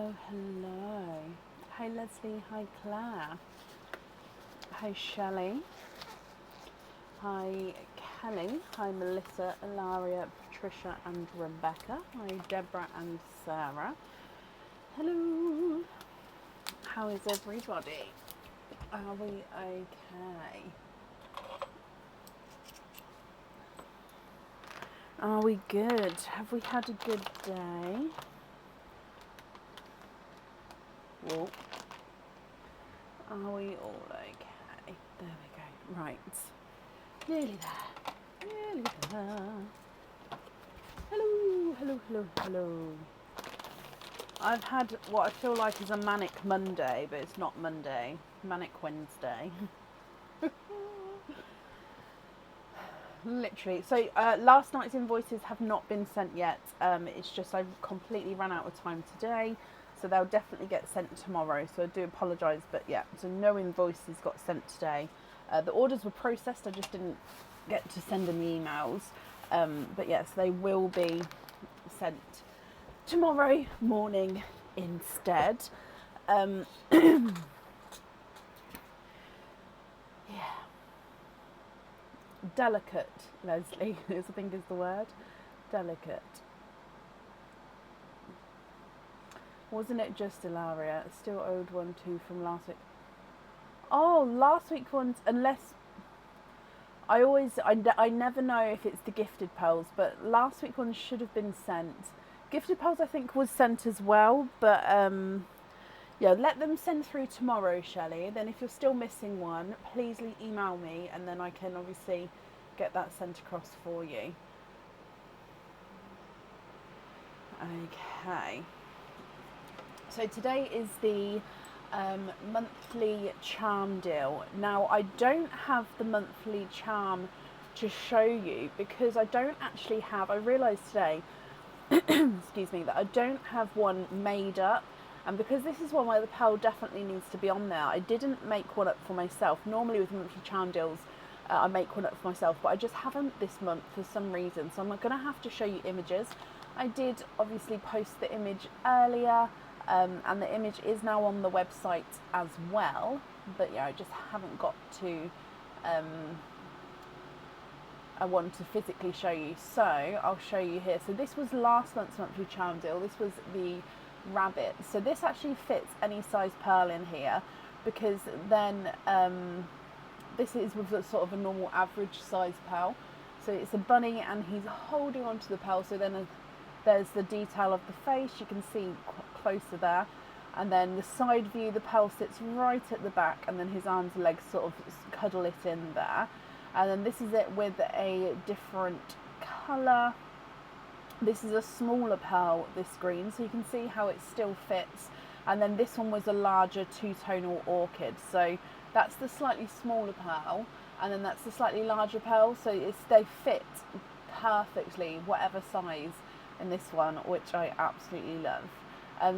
Oh, hello. Hi, Leslie. Hi, Claire. Hi, Shelley. Hi, Kelly. Hi, Melissa, Ilaria, Patricia, and Rebecca. Hi, Deborah and Sarah. Hello. How is everybody? Are we okay? Are we good? Have we had a good day? Whoa. Are we all okay? There we go. Right. Nearly there. Nearly there. Hello, hello, hello, hello. I've had what I feel like is a manic Monday, but it's not Monday. Manic Wednesday. Literally. So last night's invoices have not been sent yet. It's just I completely ran out of time today. So they'll definitely get sent tomorrow. So I do apologise, but yeah, so no invoices got sent today. The orders were processed, I just didn't get to send them the emails. But yes, they will be sent tomorrow morning instead. Yeah. Delicate, Leslie, I think is the word. Delicate. Wasn't it just Ilaria? Still owed one too from last week. Oh, last week one's, unless I never know if it's the gifted pearls, but last week one should have been sent. Gifted pearls I think was sent as well, but yeah, let them send through tomorrow, Shelley. Then if you're still missing one, please email me and then I can obviously get that sent across for you. Okay. So today is the monthly charm deal. Now I don't have the monthly charm to show you because I don't actually have, I realised today, excuse me, that I don't have one made up, and because this is one where the pearl definitely needs to be on there, I didn't make one up for myself. Normally with monthly charm deals I make one up for myself, but I just haven't this month for some reason, so I'm going to have to show you images. I did obviously post the image earlier, and the image is now on the website as well, but yeah, I just haven't got to I want to physically show you, so I'll show you here. So this was last month's monthly charm deal. This was the rabbit, so this actually fits any size pearl in here, because then this is with a sort of a normal average size pearl. So it's a bunny and he's holding onto the pearl, so then there's the detail of the face, you can see closer there, and then the side view, the pearl sits right at the back, and then his arms and legs sort of cuddle it in there. And then this is it with a different colour. This is a smaller pearl, this green, so you can see how it still fits. And then this one was a larger two-tonal orchid, so that's the slightly smaller pearl, and then that's the slightly larger pearl, so they fit perfectly whatever size in this one, which I absolutely love.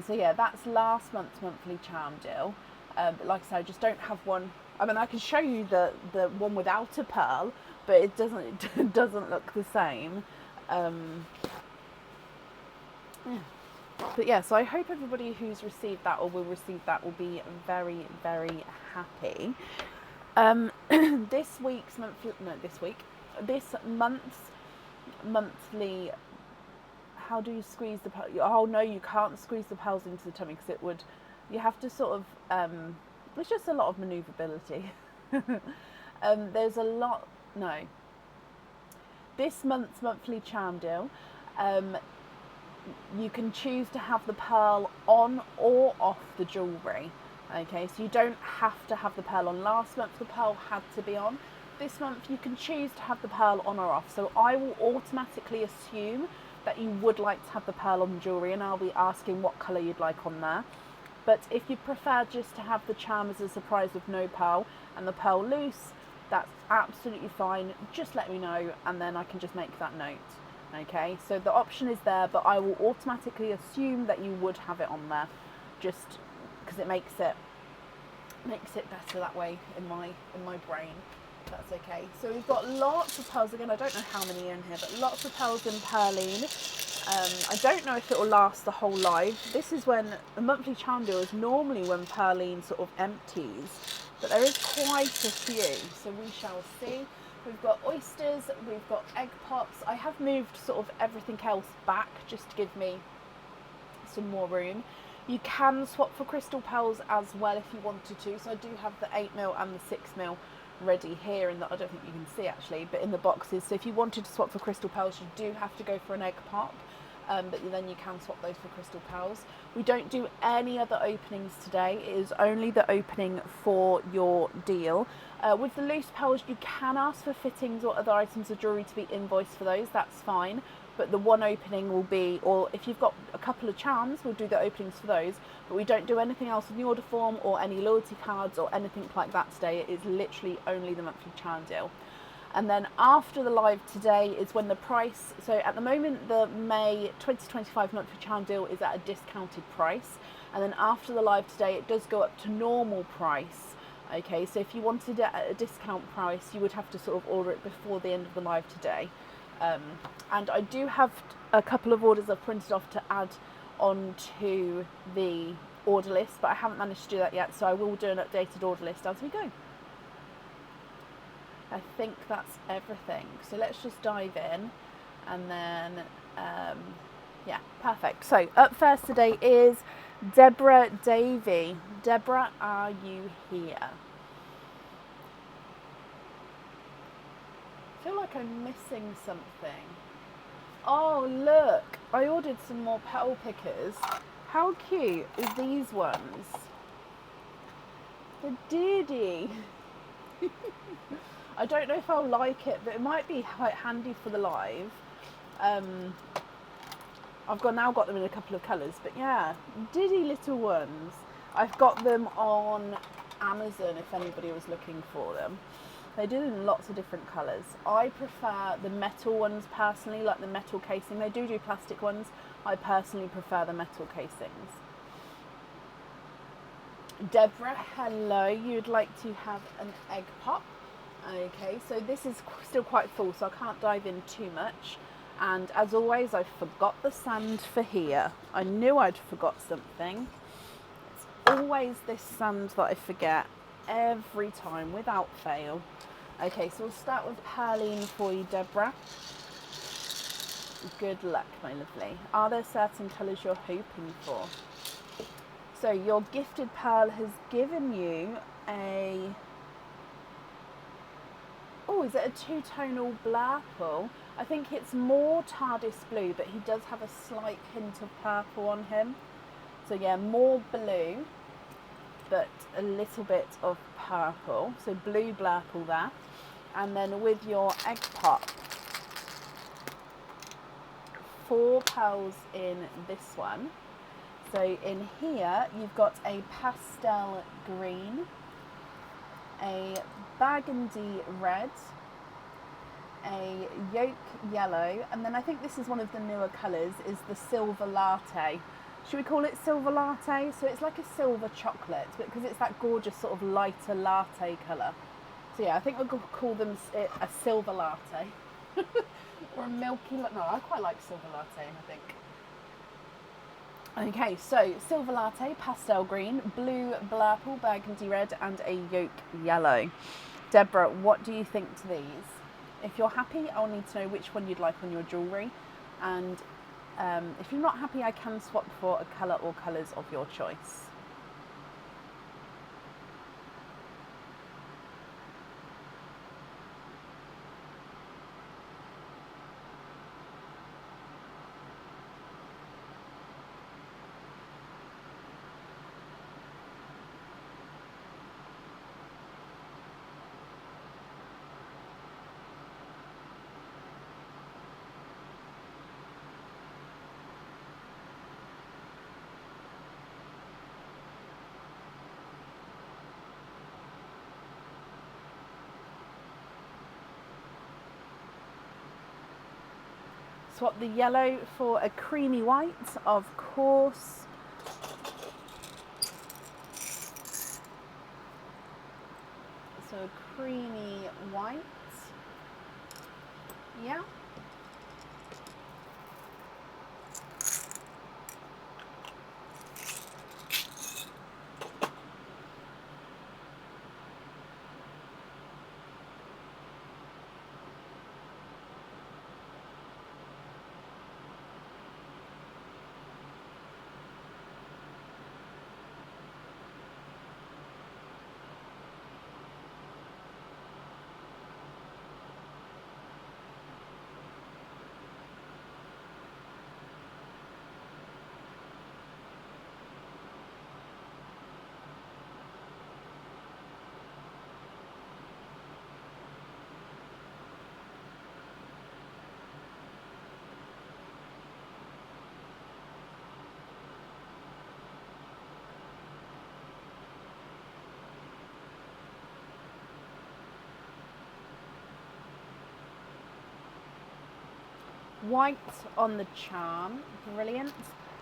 So yeah, that's last month's monthly charm deal. But like I said, I just don't have one. I mean, I can show you the one without a pearl, but it doesn't look the same. Yeah. But yeah, so I hope everybody who's received that or will receive that will be very, very happy. This month's monthly, how do you squeeze the pearl? Oh no, you can't squeeze the pearls into the tummy because it would, you have to sort of, it's just a lot of manoeuvrability. There's a lot, no. This month's monthly charm deal, you can choose to have the pearl on or off the jewellery. Okay, so you don't have to have the pearl on. Last month the pearl had to be on. This month you can choose to have the pearl on or off. So I will automatically assume that you would like to have the pearl on the jewellery, and I'll be asking what colour you'd like on there. But if you prefer just to have the charm as a surprise with no pearl and the pearl loose, that's absolutely fine. Just let me know and then I can just make that note. Okay, so the option is there, but I will automatically assume that you would have it on there, just because it makes it better that way in my brain. That's okay. So we've got lots of pearls again. I don't know how many are in here, but lots of pearls in Perline. I don't know if it will last the whole live. This is when a monthly charm deal is normally when Perline sort of empties, but there is quite a few, so we shall see. We've got oysters, we've got egg pops. I have moved sort of everything else back just to give me some more room. You can swap for crystal pearls as well if you wanted to. So I do have the 8mm and the 6mm ready here, and I don't think you can see actually, but in the boxes. So if you wanted to swap for crystal pearls, you do have to go for an egg pop. But then you can swap those for crystal pearls. We don't do any other openings today. It is only the opening for your deal. With the loose pearls, you can ask for fittings or other items of jewellery to be invoiced for those. That's fine. But the one opening will be, or if you've got a couple of charms, we'll do the openings for those. But we don't do anything else in the order form or any loyalty cards or anything like that today. It is literally only the monthly charm deal. And then after the live today is when the price, so at the moment the May 2025 monthly charm deal is at a discounted price, and then after the live today it does go up to normal price. Okay, so if you wanted it at a discount price, you would have to sort of order it before the end of the live today. And I do have a couple of orders I've printed off to add onto the order list, but I haven't managed to do that yet, so I will do an updated order list as we go. I think that's everything. So let's just dive in, and then, yeah, perfect. So up first today is Deborah Davey. Deborah, are you here? I feel like I'm missing something. Oh, look, I ordered some more petal pickers. How cute are these ones? The Diddy. I don't know if I'll like it, but it might be quite handy for the live. I've now got them in a couple of colours, but yeah, Diddy little ones. I've got them on Amazon if anybody was looking for them. They do in lots of different colours. I prefer the metal ones personally, like the metal casing. They do plastic ones. I personally prefer the metal casings. Deborah, hello. You'd like to have an egg pop. Okay, so this is still quite full, so I can't dive in too much. And as always, I forgot the sand for here. I knew I'd forgot something. It's always this sand that I forget every time, without fail. Okay, so we'll start with Perline for you, Deborah. Good luck, my lovely. Are there certain colours you're hoping for? So your gifted pearl has given you a... Oh, is it a two-tonal blurple? I think it's more TARDIS blue, but he does have a slight hint of purple on him. So yeah, more blue, but a little bit of purple. So blue blurple there. And then with your egg pop, 4 pearls in this one. So in here, you've got a pastel green, a burgundy red, a yolk yellow, and then I think this is one of the newer colours, is the silver latte. Should we call it silver latte? So it's like a silver chocolate, but because it's that gorgeous sort of lighter latte colour. So yeah, I think we'll call them a silver latte. Or a milky latte. No, I quite like silver latte, I think. Okay, so silver latte, pastel green, blue blurple, burgundy red, and a yolk yellow. Deborah, what do you think to these? If you're happy, I'll need to know which one you'd like on your jewellery. And if you're not happy, I can swap for a colour or colours of your choice. Swap the yellow for a creamy white, of course. So a creamy white. Yeah. white on the charm, brilliant.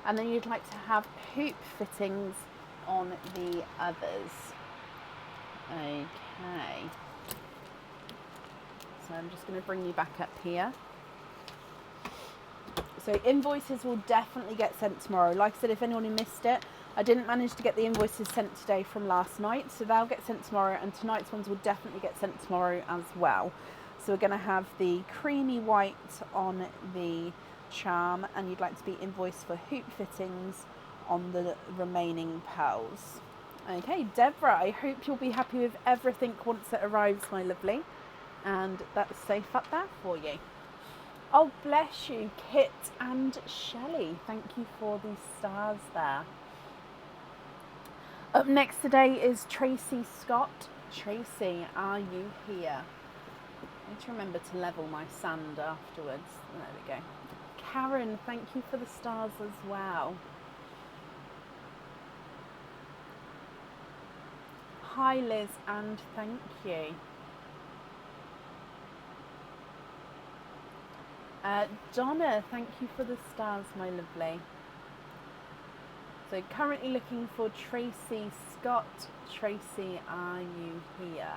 And then you'd like to have hoop fittings on the others. Okay. So I'm just going to bring you back up here. So invoices will definitely get sent tomorrow. Like I said, if anyone who missed it, I didn't manage to get the invoices sent today from last night, so they'll get sent tomorrow, and tonight's ones will definitely get sent tomorrow as well. So we're going to have the creamy white on the charm, and you'd like to be invoiced for hoop fittings on the remaining pearls. Okay, Deborah, I hope you'll be happy with everything once it arrives, my lovely. And that's safe up there for you. Oh, bless you, Kit and Shelley. Thank you for the stars there. Up next today is Tracy Scott. Tracy, are you here? I need to remember to level my sand afterwards. There we go. Karen, thank you for the stars as well. Hi, Liz, and thank you. Donna, thank you for the stars, my lovely. So currently looking for Tracy Scott. Tracy, are you here?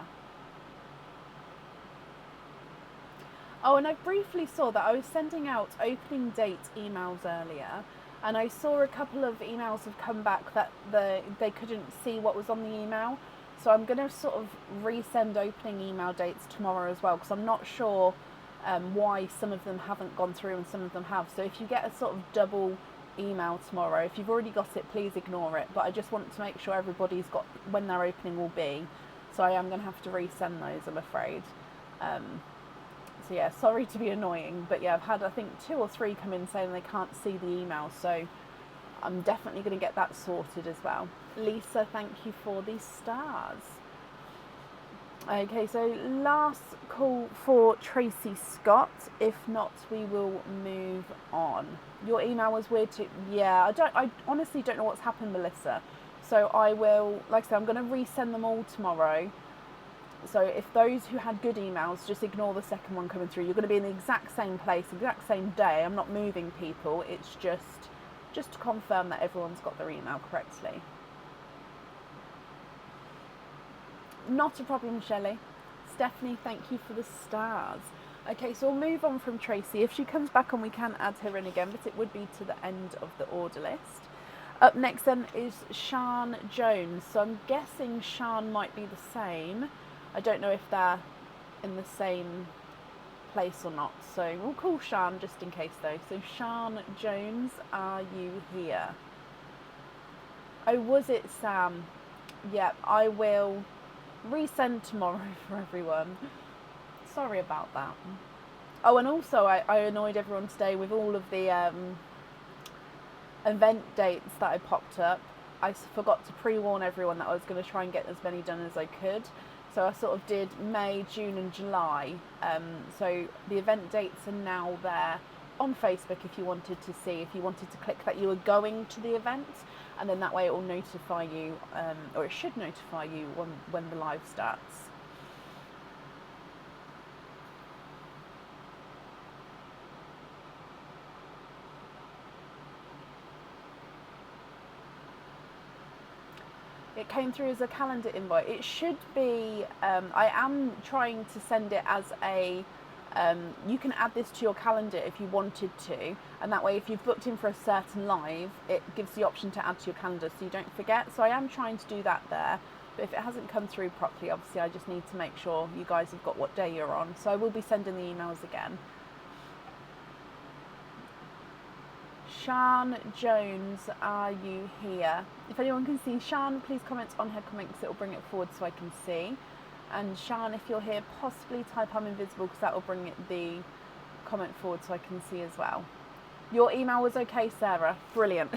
Oh, and I briefly saw that I was sending out opening date emails earlier, and I saw a couple of emails have come back that they couldn't see what was on the email. So I'm going to sort of resend opening email dates tomorrow as well, because I'm not sure why some of them haven't gone through and some of them have. So if you get a sort of double email tomorrow, if you've already got it, please ignore it, but I just want to make sure everybody's got when their opening will be, so I am going to have to resend those, I'm afraid. So yeah, sorry to be annoying, but yeah, I've had I think 2 or 3 come in saying they can't see the email, so I'm definitely going to get that sorted as well. Lisa, thank you for the stars. Okay, so last call for Tracy Scott. If not, we will move on. Your email was weird too. Yeah, I honestly don't know what's happened, Melissa. So I will, like I said, I'm going to resend them all tomorrow. So if those who had good emails, just ignore the second one coming through. You're going to be in the exact same place, exact same day. I'm not moving people. It's just to confirm that everyone's got their email correctly. Not a problem, Shelley. Stephanie, thank you for the stars. Okay, so we'll move on from Tracy. If she comes back on, we can add her in again, but it would be to the end of the order list. Up next then is Sian Jones. So I'm guessing Sian might be the same. I don't know if they're in the same place or not. So we'll call Sian just in case though. So Sian Jones, are you here? Oh, was it Sam? Yep, I will resend tomorrow for everyone. Sorry about that. Oh, and also I annoyed everyone today with all of the event dates that I popped up. I forgot to pre-warn everyone that I was going to try and get as many done as I could. So I sort of did May, June and July. So the event dates are now there on Facebook if you wanted to see, if you wanted to click that you were going to the event. And then that way it will notify you, or it should notify you when the live starts. It came through as a calendar invite. It should be, I am trying to send it as a, you can add this to your calendar if you wanted to, and that way if you've booked in for a certain live, it gives the option to add to your calendar so you don't forget. So I am trying to do that there, but if it hasn't come through properly, obviously I just need to make sure you guys have got what day you're on. So I will be sending the emails again. Sian Jones, are you here? If anyone can see Sian, please comment on her comment because it will bring it forward so I can see. And Sian, if you're here, possibly type I'm invisible because that will bring the comment forward so I can see as well. Your email was okay, Sarah. Brilliant.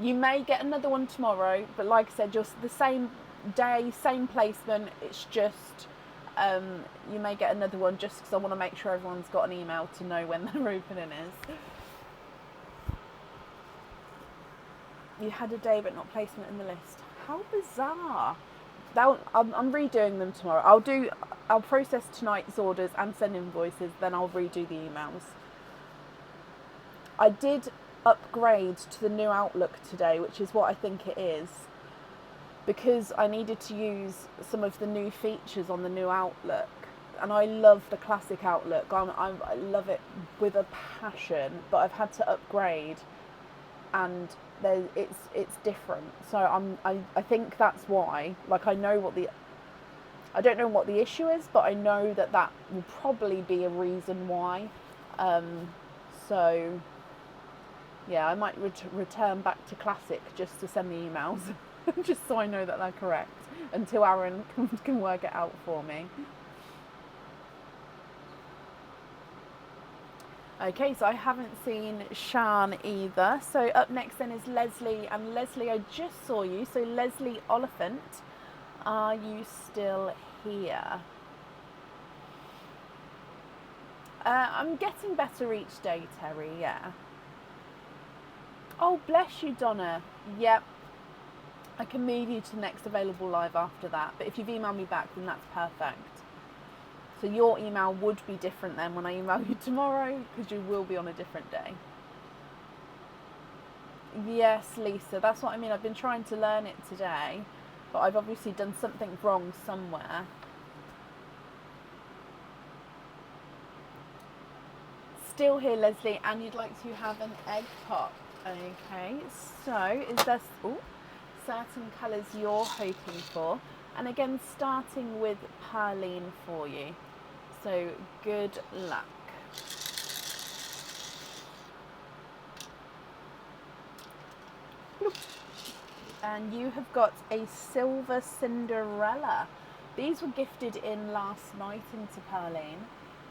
You may get another one tomorrow, but like I said, just the same day, same placement. It's just, you may get another one just because I want to make sure everyone's got an email to know when their opening is. You had a day but not placement in the list. How bizarre. I'm redoing them tomorrow. I'll process tonight's orders and send invoices, then I'll redo the emails. I did upgrade to the new Outlook today, which is what I think it is, because I needed to use some of the new features on the new Outlook. And I love the classic Outlook. I love it with a passion, but I've had to upgrade, and it's different. So I think that's why. Like, I don't know what the issue is, but I know that will probably be a reason why. So yeah, I might return back to classic just to send the emails, just so I know that they're correct, until Aaron can work it out for me. Okay, so I haven't seen Shan either. So up next then is Leslie, and Leslie, I just saw you. So Leslie Oliphant, are you still here? I'm getting better each day, Terry, yeah. Oh, bless you, Donna. Yep. I can move you to the next available live after that, but if you've emailed me back, then that's perfect. So your email would be different then when I email you tomorrow, because you will be on a different day. Yes, Lisa, that's what I mean. I've been trying to learn it today, but I've obviously done something wrong somewhere. Still here, Leslie, and you'd like to have an egg pop. Okay, so is there certain colours you're hoping for? And again, starting with Perline for you. So good luck. And you have got a silver Cinderella. These were gifted in last night into Perline.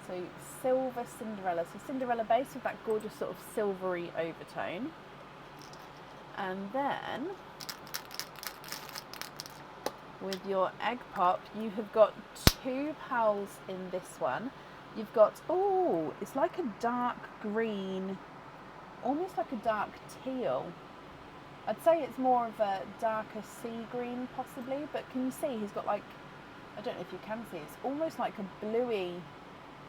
So silver Cinderella. So Cinderella base with that gorgeous sort of silvery overtone. And then with your egg pop, you have got 2 pearls in this one. You've got, it's like a dark green, almost like a dark teal. I'd say it's more of a darker sea green possibly, but can you see he's got like, I don't know if you can see, it's almost like a bluey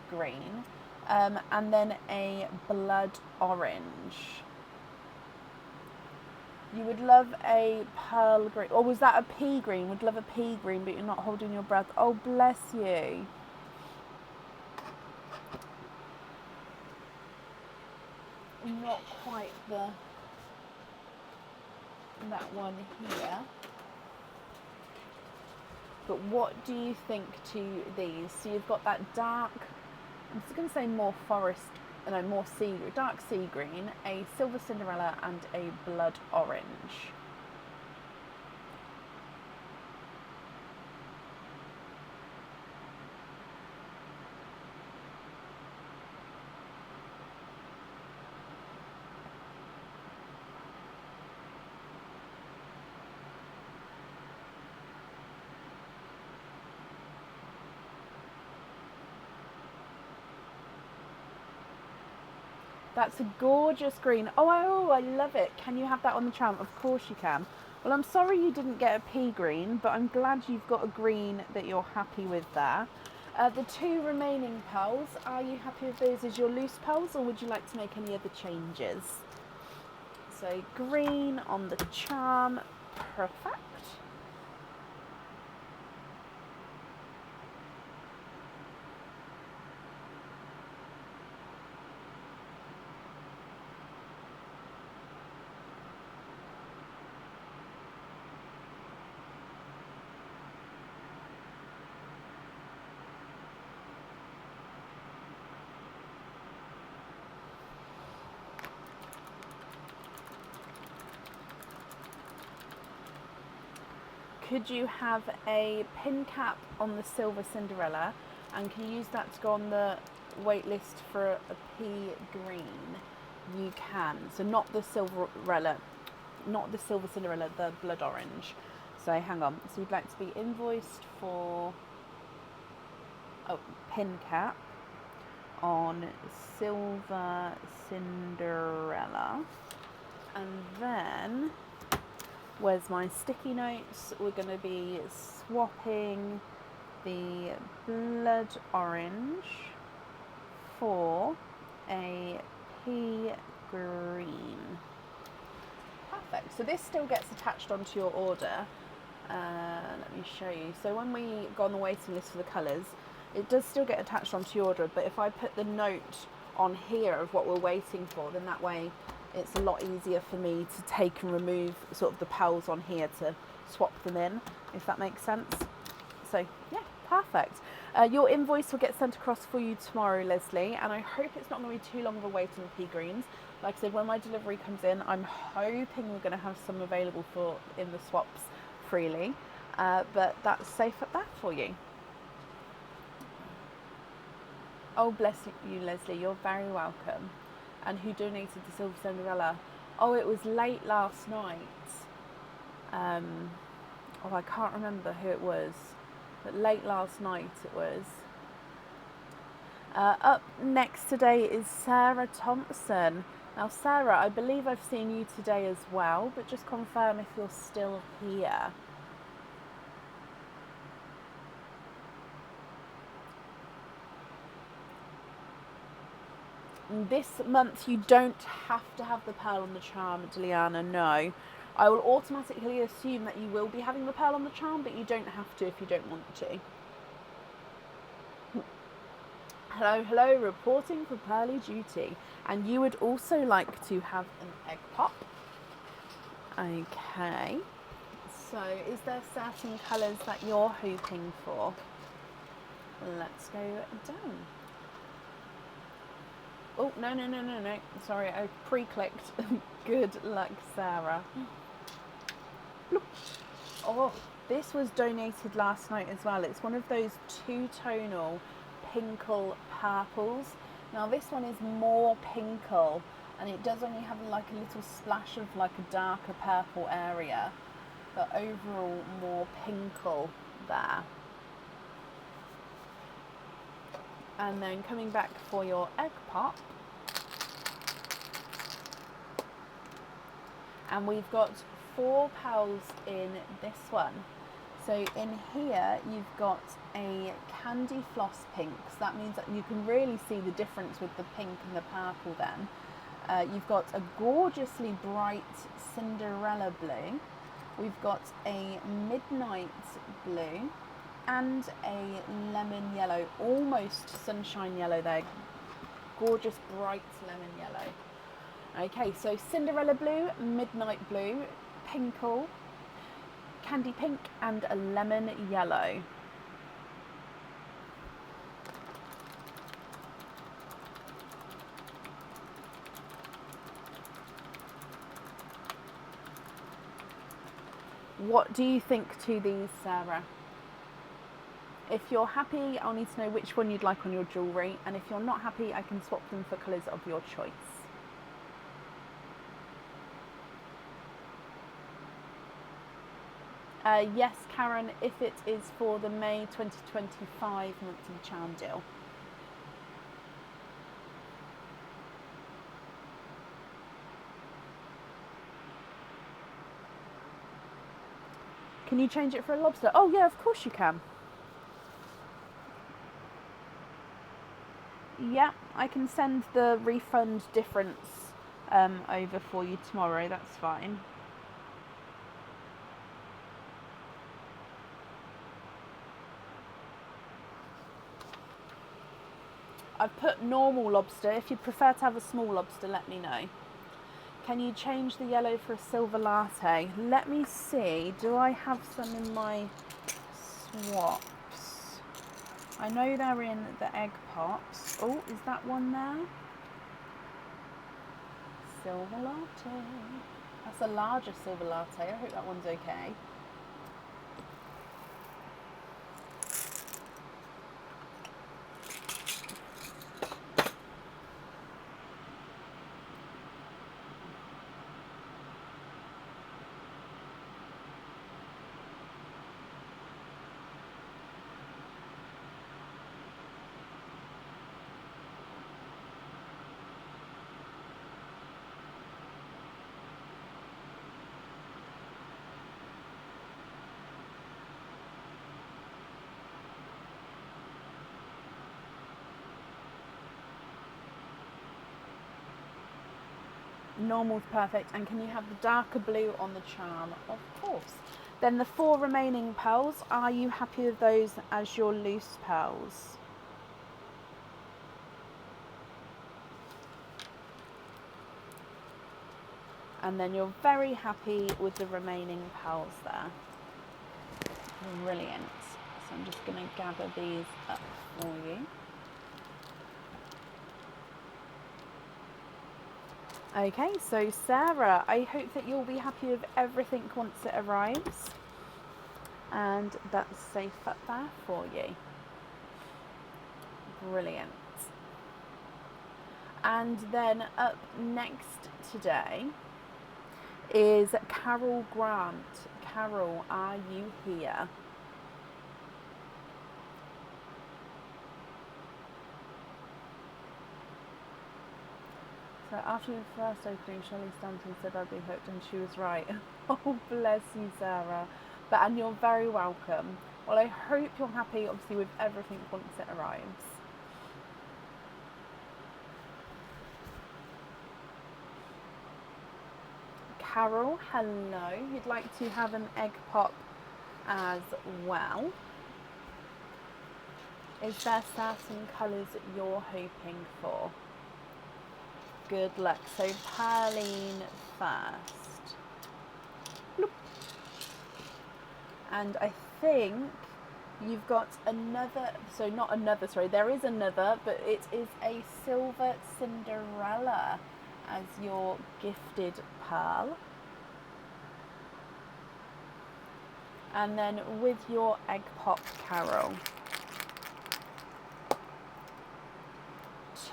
green, and then a blood orange. You would love a pearl green, or was that a pea green? Would love a pea green, but you're not holding your breath. Oh, bless you. Not quite that one here. But what do you think to these? So you've got that dark, I'm just going to say more forest, no, more dark sea green, a silver Cinderella, and a blood orange. That's a gorgeous green. Oh, I love it. Can you have that on the tram? Of course you can. Well, I'm sorry you didn't get a pea green, but I'm glad you've got a green that you're happy with there. The 2 remaining pearls, are you happy with those as your loose pearls, or would you like to make any other changes? So green on the charm, perfect. Could you have a pin cap on the silver Cinderella, and can you use that to go on the wait list for a pea green? You can. So not the silver Cinderella, the blood orange. So hang on. So you'd like to be invoiced for pin cap on silver Cinderella, and then Where's my sticky notes? We're going to be swapping the blood orange for a pea green. Perfect. So this still gets attached onto your order. Let me show you. So when we go on the waiting list for the colours, it does still get attached onto your order, but if I put the note on here of what we're waiting for, then that way it's a lot easier for me to take and remove sort of the pearls on here to swap them in, if that makes sense. So yeah, perfect. Your invoice will get sent across for you tomorrow, Leslie, and I hope it's not going to be too long of a wait on the pea greens. Like I said, when my delivery comes in, I'm hoping we're going to have some available for in the swaps freely, but that's safe at that for you. Oh, bless you, Leslie. You're very welcome. And who donated the Silver Cinderella? Oh, it was late last night. Oh, I can't remember who it was, but late last night it was. Up next today is Sarah Thompson. Now, Sarah, I believe I've seen you today as well, but just confirm if you're still here. This month you don't have to have the pearl on the charm, Deliana, no. I will automatically assume that you will be having the pearl on the charm, but you don't have to if you don't want to. Hello, hello, reporting for Pearly Duty. And you would also like to have an egg pop. Okay. So is there certain colours that you're hoping for? Let's go down. Oh, no. Sorry, I pre-clicked. Good luck, Sarah. Oh, this was donated last night as well. It's one of those two-tonal pinkle purples. Now this one is more pinkle, and it does only have like a little splash of like a darker purple area, but overall more pinkle there. And then coming back for your egg pop, and we've got 4 pearls in this one. So in here you've got a candy floss pink, so that means that you can really see the difference with the pink and the purple then. You've got a gorgeously bright Cinderella blue, we've got a midnight blue, and a lemon yellow, almost sunshine yellow there. Gorgeous bright lemon yellow. Okay, so Cinderella blue, midnight blue, pinkle, candy pink, and a lemon yellow. What do you think to these, Sarah? If you're happy, I'll need to know which one you'd like on your jewellery, and if you're not happy, I can swap them for colours of your choice. Yes, Karen, if it is for the May 2025 monthly charm deal. Can you change it for a lobster? Oh yeah, of course you can. Yeah, I can send the refund difference over for you tomorrow, that's fine. I've put normal lobster. If you prefer to have a small lobster, let me know. Can you change the yellow for a silver latte? Let me see. Do I have some in my swaps? I know they're in the egg pops. Oh, is that one there? Silver latte. That's a larger silver latte. I hope that one's okay. Normal's perfect. And can you have the darker blue on the charm? Of course. Then the 4 remaining pearls, are you happy with those as your loose pearls? And then you're very happy with the remaining pearls there. Brilliant. So I'm just going to gather these up for you. Okay, so Sarah, I hope that you'll be happy with everything once it arrives. And that's safe up there for you. Brilliant. And then up next today is Carol Grant. Carol, are you here? So after the first opening, Shelley Stanton said I'd be hooked, and she was right. Oh, bless you, Sarah. And you're very welcome. Well, I hope you're happy, obviously, with everything once it arrives. Carol, hello. You'd like to have an egg pop as well. Is there certain colours you're hoping for? Good luck. So Pearline first. Bloop. And I think you've got another, so not another, sorry, there is another, but it is a Silver Cinderella as your gifted pearl. And then with your egg pop, Carol,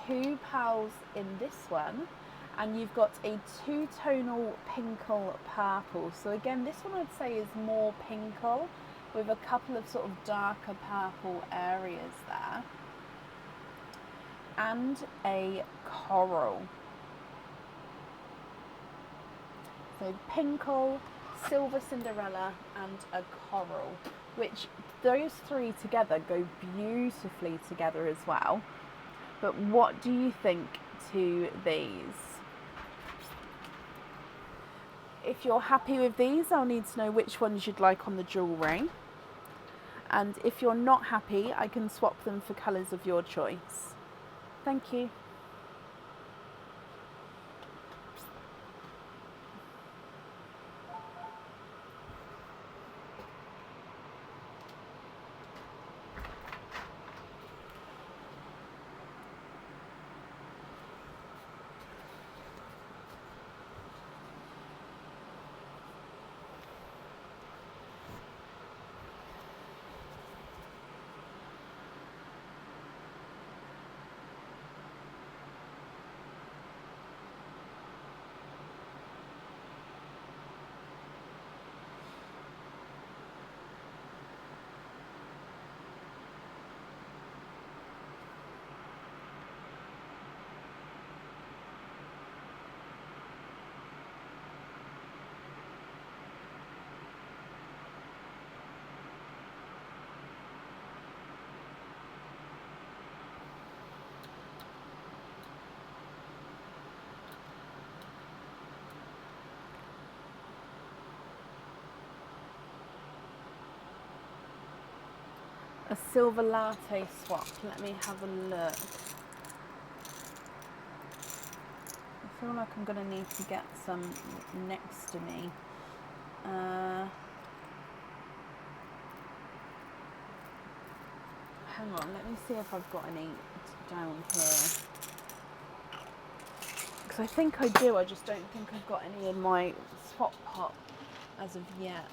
2 pearls in this one, and you've got a 2-tonal pinkle purple. So again, this one I'd say is more pinkle with a couple of sort of darker purple areas there, and a coral. So pinkle, Silver Cinderella, and a coral, which those 3 together go beautifully together as well. But what do you think to these? If you're happy with these, I'll need to know which ones you'd like on the jewellery. And if you're not happy, I can swap them for colours of your choice. Thank you. A silver latte swap. Let me have a look. I feel like I'm going to need to get some next to me. Hang on, let me see if I've got any down here. Because I think I do, I just don't think I've got any in my swap pot as of yet.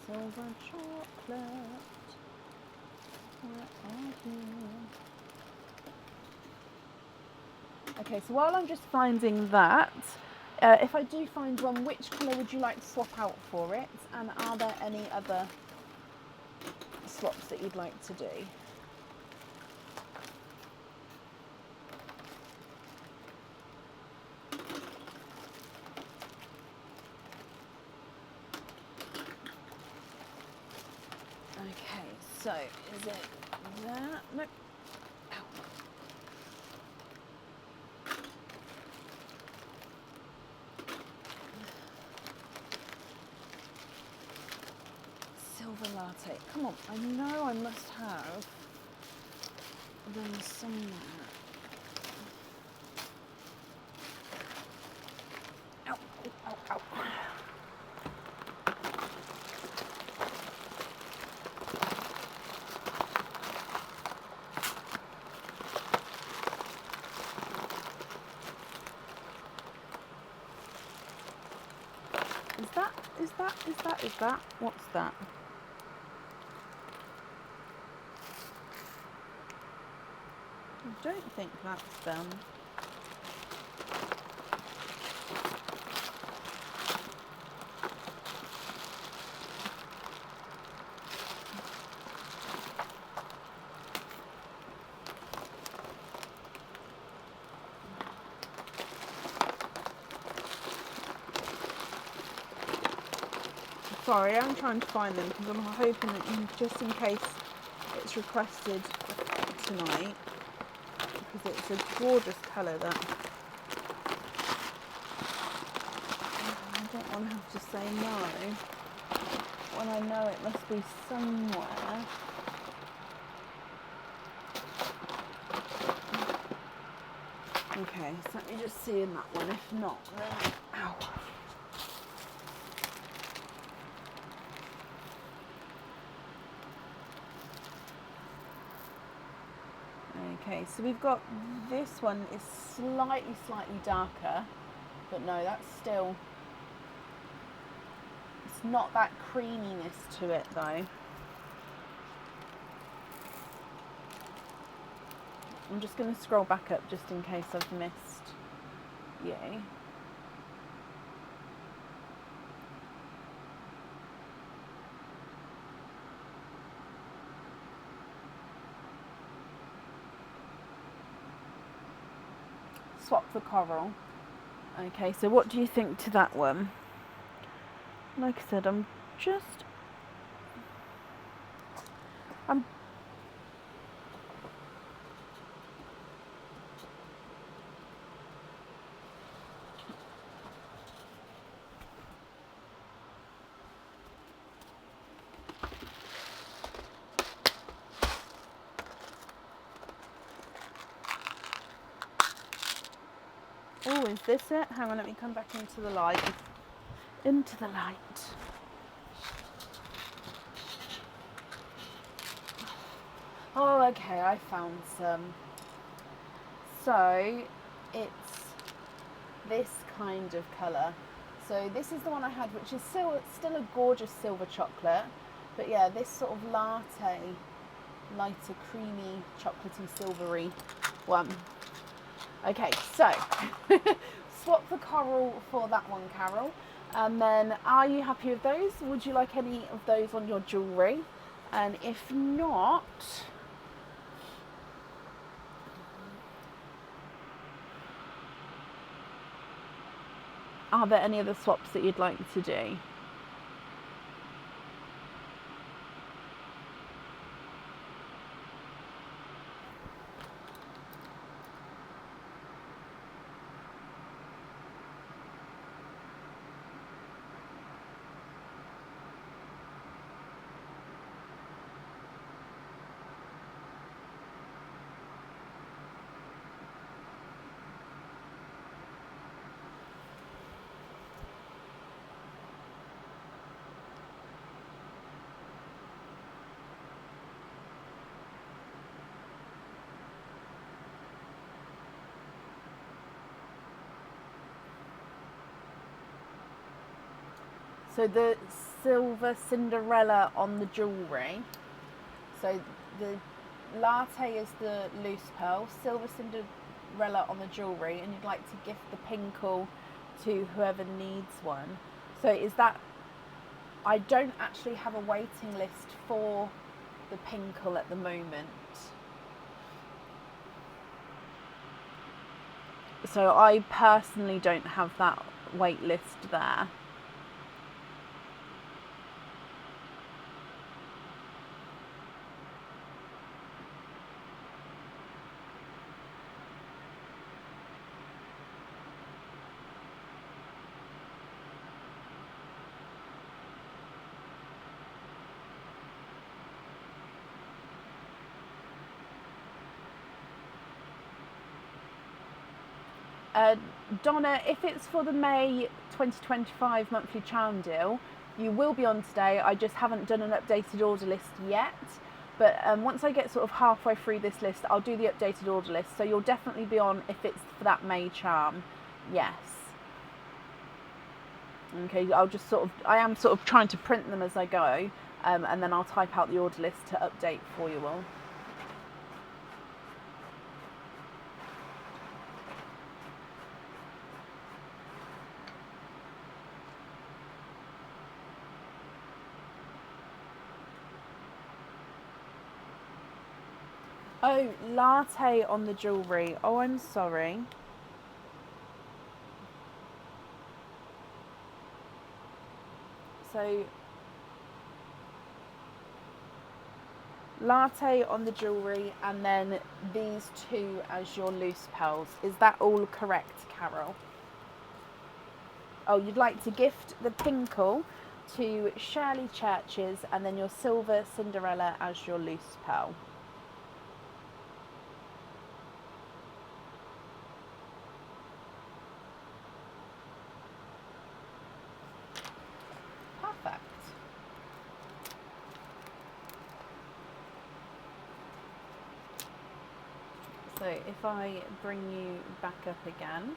Silver chocolate, where are you? Okay, so while I'm just finding that, if I do find one, which colour would you like to swap out for it? And are there any other swaps that you'd like to do? Okay, so is it that? Nope. Silver latte. Come on, I know I must have them somewhere. Ow, ow, ow, ow. Is that? What's that? I don't think that's them. Sorry, I'm trying to find them because I'm hoping that just in case it's requested tonight, because it's a gorgeous colour that I don't want to have to say no when I know it must be somewhere. Okay, so let me just see in that one. If not, then ow. Okay, so we've got this one is slightly darker, but no, that's still, it's not that creaminess to it though. I'm just going to scroll back up just in case I've missed you. Swap for coral. Okay, so what do you think to that one? Like I said, I'm oh, is this it? Hang on, let me come back into the light. Into the light. Oh, okay, I found some. So, it's this kind of colour. So this is the one I had, which is still a gorgeous silver chocolate. But yeah, this sort of latte, lighter, creamy, chocolatey, silvery one. Okay, so swap the coral for that one, Carol. And then, are you happy with those? Would you like any of those on your jewellery? And if not, are there any other swaps that you'd like to do? So the silver Cinderella on the jewellery. So the latte is the loose pearl, silver Cinderella on the jewellery, and you'd like to gift the pinkle to whoever needs one. So is that, I don't actually have a waiting list for the pinkle at the moment. So I personally don't have that wait list there. Donna, if it's for the May 2025 monthly chown deal, you will be on today. I just haven't done an updated order list yet. But once I get sort of halfway through this list, I'll do the updated order list. So you'll definitely be on if it's for that May charm. Yes. Okay, I am sort of trying to print them as I go. And then I'll type out the order list to update for you all. Oh, latte on the jewellery. Oh, I'm sorry. So, latte on the jewellery and then these two as your loose pearls. Is that all correct, Carol? Oh, you'd like to gift the Pinkle to Shirley Churches and then your silver Cinderella as your loose pearl. Perfect. So if I bring you back up again.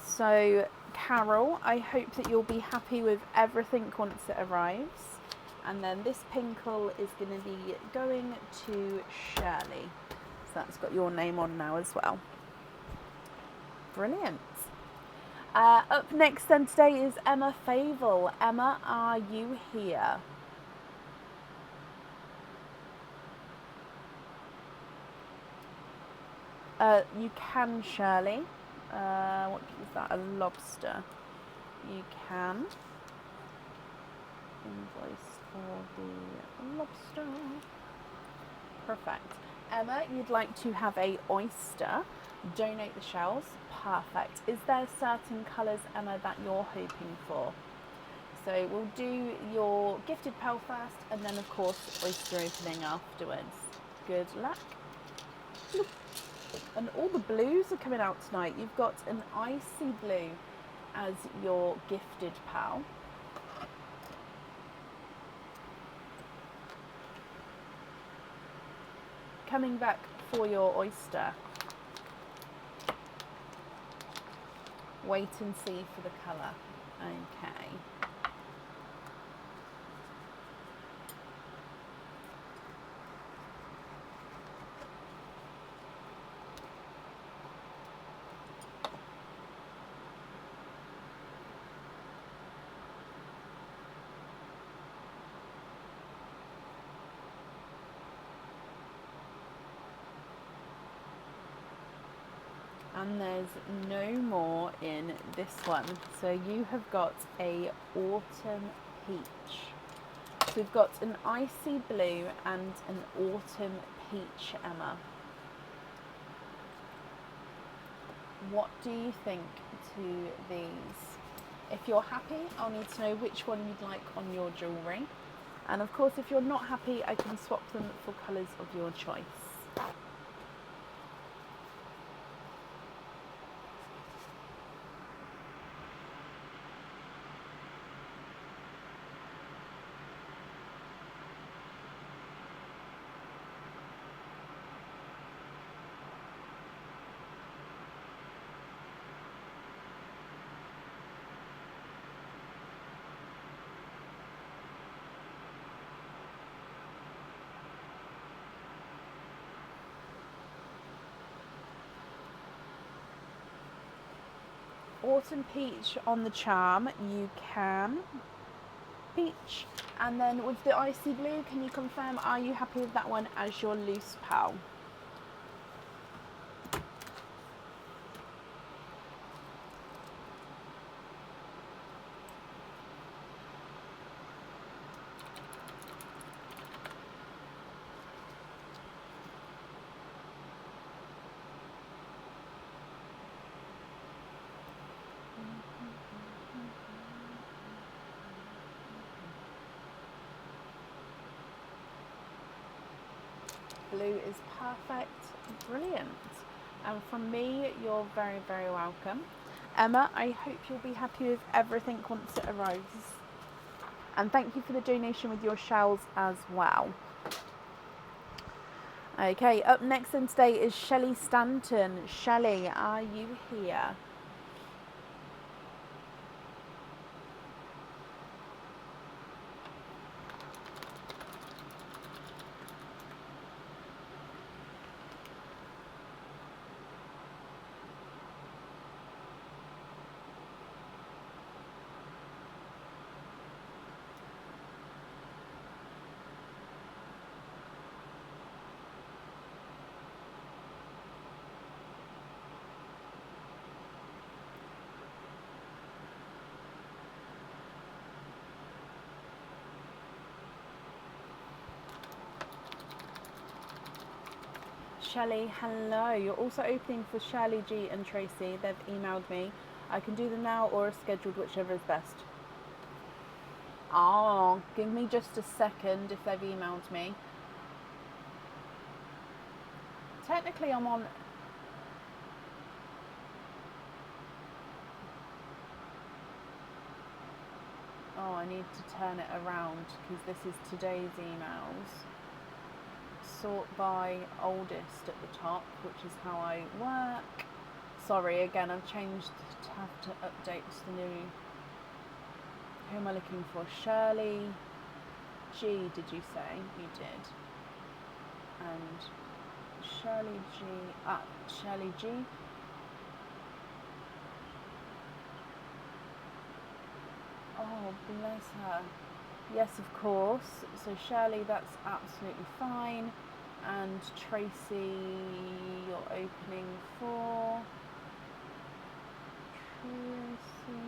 So Carol, I hope that you'll be happy with everything once it arrives. And then this Pinkle is going to be going to Shirley. So that's got your name on now as well. Brilliant. Up next then today is Emma Favel. Emma, are you here? You can, Shirley. What is that? A lobster. You can. Invoice for the lobster. Perfect. Emma, you'd like to have a oyster. Donate the shells. Perfect. Is there certain colours, Emma, that you're hoping for? So we'll do your gifted pearl first and then of course oyster opening afterwards. Good luck. And all the blues are coming out tonight. You've got an icy blue as your gifted pearl. Coming back for your oyster. Wait and see for the colour. Okay. And there's no more in this one. So you have got a autumn peach. So we've got an icy blue and an autumn peach, Emma. What do you think to these? If you're happy, I'll need to know which one you'd like on your jewellery. And of course, if you're not happy, I can swap them for colours of your choice. Autumn peach on the charm, you can. Peach. And then with the icy blue, can you confirm, are you happy with that one as your loose pearl? Blue is perfect. Brilliant. And from me, you're very, very welcome. Emma, I hope you'll be happy with everything once it arrives. And thank you for the donation with your shells as well. Okay, up next in today is Shelley Stanton. Shelley, are you here? Shelley, hello. You're also opening for Shirley G and Tracy. They've emailed me. I can do them now or scheduled, whichever is best. Oh, give me just a second if they've emailed me. Technically, I'm on. Oh, I need to turn it around because this is today's emails. Sort by oldest at the top, which is how I work. Sorry, again, I've changed to have to update to the new. Who am I looking for? Shirley G, did you say? You did. And Shirley G. Shirley G. Oh, bless her. Yes, of course. So Shirley, that's absolutely fine. And Tracy, you're opening for Tracy.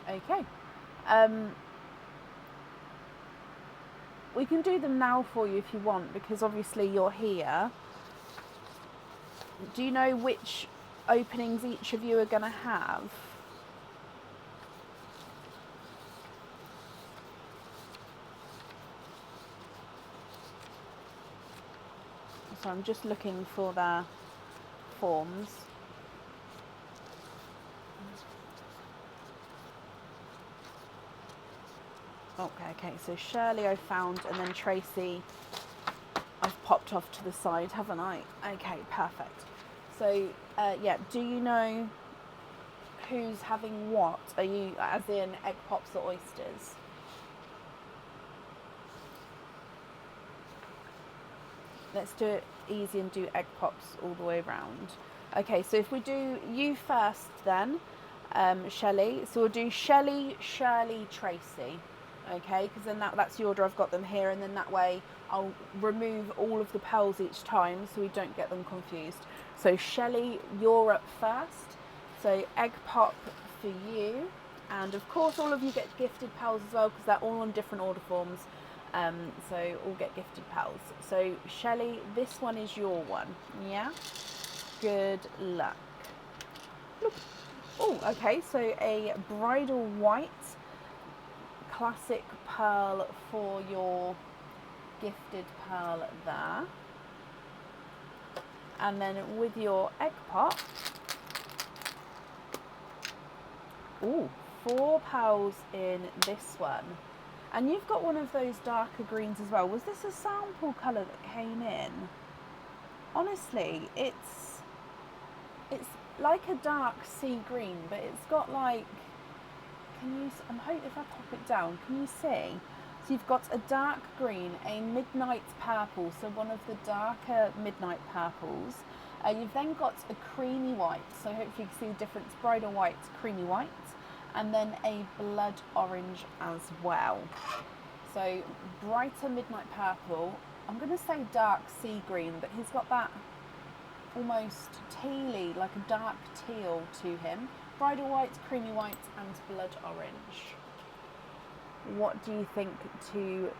Okay. We can do them now for you if you want, because obviously you're here. Do you know which openings each of you are going to have? So I'm just looking for their forms. Okay, so Shirley I found, and then Tracy I've popped off to the side, haven't I? Okay, perfect. So, yeah, do you know who's having what? Are you, as in egg pops or oysters? Let's do it easy and do egg pops all the way around. Okay, so if we do you first then, Shelley. So we'll do Shelley, Shirley, Tracy. Okay, because then that's the order I've got them here, and then that way I'll remove all of the pearls each time so we don't get them confused. So Shelley, you're up first. So egg pop for you, and of course all of you get gifted pearls as well because they're all on different order forms. So all get gifted pearls. So Shelley, this one is your one. Yeah. Good luck. Oh, okay. So a bridal white classic pearl for your gifted pearl there, and then with your egg pop, ooh, 4 pearls in this one, and you've got one of those darker greens as well. Was this a sample colour that came in? Honestly, it's like a dark sea green, but it's got like, I'm hoping if I pop it down, can you see? So you've got a dark green, a midnight purple, so one of the darker midnight purples. You've then got a creamy white, so hopefully you can see the difference, bridal white, creamy white, and then a blood orange as well. So brighter midnight purple, I'm going to say dark sea green, but he's got that almost tealy, like a dark teal to him. Bridal white, creamy white, and blood orange. What do you think to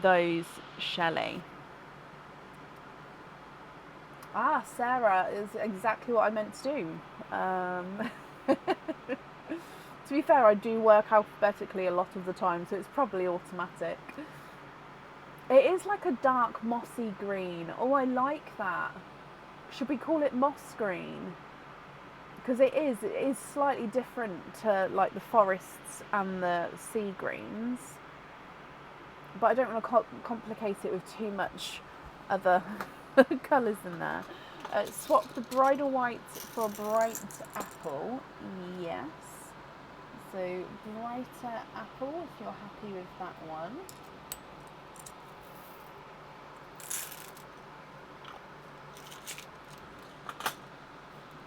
those, Shelley? Ah, Sarah is exactly what I meant to do. To be fair, I do work alphabetically a lot of the time, so it's probably automatic. It is like a dark mossy green. Oh, I like that. Should we call it moss green? Because it is slightly different to like the forests and the sea greens. But I don't want to complicate it with too much other colours in there. Swap the bridal white for bright apple. Yes. So brighter apple if you're happy with that one.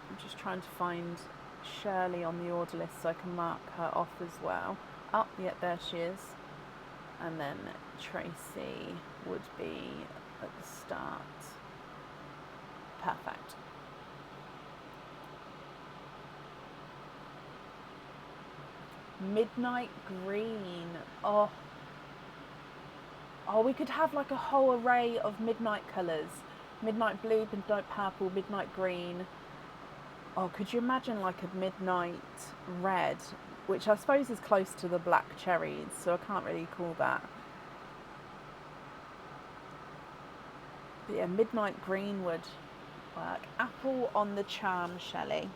I'm just trying to find Shirley on the order list so I can mark her off as well. Oh, yeah, there she is. And then Tracy would be at the start. Perfect. Midnight green. Oh, we could have like a whole array of midnight colours. Midnight blue, midnight purple, midnight green. Oh, could you imagine like a midnight red, which I suppose is close to the black cherries, so I can't really call that. But yeah, midnight green would work. Apple on the charm, Shelley.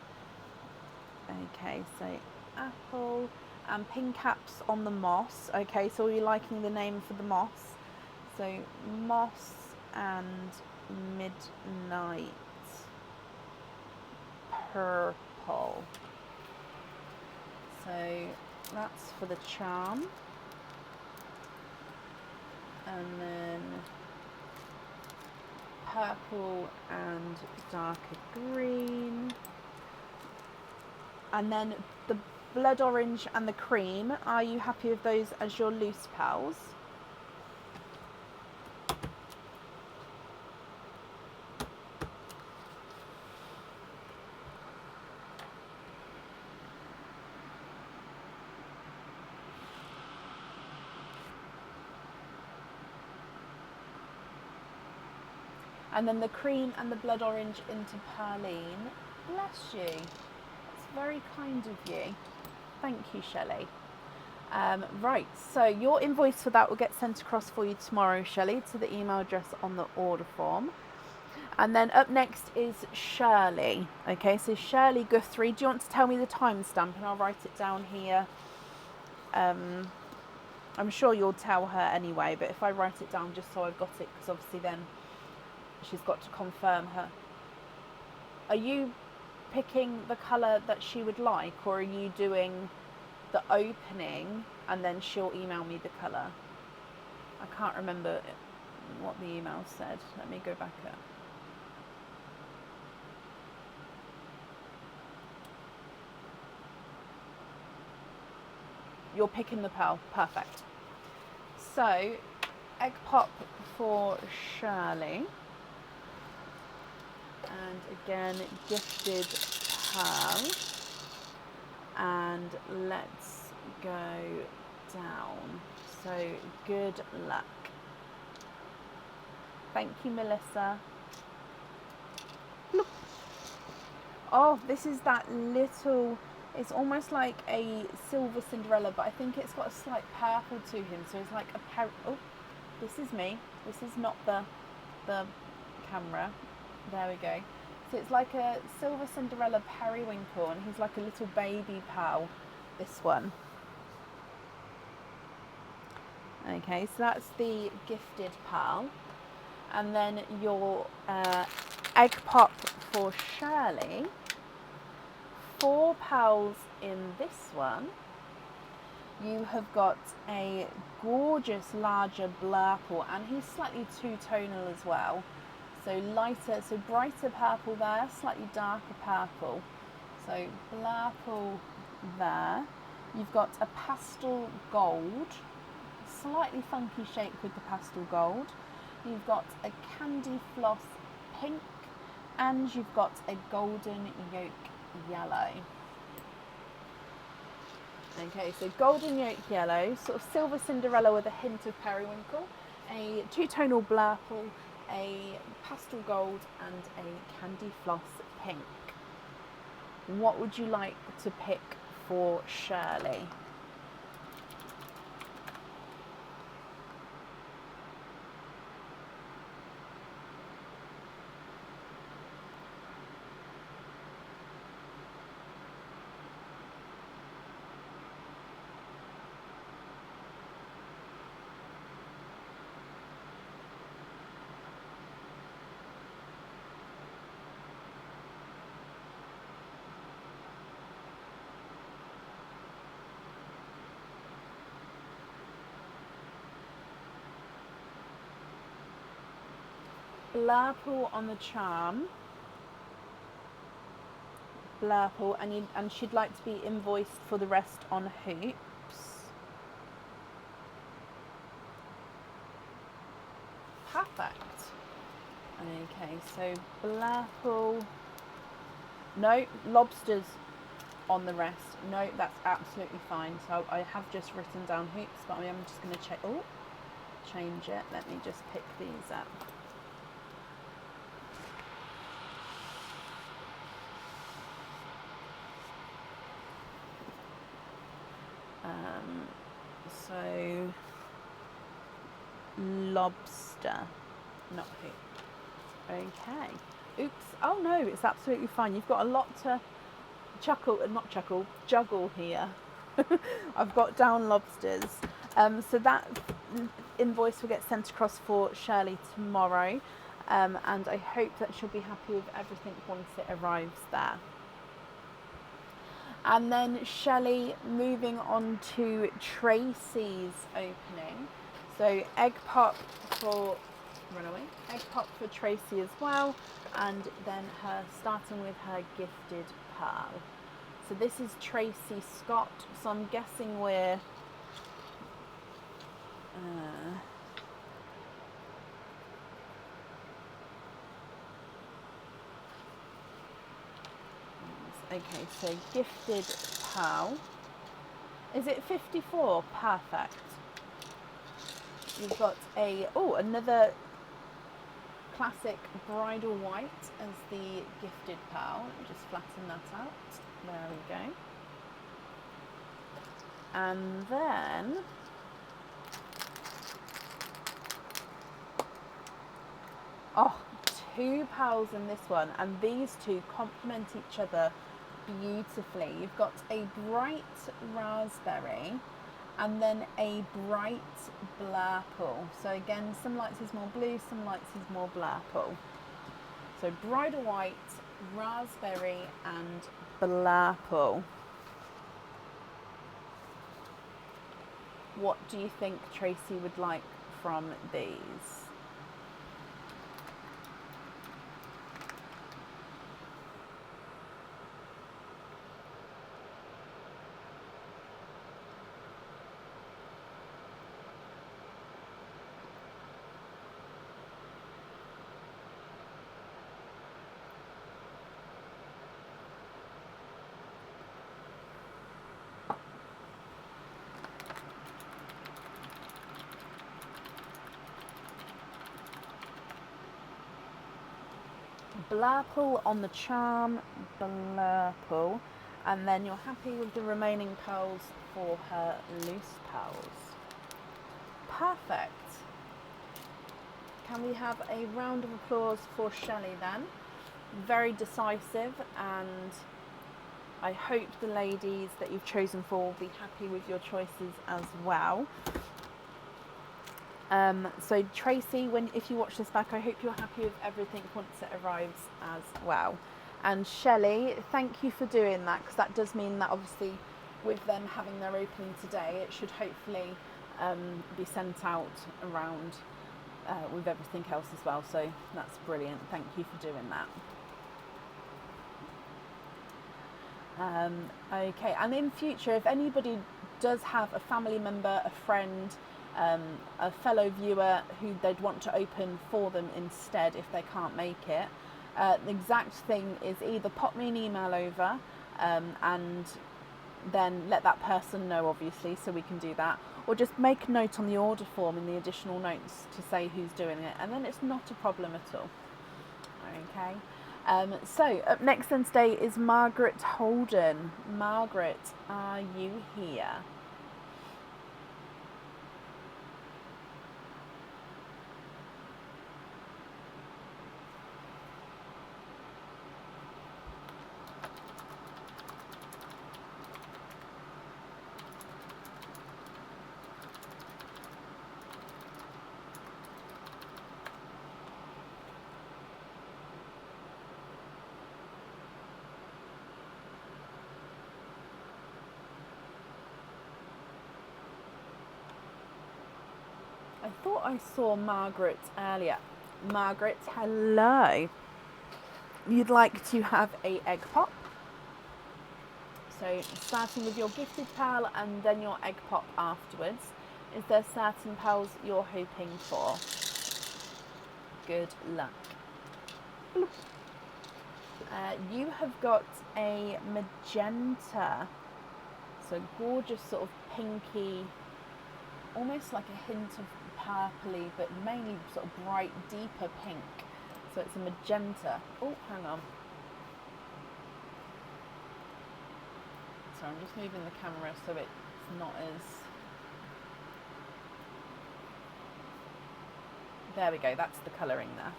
Okay, so apple and pink caps on the moss. Okay, so are you liking the name for the moss? So moss and midnight purple. So that's for the charm. And then purple and darker green. And then the blood orange and the cream, are you happy with those as your loose pals? And then the cream and the blood orange into Perline. Bless you. That's very kind of you. Thank you, Shelley. Right, so your invoice for that will get sent across for you tomorrow, Shelley, to the email address on the order form. And then up next is Shirley. Okay, so Shirley Guthrie. Do you want to tell me the timestamp and I'll write it down here? I'm sure you'll tell her anyway, but if I write it down just so I've got it, because obviously then she's got to confirm her. Are you picking the colour that she would like, or are you doing the opening and then she'll email me the colour? I can't remember what the email said. Let me go back up. You're picking the pearl. Perfect. So, egg pop for Shirley. And again, gifted pearl. And let's go down. So, good luck. Thank you, Melissa. Look. Oh, this is that little, it's almost like a silver Cinderella, but I think it's got a slight purple to him. So it's like a oh, this is me. This is not the camera. There we go. So it's like a silver Cinderella periwinkle, and he's like a little baby pearl, this one. Okay, so that's the gifted pearl. And then your egg pop for Shirley. 4 pearls in this one. You have got a gorgeous larger blurple, and he's slightly two-tonal as well. So lighter, so brighter purple there, slightly darker purple. So blurple there. You've got a pastel gold, slightly funky shape with the pastel gold. You've got a candy floss pink, and you've got a golden yolk yellow. Okay, so golden yolk yellow, sort of silver Cinderella with a hint of periwinkle, a two-tonal blurple, a pastel gold, and a candy floss pink. What would you like to pick for Shirley? Blurple on the charm. Blurple, and she'd like to be invoiced for the rest on hoops. Perfect. Okay, so Blurple. No, lobsters on the rest. No, that's absolutely fine. So I have just written down hoops, but I am just going to check. Oh, change it. Let me just pick these up. So lobster, not hoop. Okay. Oops. Oh no, it's absolutely fine. You've got a lot to juggle here. I've got down lobsters. So that invoice will get sent across for Shirley tomorrow. And I hope that she'll be happy with everything once it arrives there. And then Shelley, moving on to Tracy's opening. So egg pop for Tracy as well, and then her starting with her gifted pearl. So this is Tracy Scott. So I'm guessing we're okay, so gifted pearl. Is it 54? Perfect. You've got another classic bridal white as the gifted pearl. Let me just flatten that out. There we go. And then two pearls in this one, and these two complement each other beautifully. You've got a bright raspberry and then a bright blurple. So again, some lights is more blue, some lights is more blurple. So bridal white, raspberry and blurple. What do you think Tracy would like from these? Blurple on the charm, blurple, and then you're happy with the remaining pearls for her loose pearls. Perfect. Can we have a round of applause for Shelley then? Very decisive, and I hope the ladies that you've chosen for will be happy with your choices as well. So Tracy, if you watch this back, I hope you're happy with everything once it arrives as well. And Shelley, thank you for doing that, because that does mean that obviously with them having their opening today, it should hopefully be sent out around with everything else as well. So that's brilliant. Thank you for doing that. Okay, and in future, if anybody does have a family member, a friend, a fellow viewer who they'd want to open for them instead if they can't make it, the exact thing is either pop me an email over and then let that person know, obviously, so we can do that, or just make a note on the order form in the additional notes to say who's doing it, and then it's not a problem at all. Okay. So up next then today is Margaret Holden. Margaret, are you here? I thought I saw Margaret earlier. Margaret, hello. You'd like to have a egg pop. So starting with your gifted pearl and then your egg pop afterwards. Is there certain pearls you're hoping for? Good luck. You have got a magenta. So gorgeous sort of pinky, almost like a hint of purpley, but mainly sort of bright, deeper pink. So it's a magenta. Oh, hang on. So I'm just moving the camera so it's not as... There we go, that's the colouring there.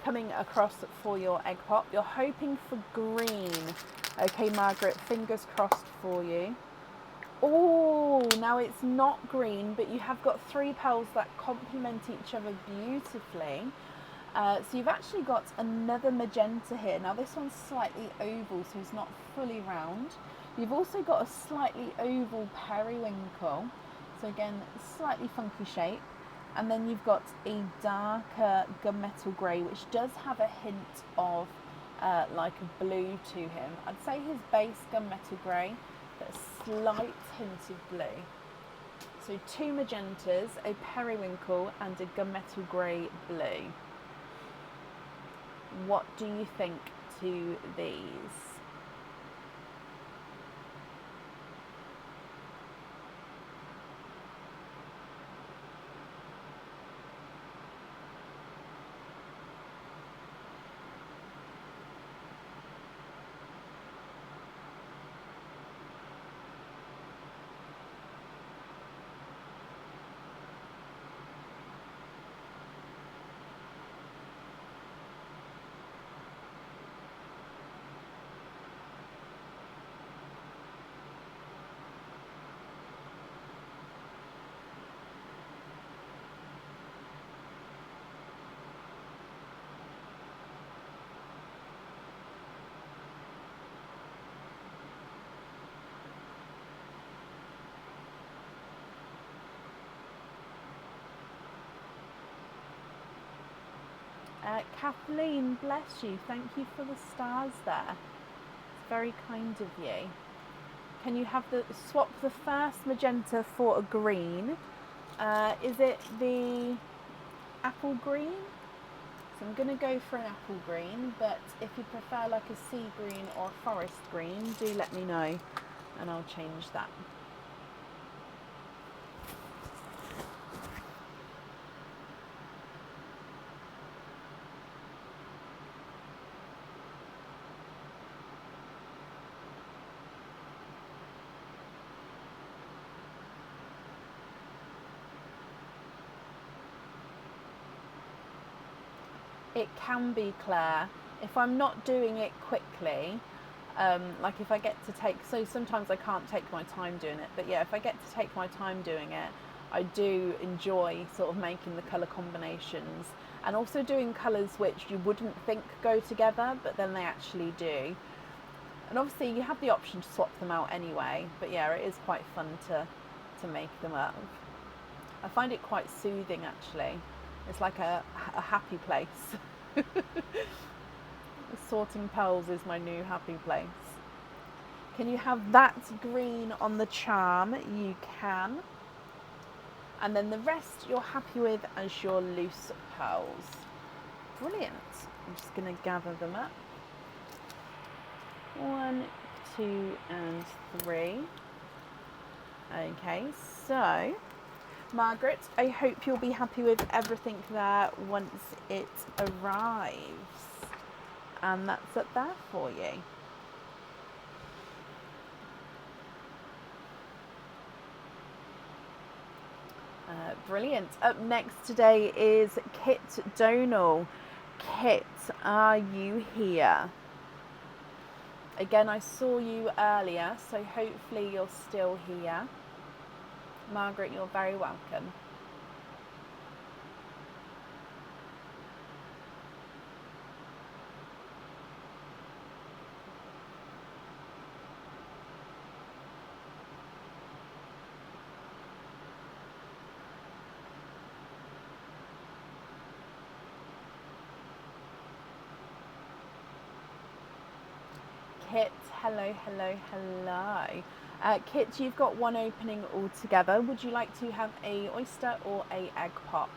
Coming across for your egg pop, you're hoping for green. Okay, Margaret, fingers crossed for you. Oh, now it's not green, but you have got 3 pearls that complement each other beautifully. So you've actually got another magenta here. Now this one's slightly oval, so it's not fully round. You've also got a slightly oval periwinkle. So again, slightly funky shape. And then you've got a darker gunmetal grey, which does have a hint of like a blue to him. I'd say his base gunmetal grey, but a slight hint of blue. So 2 magentas, a periwinkle and a gunmetal grey blue. What do you think to these? Kathleen, bless you. Thank you for the stars there. It's very kind of you. Can you have the swap the first magenta for a green? Is it the apple green? So I'm going to go for an apple green, but if you prefer like a sea green or a forest green, do let me know and I'll change that. It can be, Claire. If I'm not doing it quickly, like if I get to take, so sometimes I can't take my time doing it, but yeah, if I get to take my time doing it, I do enjoy sort of making the colour combinations and also doing colours which you wouldn't think go together, but then they actually do. And obviously you have the option to swap them out anyway, but yeah, it is quite fun to make them up. I find it quite soothing actually. It's like a happy place. Sorting pearls is my new happy place. Can you have that green on the charm? You can. And then the rest you're happy with as your loose pearls. Brilliant. I'm just going to gather them up. 1, 2 and 3. Okay, so Margaret, I hope you'll be happy with everything there once it arrives. And that's up there for you. Brilliant. Up next today is Kit Donal. Kit, are you here? Again, I saw you earlier, so hopefully you're still here. Margaret, you're very welcome. Kit, hello, hello, hello. Kit, you've got one opening altogether. Would you like to have a oyster or a egg pop?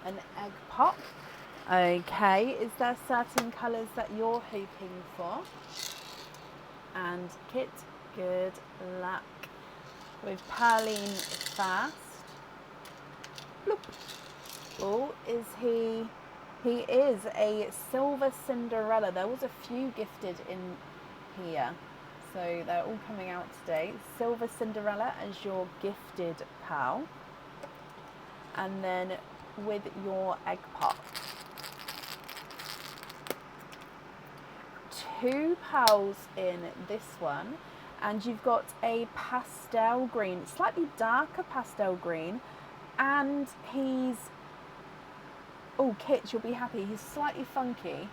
An egg pop. Okay, is there certain colours that you're hoping for? And Kit, good luck. With Pearline first. Bloop. Oh, is he? He is a Silver Cinderella. There was a few gifted in here, so they're all coming out today. Silver Cinderella as your gifted pal. And then with your egg pop. 2 pals in this one, and you've got a pastel green, slightly darker pastel green, and he's, oh Kit, you'll be happy, he's slightly funky,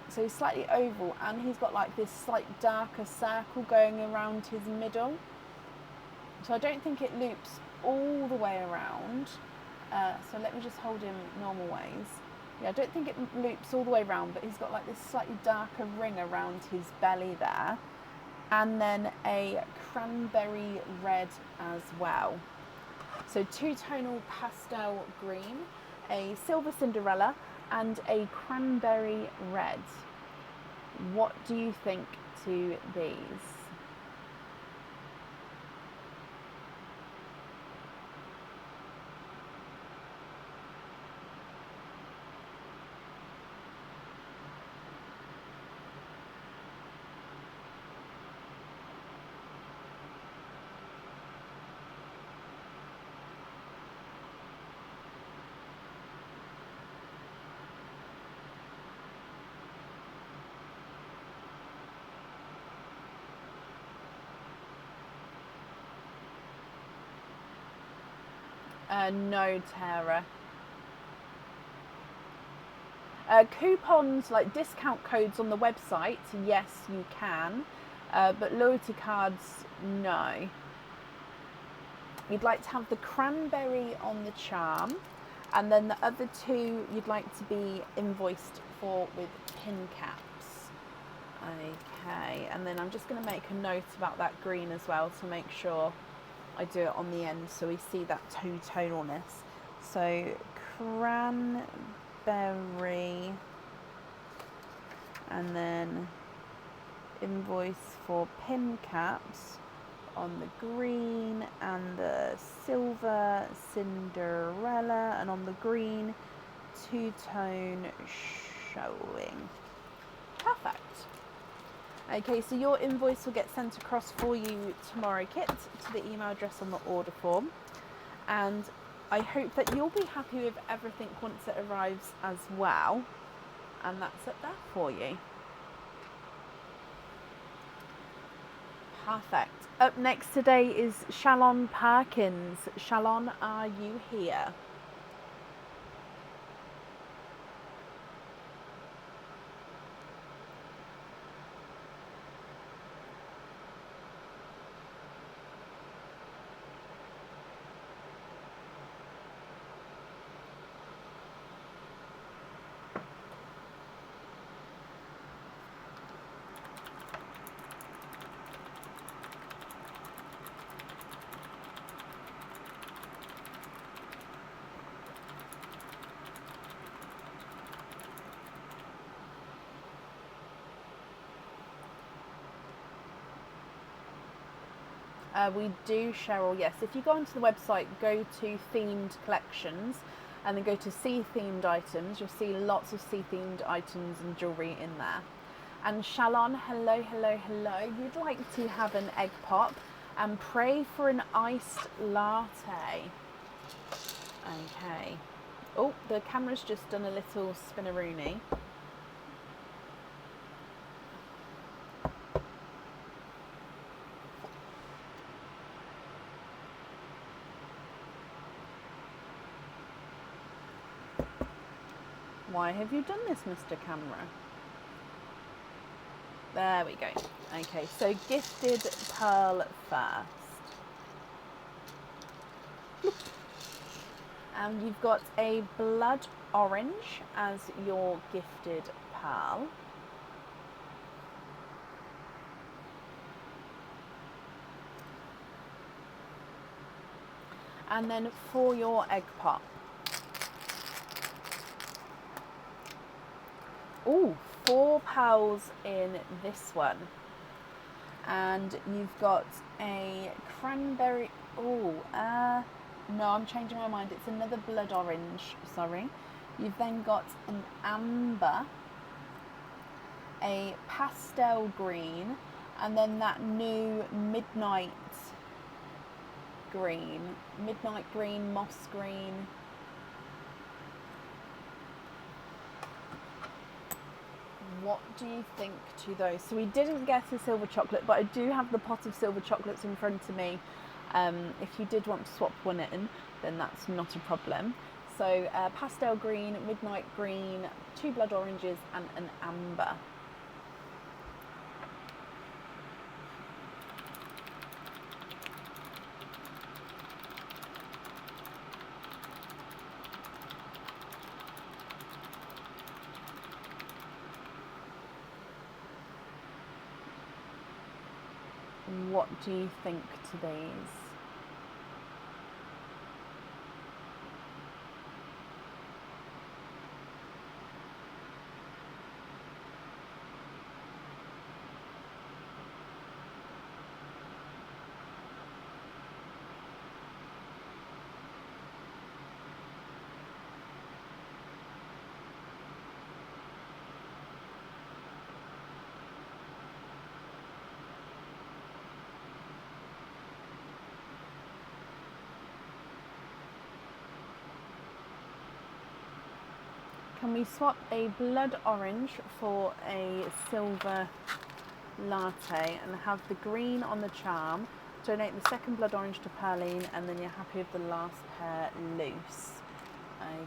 so he's slightly oval, and he's got like this slight darker circle going around his middle, so I don't think it loops all the way around. So let me just hold him normal ways. Yeah, I don't think it loops all the way around, but he's got like this slightly darker ring around his belly there. And then a cranberry red as well. So 2-tonal pastel green, a Silver Cinderella, and a cranberry red. What do you think to these? No, Tara. Coupons, like discount codes on the website, yes, you can. But loyalty cards, no. You'd like to have the cranberry on the charm, and then the other 2 you'd like to be invoiced for with pin caps. Okay, and then I'm just going to make a note about that green as well to make sure I do it on the end so we see that 2-tonalness. So cranberry, and then invoice for pin caps on the green, and the Silver Cinderella, and on the green 2-tone showing. Perfect. Okay, so your invoice will get sent across for you tomorrow, Kit, to the email address on the order form. And I hope that you'll be happy with everything once it arrives as well. And that's it there for you. Perfect. Up next today is Shalon Perkins. Shalon, are you here? We do, Cheryl, yes. If you go onto the website, go to themed collections, and then go to sea themed items, you'll see lots of sea themed items and jewellery in there. And Shalon, hello, hello, hello. You'd like to have an egg pop and pray for an iced latte. Okay. Oh, the camera's just done a little spinneroonie. Why have you done this, Mr. Camera? There we go. Okay, so gifted pearl first. And you've got a blood orange as your gifted pearl. And then for your egg pop. Ooh, 4 pearls in this one. And you've got a cranberry. Oh, no, I'm changing my mind. It's another blood orange, sorry. You've then got an amber, a pastel green, and then that new midnight green, moss green. What do you think to those? So we didn't get a silver chocolate, but I do have the pot of silver chocolates in front of me. If you did want to swap one in, then that's not a problem. So pastel green, midnight green, 2 blood oranges and an amber. What do you think to these? Can we swap a blood orange for a silver latte and have the green on the charm, donate the second blood orange to Pearline, and then you're happy with the last pair loose?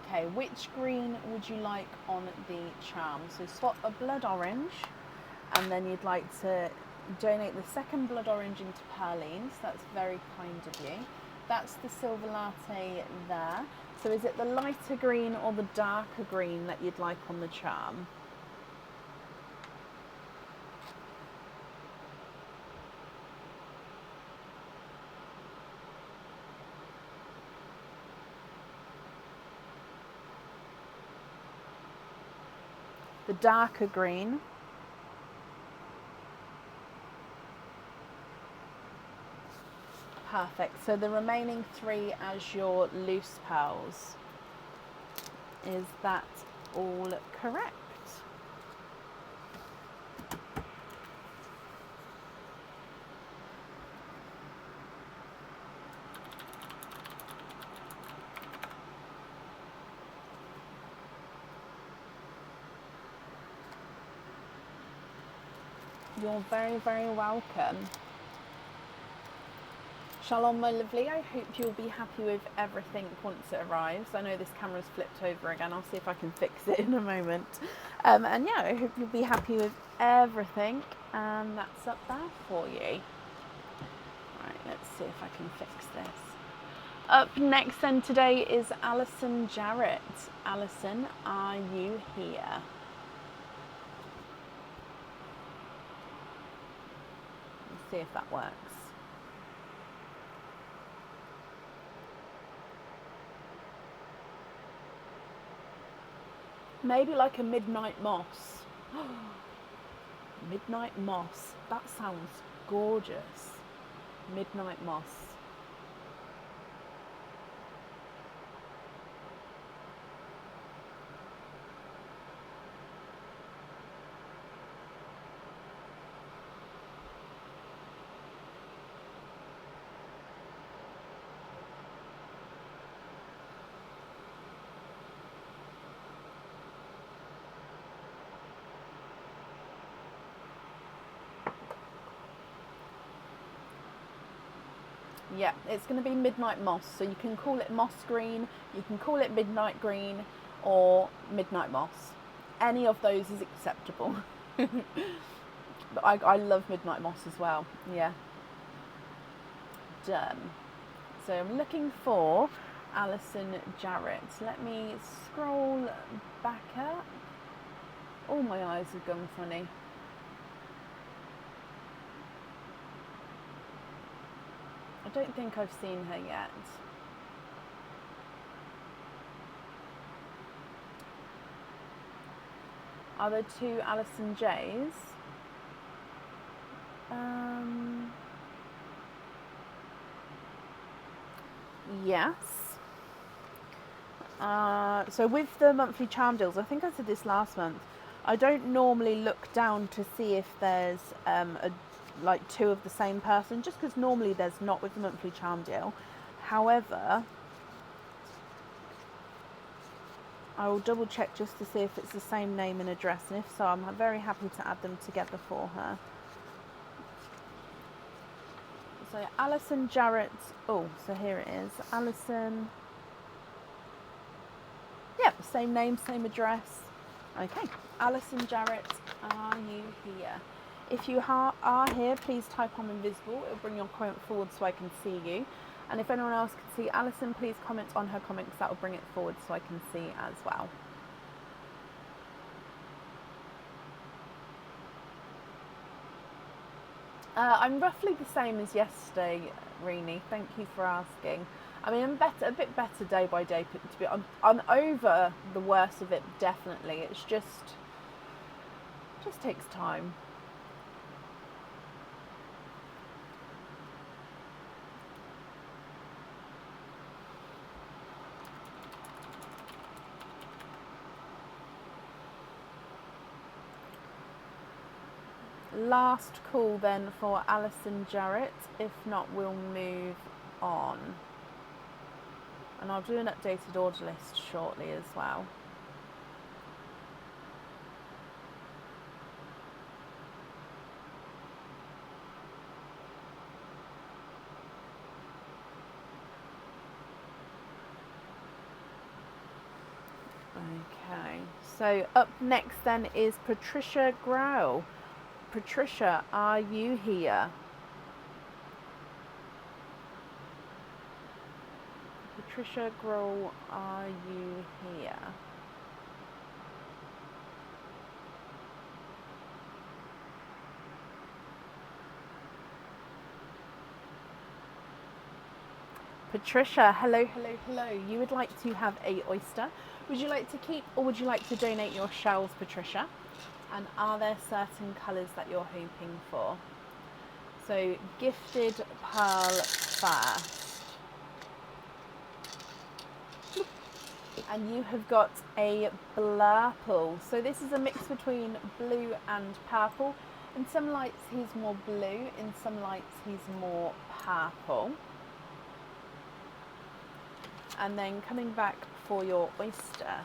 Okay, which green would you like on the charm? So swap a blood orange, and then you'd like to donate the second blood orange into Pearline, so that's very kind of you. That's the silver latte there. So is it the lighter green or the darker green that you'd like on the charm? The darker green. Perfect. So the remaining 3 as your loose pearls. Is that all correct? You're very, very welcome. Shalom, my lovely. I hope you'll be happy with everything once it arrives. I know this camera's flipped over again. I'll see if I can fix it in a moment. And yeah, I hope you'll be happy with everything. And that's up there for you. Right, let's see if I can fix this. Up next then today is Alison Jarrett. Alison, are you here? Let's see if that works. Maybe like a midnight moss. Midnight moss. That sounds gorgeous. Midnight moss. Yeah, it's going to be midnight moss. So you can call it moss green, you can call it midnight green, or Midnight Moss. Any of those is acceptable. But I love Midnight Moss as well. Yeah. Done. So I'm looking for Alison Jarrett. Let me scroll back up. Oh, my eyes have gone funny. I don't think I've seen her yet. Are there two Alison J's? Yes. So with the monthly charm deals, I think I said this last month, I don't normally look down to see if there's like two of the same person, just because normally there's not with the monthly charm deal. However, I will double check just to see if it's the same name and address, and if so, I'm very happy to add them together for her. So Alison Jarrett, oh, so here it is, Alison, yep, same name, same address. Okay, Alison Jarrett, are you here? If you are here, please type I'm invisible, it'll bring your comment forward so I can see you. And if anyone else can see Alison, please comment on her comments, that will bring it forward so I can see as well. I'm roughly the same as yesterday, Rini. Thank you for asking. I mean, I'm a bit better day by day. I'm over the worst of it, definitely. It's just takes time. Last call then for Alison Jarrett. If not, we'll move on. And I'll do an updated order list shortly as well. Okay, so up next then is Patricia Grau. Patricia, are you here? Patricia Grau, are you here? Patricia, hello, hello, hello. You would like to have a oyster. Would you like to keep or would you like to donate your shells, Patricia? And are there certain colours that you're hoping for? So gifted pearl first. And you have got a blurple. So this is a mix between blue and purple. In some lights he's more blue, in some lights he's more purple. And then coming back for your oyster.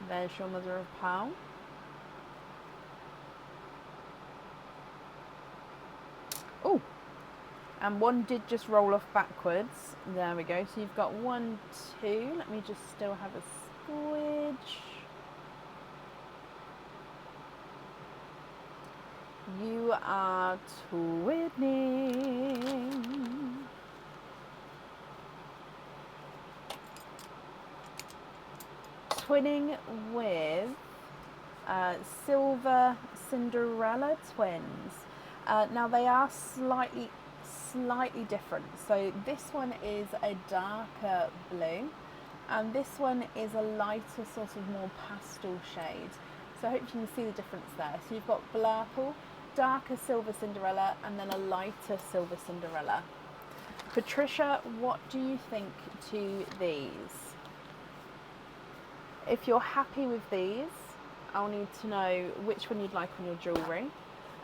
There's your mother of pearl. Oh, and one did just roll off backwards. There we go. So you've got 1, 2. Let me just still have a squidge. You are twinning. Twinning with Silver Cinderella twins. Now they are slightly different. So this one is a darker blue and this one is a lighter sort of more pastel shade. So I hope you can see the difference there. So you've got blurple, darker Silver Cinderella and then a lighter Silver Cinderella. Patricia, what do you think to these? If you're happy with these, I'll need to know which one you'd like on your jewellery.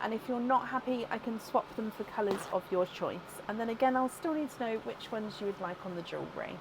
And if you're not happy, I can swap them for colours of your choice. And then again, I'll still need to know which ones you would like on the jewellery.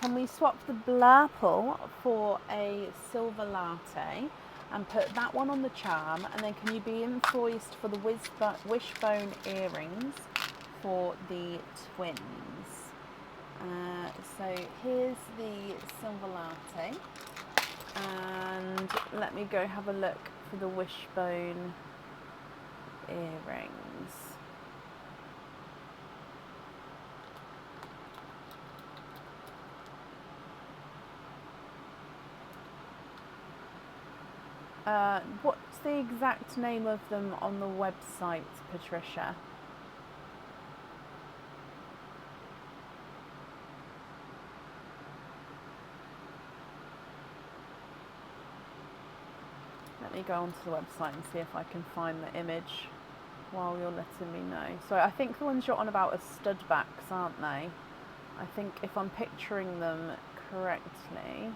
Can we swap the blurple for a silver latte and put that one on the charm? And then can you be invoiced for the wishbone earrings for the twins? So here's the silver latte, and let me go have a look for the wishbone earrings. What's the exact name of them on the website, Patricia? Let me go onto the website and see if I can find the image while you're letting me know. So I think the ones you're on about are stud backs, aren't they? I think if I'm picturing them correctly.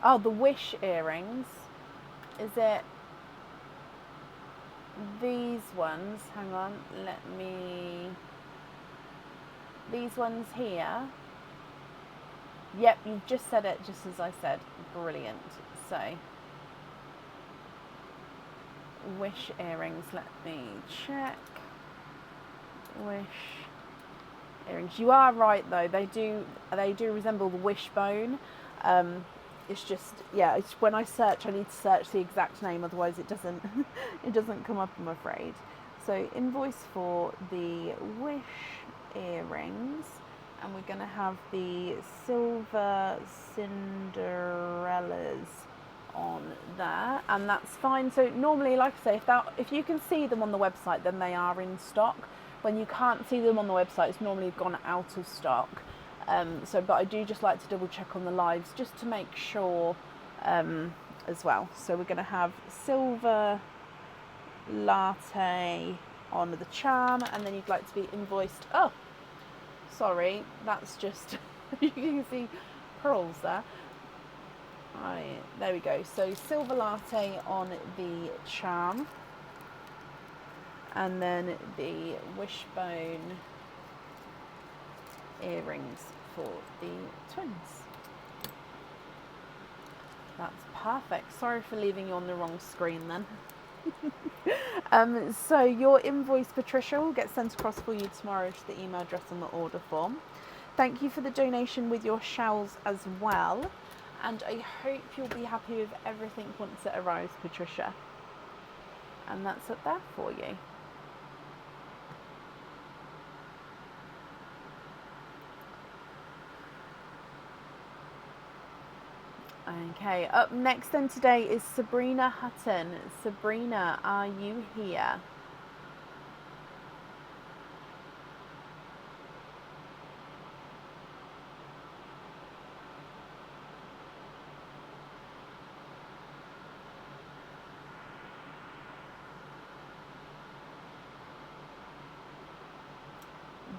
Oh, the wish earrings. Is it these ones? Hang on, these ones here. Yep, you've just said it just as I said. Brilliant. So, wish earrings, let me check. Wish earrings. You are right though, they do resemble the wishbone. It's just, yeah, it's when I search, I need to search the exact name, otherwise it doesn't it doesn't come up, I'm afraid. So invoice for the wish earrings, and we're going to have the silver Cinderellas on there, and that's fine. So normally, like I say, if you can see them on the website, then they are in stock. When you can't see them on the website, it's normally gone out of stock. But I do just like to double check on the lives just to make sure as well. So we're going to have silver latte on the charm, and then you'd like to be invoiced. Oh, sorry, that's just you can see pearls there. Right, there we go. So silver latte on the charm, and then the wishbone earrings for the twins. That's perfect. Sorry for leaving you on the wrong screen then. So your invoice, Patricia, will get sent across for you tomorrow to the email address on the order form. Thank you for the donation with your shells as well, and I hope you'll be happy with everything once it arrives, Patricia. And that's it there for you. Okay, up next then today is Sabrina Hutton. Sabrina, are you here?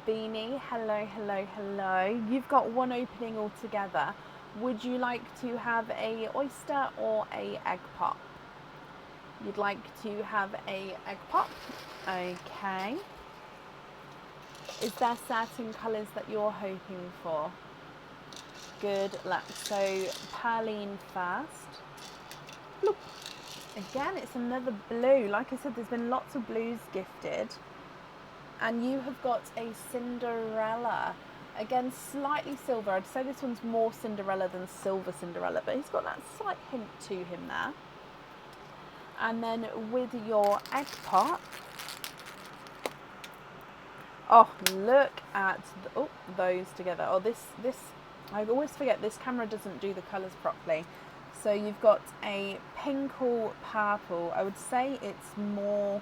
Beanie, hello, hello, hello. You've got one opening altogether. Would you like to have a oyster or a egg pop? You'd like to have a egg pop? Okay. Is there certain colours that you're hoping for? Good luck. So Perline first. Bloop. Again, it's another blue. Like I said, there's been lots of blues gifted. And you have got a Cinderella. Again, slightly silver. I'd say this one's more Cinderella than silver Cinderella, but he's got that slight hint to him there. And then with your egg pop, oh, look at those together. Oh, this, I always forget this camera doesn't do the colours properly. So you've got a pinkle purple. I would say it's more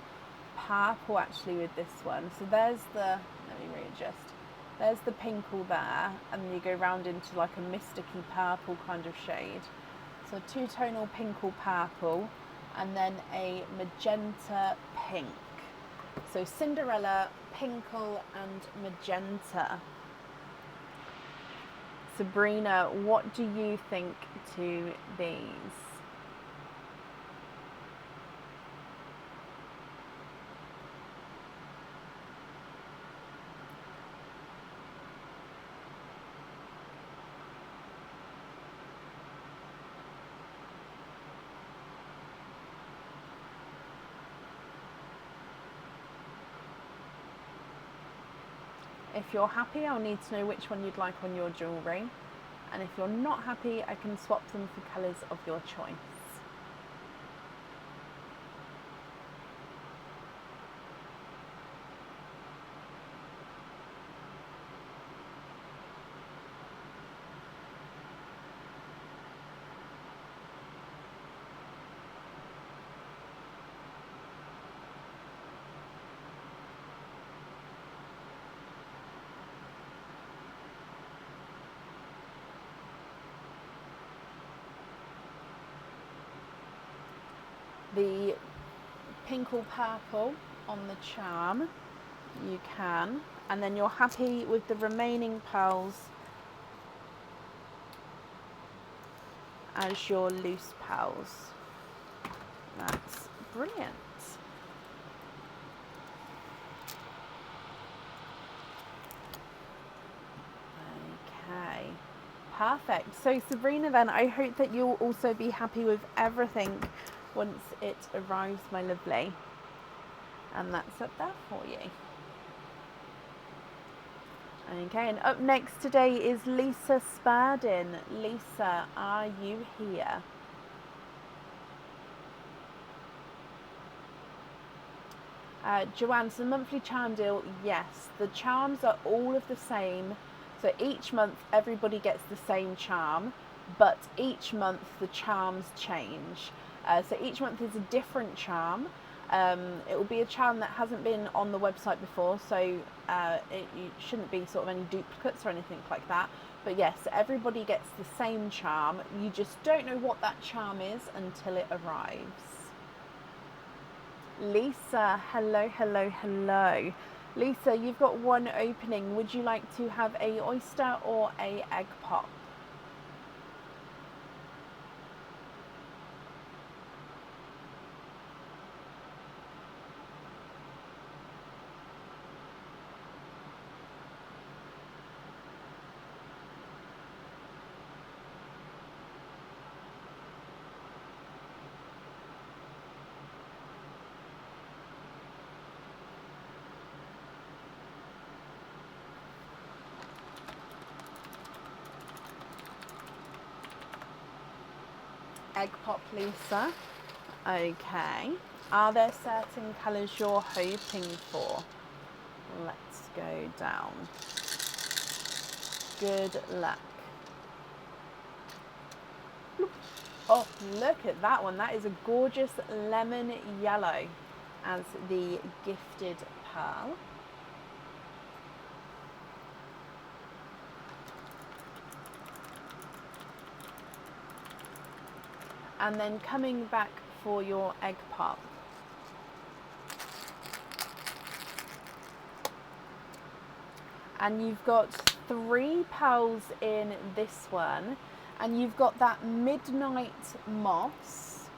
purple actually with this one. So there's the, let me readjust. There's the pinkle there, and then you go round into like a mysticky purple kind of shade. So two-tonal pinkle purple, and then a magenta pink. So Cinderella, pinkle, and magenta. Sabrina, what do you think to these? If you're happy, I'll need to know which one you'd like on your jewellery. And if you're not happy, I can swap them for colours of your choice. The pinkle purple on the charm, you can, and then you're happy with the remaining pearls as your loose pearls. That's brilliant. Okay, perfect. So Sabrina, then I hope that you'll also be happy with everything once it arrives, my lovely. And that's up there for you. Okay, and up next today is Lisa Spardin. Lisa, are you here? Joanne, so the monthly charm deal, yes. The charms are all of the same. So each month everybody gets the same charm, but each month the charms change. So each month is a different charm. It will be a charm that hasn't been on the website before, so you shouldn't be sort of any duplicates or anything like that. But yes, everybody gets the same charm. You just don't know what that charm is until it arrives. Lisa, hello, hello, hello. Lisa, you've got one opening. Would you like to have a oyster or a egg pop? Egg pop, Lisa. Okay. Are there certain colours you're hoping for? Let's go down. Good luck. Oh, look at that one. That is a gorgeous lemon yellow as the gifted pearl. And then coming back for your egg pop. And you've got 3 pearls in this one, And you've got that Midnight Moss.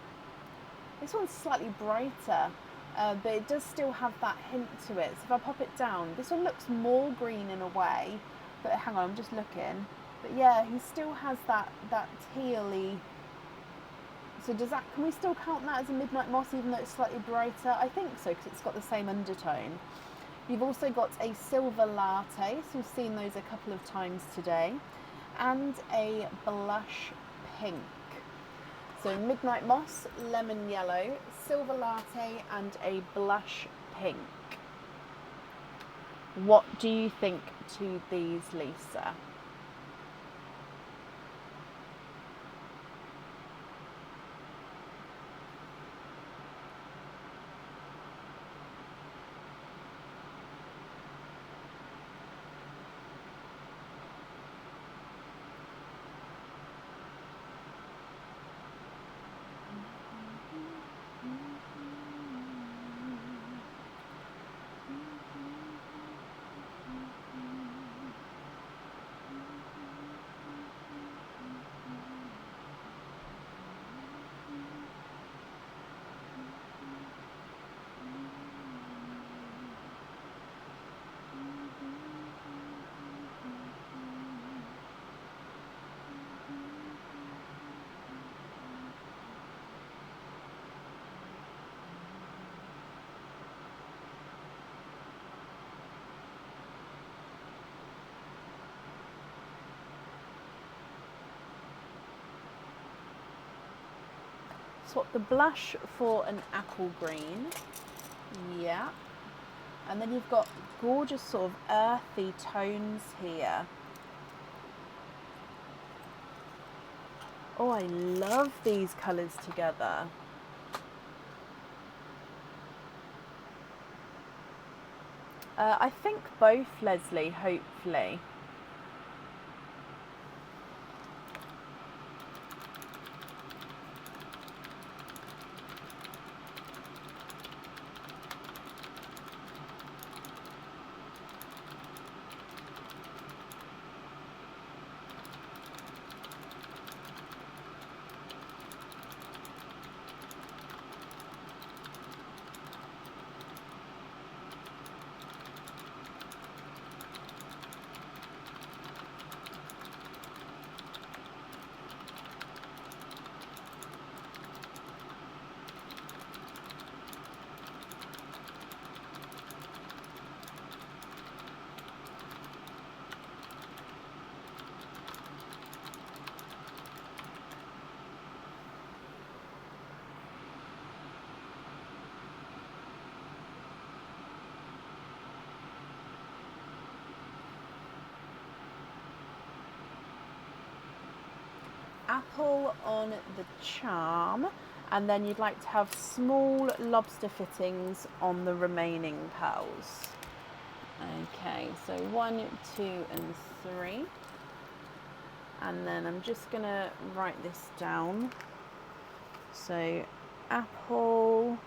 This one's slightly brighter, but it does still have that hint to it. So if I pop it down, this one looks more green in a way, but hang on, I'm just looking. But yeah, he still has that tealy. So can we still count that as a Midnight Moss even though it's slightly brighter? I think so, because it's got the same undertone. You've also got a Silver Latte, so we've seen those a couple of times today, and a Blush Pink. So Midnight Moss, Lemon Yellow, Silver Latte, and a Blush Pink. What do you think to these, Lisa? Swap the blush for an apple green. Yeah. And then you've got gorgeous sort of earthy tones here. Oh, I love these colours together. I think both, Leslie, hopefully. Apple on the charm, and then you'd like to have small lobster fittings on the remaining pearls. Okay, so 1, 2, and 3. And then I'm just gonna write this down. So apple,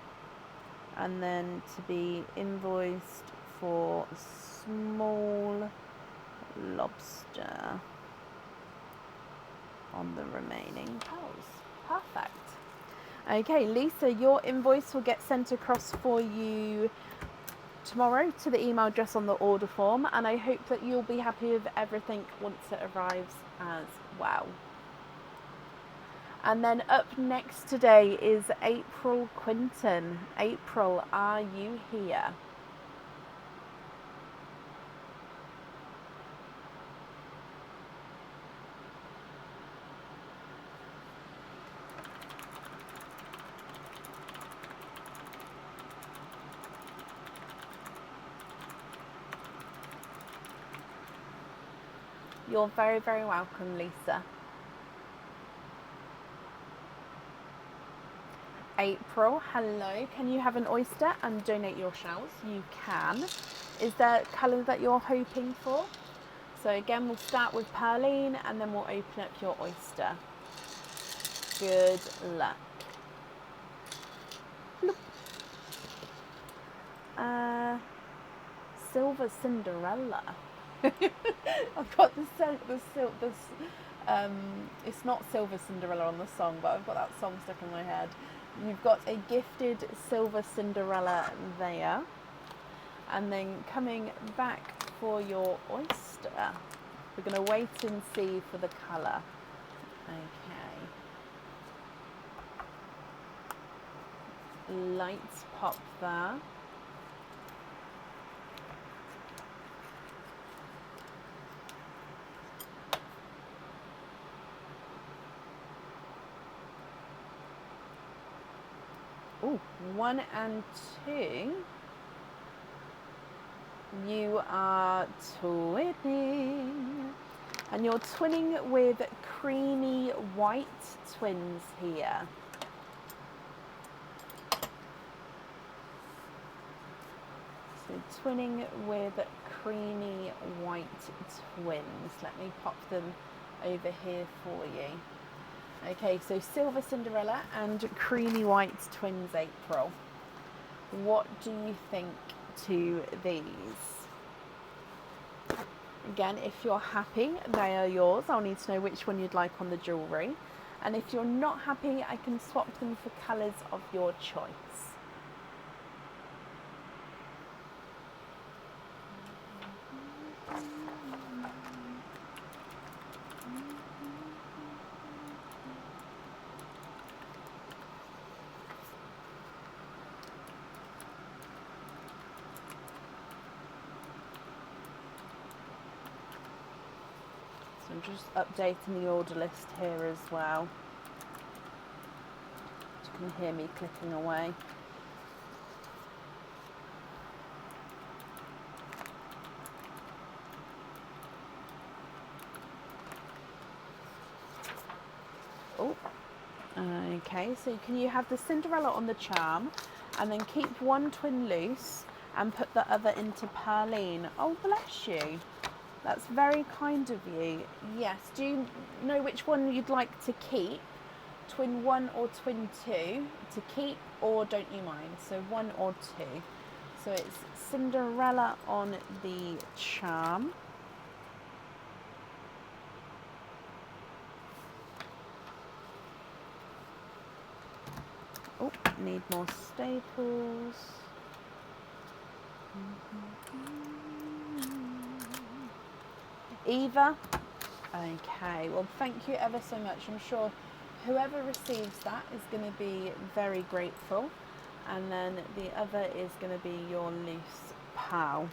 and then to be invoiced for small lobster on the remaining pearls. Perfect. Okay, Lisa, your invoice will get sent across for you tomorrow to the email address on the order form, and I hope that you'll be happy with everything once it arrives as well. And then up next today is April Quinton. April, are you here? You're very, very welcome, Lisa. April, hello. Can you have an oyster and donate your shells? You can. Is there colour that you're hoping for? So again, we'll start with Pearline and then we'll open up your oyster. Good luck. Silver Cinderella. I've got the It's not Silver Cinderella on the song, but I've got that song stuck in my head. You've got a gifted Silver Cinderella there. And then coming back for your oyster, we're going to wait and see for the colour. Okay. Lights pop there. Oh, 1 and 2. You are twinning. And you're twinning with creamy white twins here. So twinning with creamy white twins. Let me pop them over here for you. Okay, so Silver Cinderella and creamy white twins, April. What do you think to these? Again, if you're happy, they are yours. I'll need to know which one you'd like on the jewellery. And if you're not happy, I can swap them for colours of your choice. I'm just updating the order list here as well. You can hear me clicking away. Oh, okay, so can you have the Cinderella on the charm and then keep one twin loose and put the other into Pearline? Oh, bless you. That's very kind of you. Yes, do you know which one you'd like to keep? Twin 1 or twin 2 to keep, or don't you mind? So 1 or 2. So it's Cinderella on the charm. Oh, need more staples. Eva, okay, well thank you ever so much. I'm sure whoever receives that is going to be very grateful, and then the other is going to be your loose pal.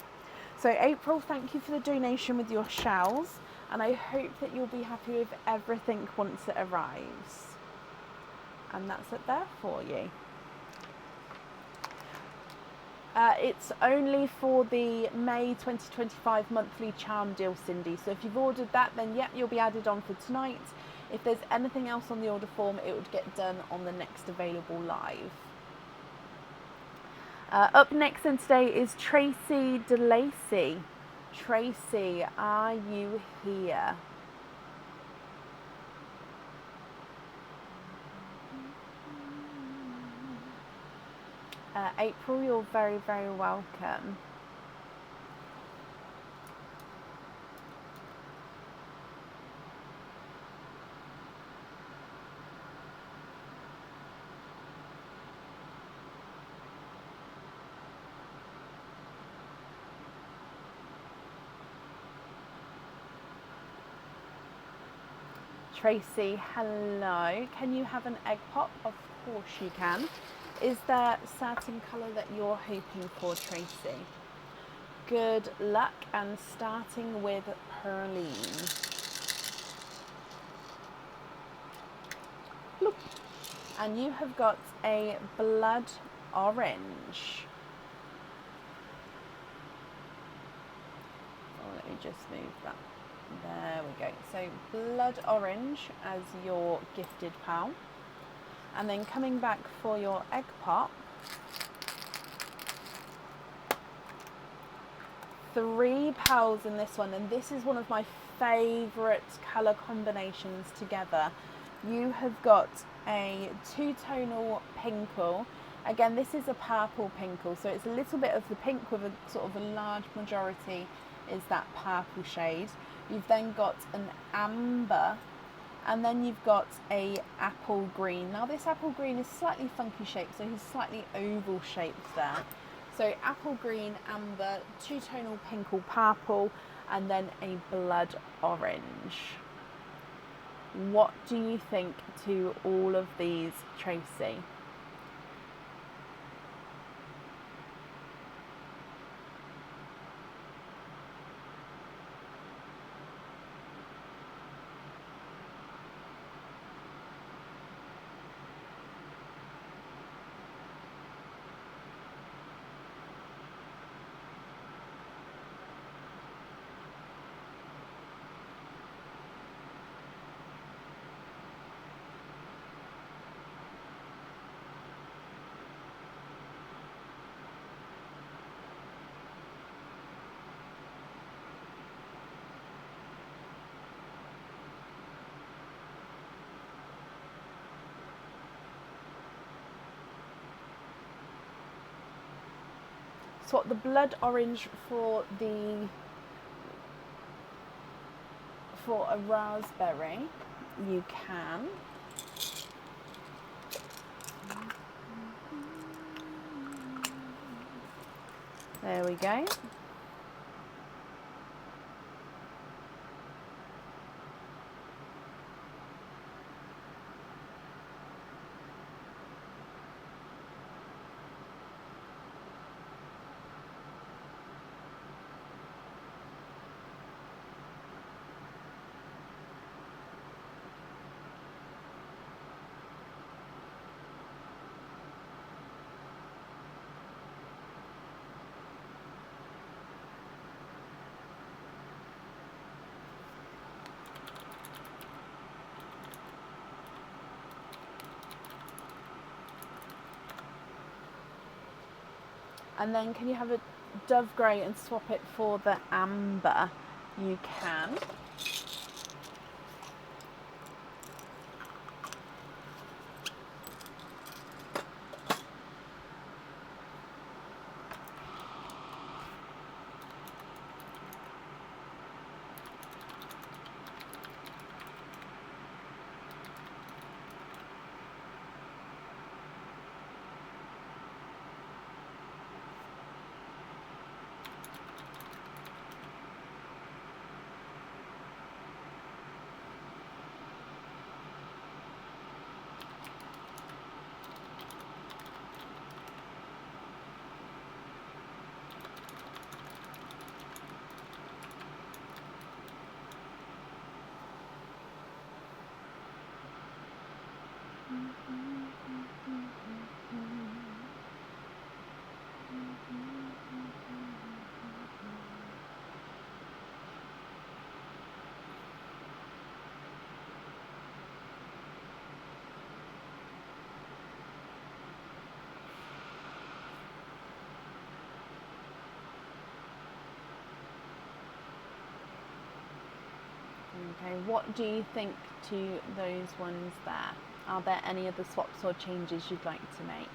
So April, thank you for the donation with your shells, and I hope that you'll be happy with everything once it arrives. And that's it there for you. It's only for the May 2025 monthly charm deal, Cindy. So if you've ordered that, then yep, you'll be added on for tonight. If there's anything else on the order form, it would get done on the next available live. Up next in today is Tracy DeLacy. Tracy, are you here? April, you're very, very welcome. Tracy, hello. Can you have an egg pop? Of course you can. Is there a certain colour that you're hoping for, Tracy? Good luck, and starting with Pearline. Bloop. And you have got a blood orange. Oh, let me just move that. There we go. So blood orange as your gifted pal. And then coming back for your egg pop, 3 pals in this one, and this is one of my favourite colour combinations together. You have got a 2-tonal pinkle. Again, this is a purple pinkle, so it's a little bit of the pink with a sort of a large majority is that purple shade. You've then got an amber And then you've got a apple green. Now this apple green is slightly funky shaped, so he's slightly oval shaped there. So apple green, amber, two-tonal pink or purple, and then a blood orange. What do you think to all of these, Tracy? Swap the blood orange for a raspberry. You can. There we go. And then can you have a dove grey and swap it for the amber? You can. Okay, what do you think to those ones there? Are there any other swaps or changes you'd like to make?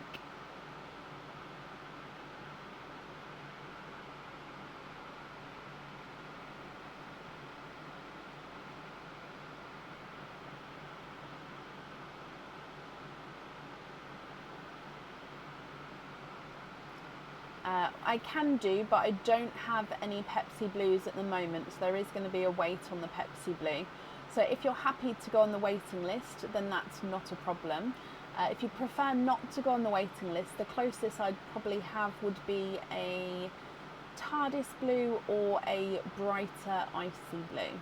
I can do, but I don't have any Pepsi Blues at the moment, so there is going to be a wait on the Pepsi Blue. So if you're happy to go on the waiting list, then that's not a problem. If you prefer not to go on the waiting list, the closest I'd probably have would be a TARDIS Blue or a brighter icy blue.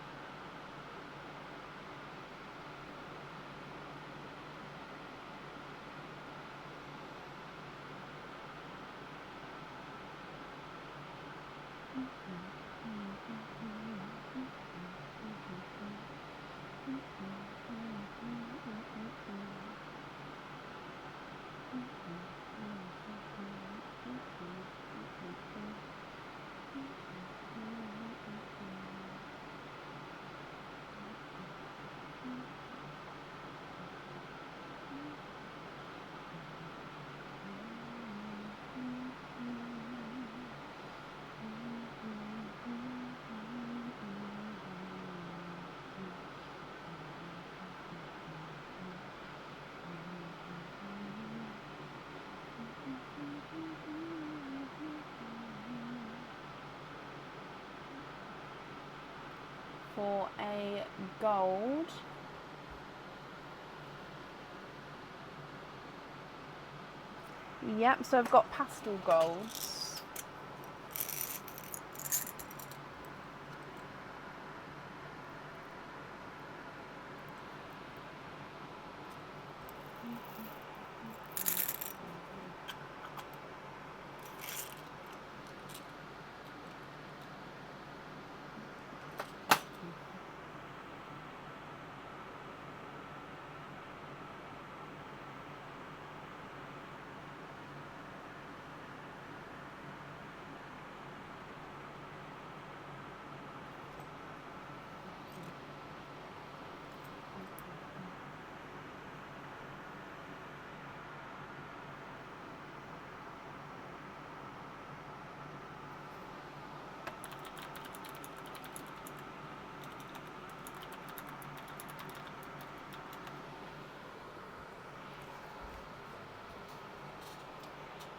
for a gold. Yep, so I've got pastel golds.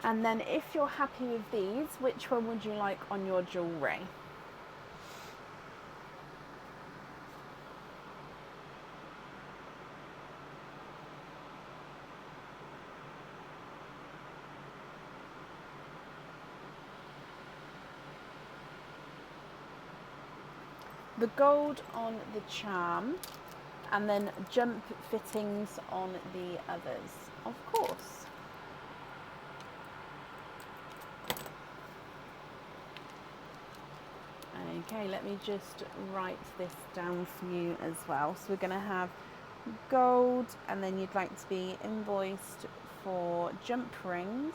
And then if you're happy with these, which one would you like on your jewellery? The gold on the charm, and then jump fittings on the others, of course. Okay, let me just write this down for you as well. So we're going to have gold, and then you'd like to be invoiced for jump rings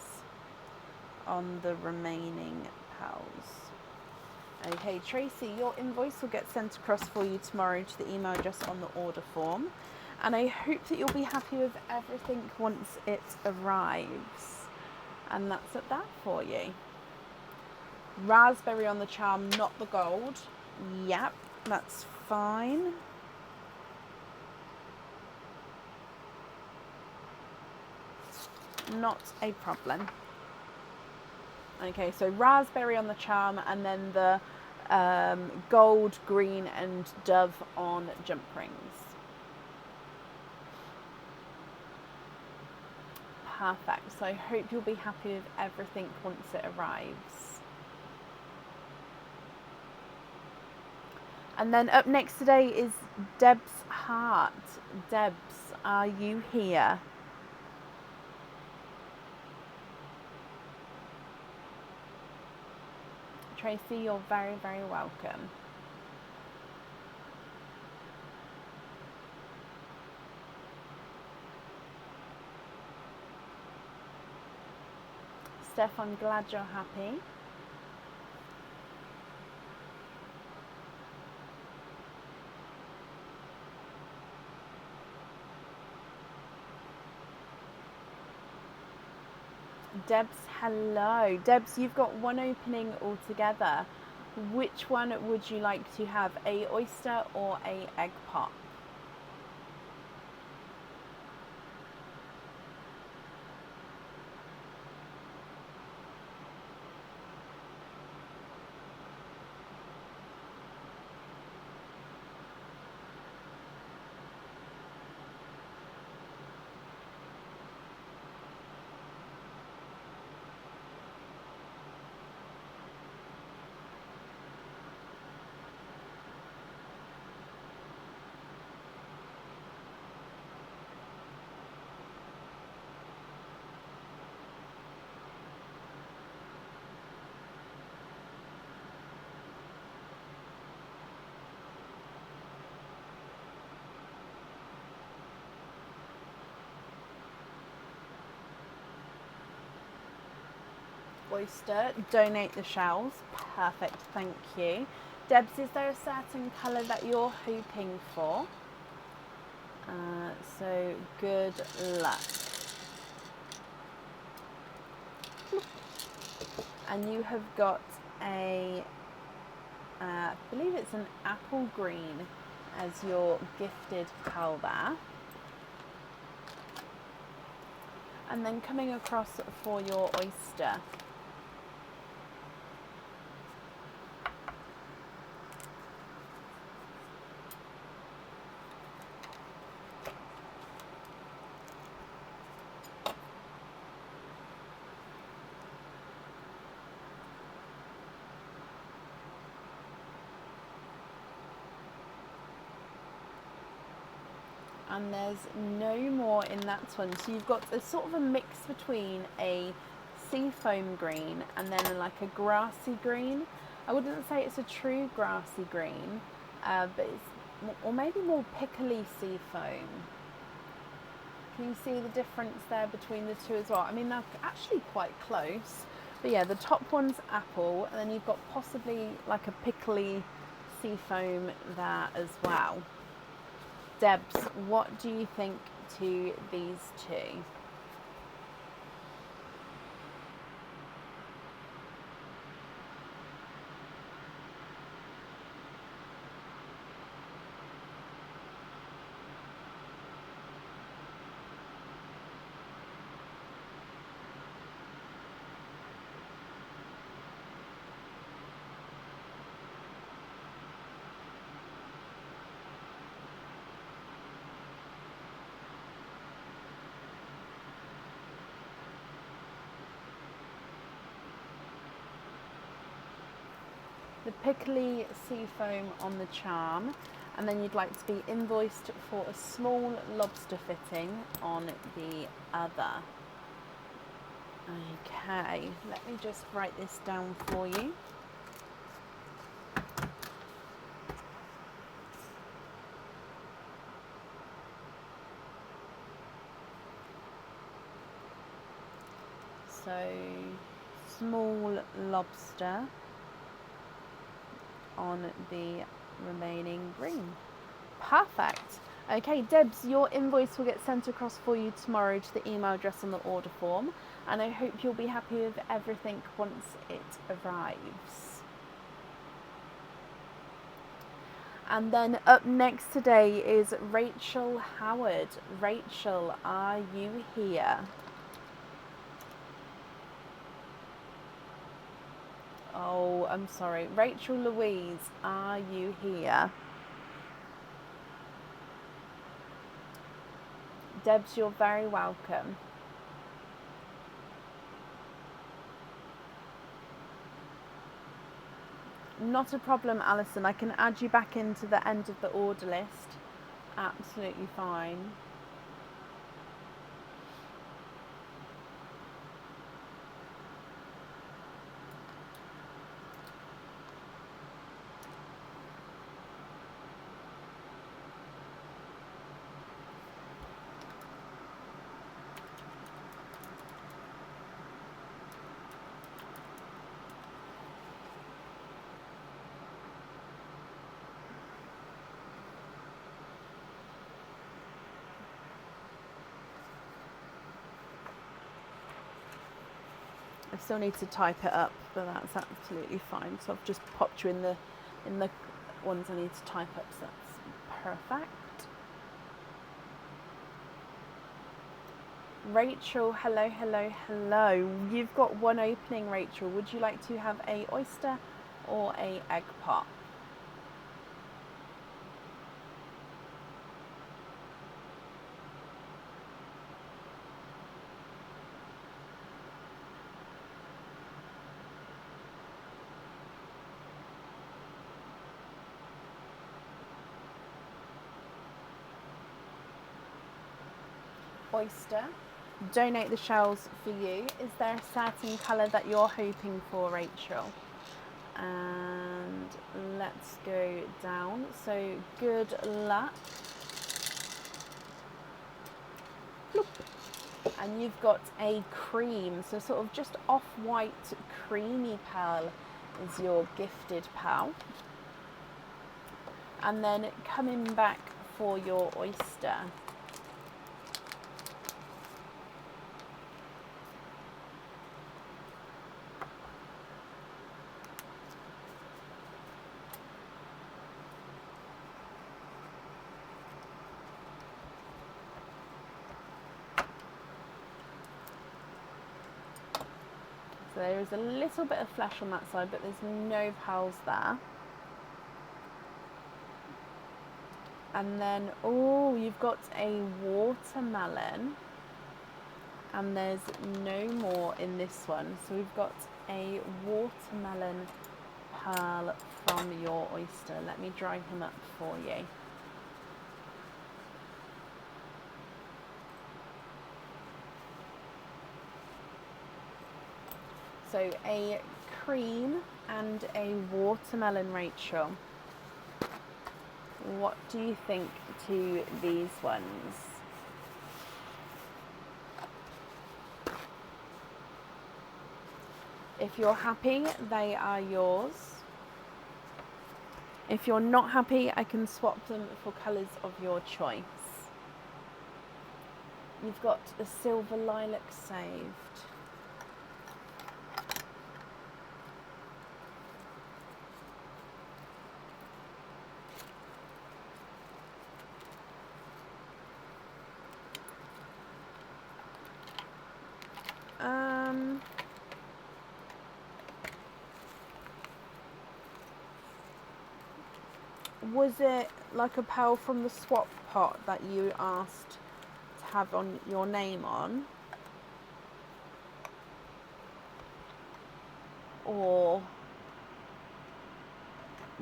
on the remaining pearls. Okay, Tracy, your invoice will get sent across for you tomorrow to the email address on the order form. And I hope that you'll be happy with everything once it arrives. And that's at that for you. Raspberry on the charm, not the gold. Yep, that's fine. Not a problem. Okay, so raspberry on the charm, and then the gold, green and dove on jump rings. Perfect. So I hope you'll be happy with everything once it arrives. And then up next today is Deb's heart. Debs, are you here? Tracy, you're very, very welcome. Steph, I'm glad you're happy. Debs, hello. Debs, you've got one opening altogether. Which one would you like to have, a oyster or a egg pop? Oyster, donate the shells. Perfect, thank you. Debs, is there a certain colour that you're hoping for? So good luck. And you have got a, I believe it's an apple green as your gifted pearl there. And then coming across for your oyster. And there's no more in that one. So you've got a sort of a mix between a seafoam green and then like a grassy green. I wouldn't say it's a true grassy green, but it's, or maybe more pickly seafoam. Can you see the difference there between the two as well? I mean, they're actually quite close. But yeah, the top one's apple, and then you've got possibly like a pickly seafoam there as well. Debs, what do you think to these two? The pickly seafoam on the charm, and then you'd like to be invoiced for a small lobster fitting on the other. Okay, let me just write this down for you. So, small lobster on the remaining green. Perfect. Okay, Debs, your invoice will get sent across for you tomorrow to the email address on the order form, and I hope you'll be happy with everything once it arrives. And then up next today is Rachel Howard. Rachel, are you here? Oh, I'm sorry. Rachel Louise, are you here? Debs, you're very welcome. Not a problem, Alison. I can add you back into the end of the order list. Absolutely fine. I still need to type it up, but that's absolutely fine. So I've just popped you in the ones I need to type up, so that's perfect. Rachel, hello, hello, hello. You've got one opening, Rachel. Would you like to have a oyster or a egg pot? Oyster. Donate the shells for you. Is there a certain colour that you're hoping for, Rachel? And let's go down. So good luck. Bloop. And you've got a cream, so sort of just off-white creamy pearl is your gifted pearl. And then coming back for your oyster. So there is a little bit of flesh on that side, but there's no pearls there. And then, oh, you've got a watermelon. And there's no more in this one. So we've got a watermelon pearl from your oyster. Let me dry him up for you. So a cream and a watermelon, Rachel. What do you think to these ones? If you're happy, they are yours. If you're not happy, I can swap them for colours of your choice. You've got a silver lilac saved. Was it like a pearl from the swap pot that you asked to have on your name on? Or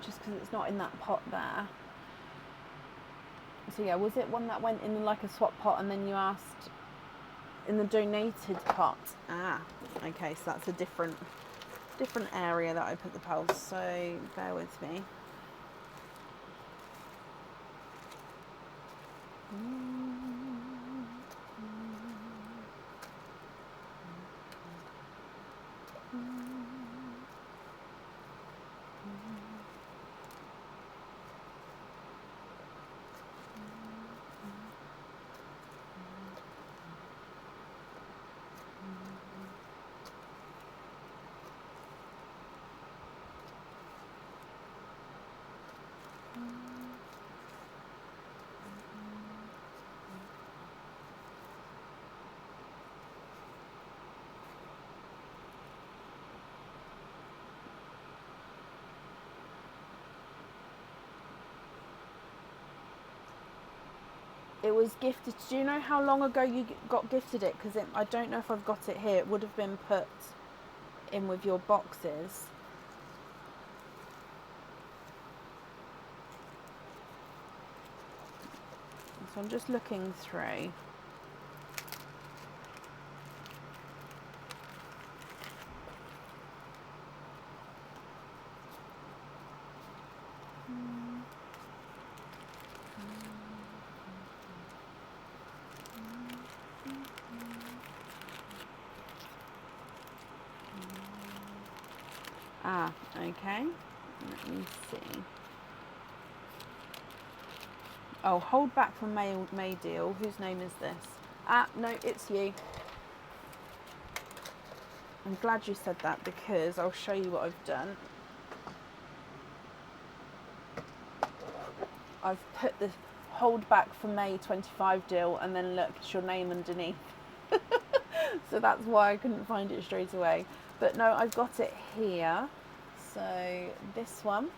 just because it's not in that pot there? So yeah, was it one that went in like a swap pot and then you asked in the donated pot? Ah, okay, so that's a different area that I put the pearls, so bear with me. It was gifted. Do you know how long ago you got gifted it? Because I don't know if I've got it here. It would have been put in with your boxes. So I'm just looking through. Ah, okay. Let me see. Oh, hold back from May deal. Whose name is this? Ah, no, it's you. I'm glad you said that because I'll show you what I've done. I've put the hold back for May 25 deal and then look, it's your name underneath. So that's why I couldn't find it straight away. But no, I've got it here. So this one.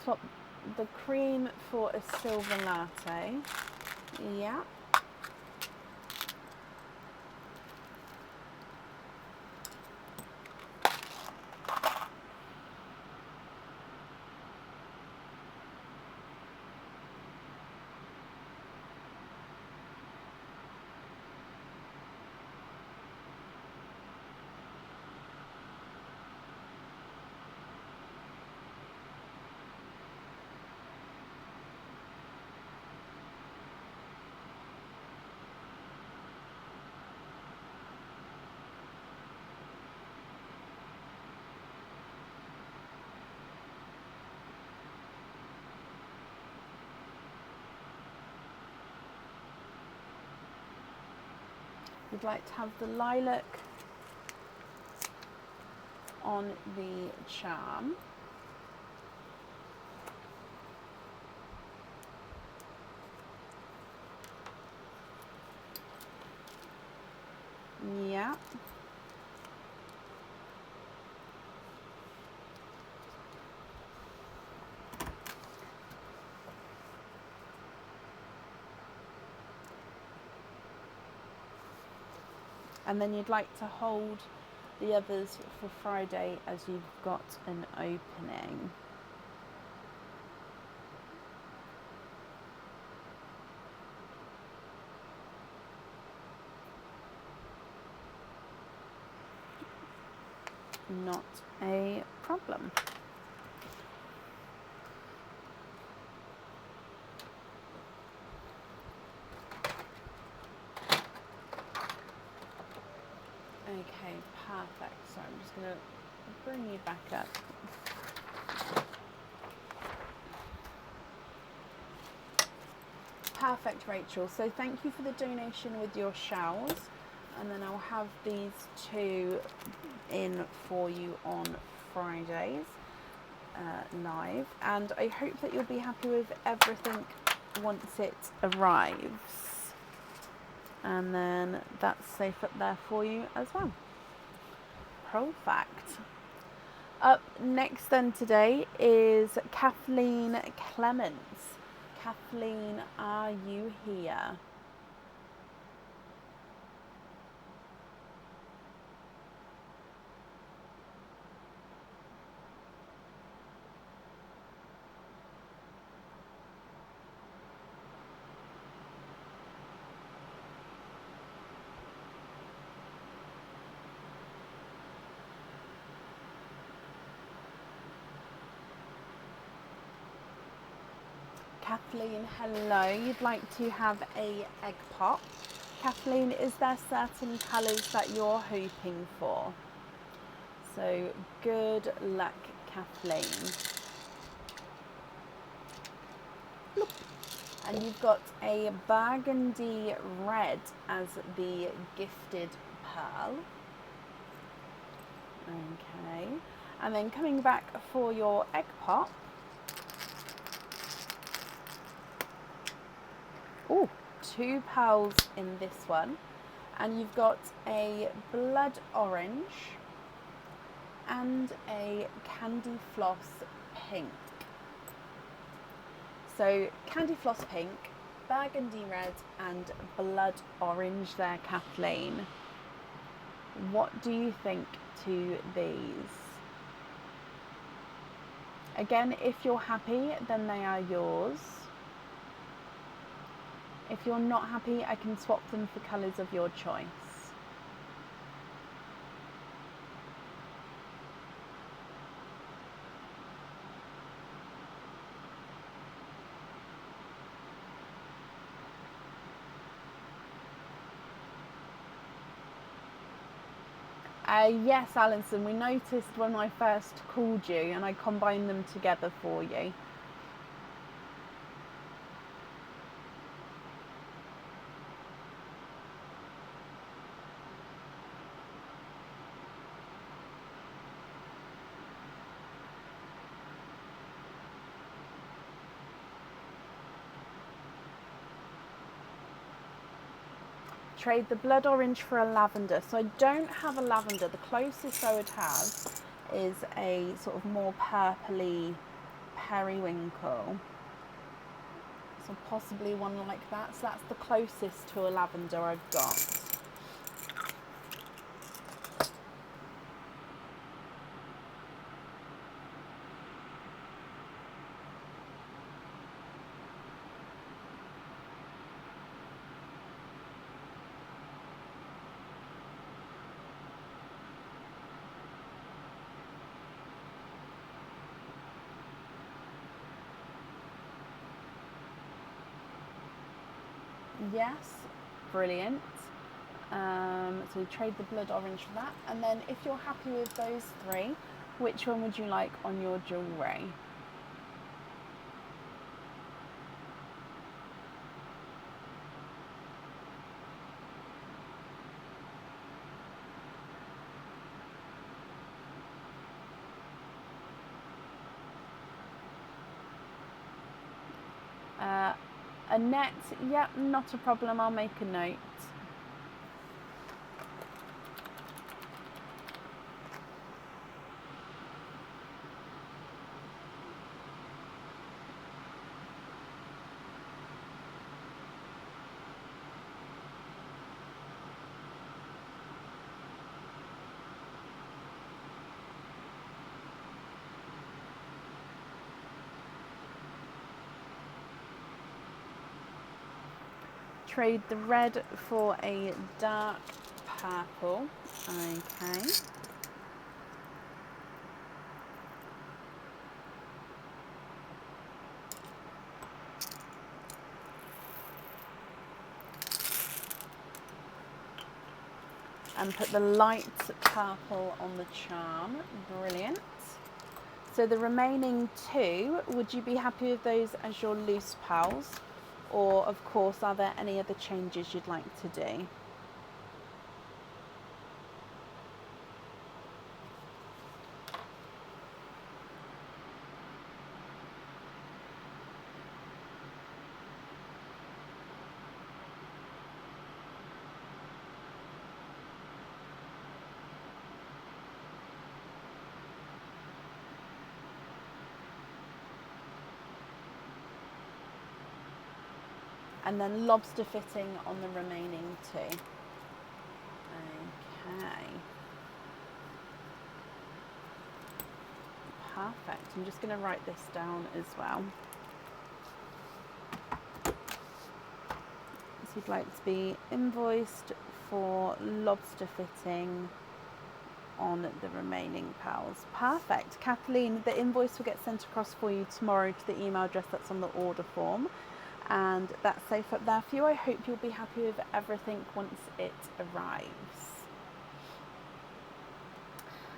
Swap the cream for a silver latte. Yeah. You'd like to have the lilac on the charm. Yeah. And then you'd like to hold the others for Friday as you've got an opening. Not a problem. Okay, perfect. So I'm just going to bring you back up. Perfect, Rachel. So thank you for the donation with your shells. And then I'll have these two in for you on Fridays live. And I hope that you'll be happy with everything once it arrives. And then that's safe up there for you as well. Perfect. Up next then today is Kathleen Clements. Kathleen, are you here? Kathleen, hello. You'd like to have a egg pop. Kathleen, is there certain colours that you're hoping for? So good luck, Kathleen. Look. And you've got a burgundy red as the gifted pearl. Okay. And then coming back for your egg pop. Oh, 2 pearls in this one. And you've got a blood orange and a candy floss pink. So candy floss pink, burgundy red and blood orange there, Kathleen. What do you think to these? Again, if you're happy, then they are yours. If you're not happy, I can swap them for colours of your choice. Yes, Alison, we noticed when I first called you and I combined them together for you. Trade the blood orange for a lavender. So I don't have a lavender. The closest I would have is a sort of more purpley periwinkle. So possibly one like that. So that's the closest to a lavender I've got. Yes, brilliant. So trade the blood orange for that. And then if you're happy with those three, which one would you like on your jewellery? A net, yep, not a problem, I'll make a note. Trade the red for a dark purple. Okay. And put the light purple on the charm. Brilliant. So the remaining two, would you be happy with those as your loose pals? Or, of course, are there any other changes you'd like to do? And then lobster fitting on the remaining two. Okay. Perfect. I'm just going to write this down as well. So you'd like to be invoiced for lobster fitting on the remaining pals. Perfect. Kathleen, the invoice will get sent across for you tomorrow to the email address that's on the order form. And that's safe up there for you. I hope you'll be happy with everything once it arrives.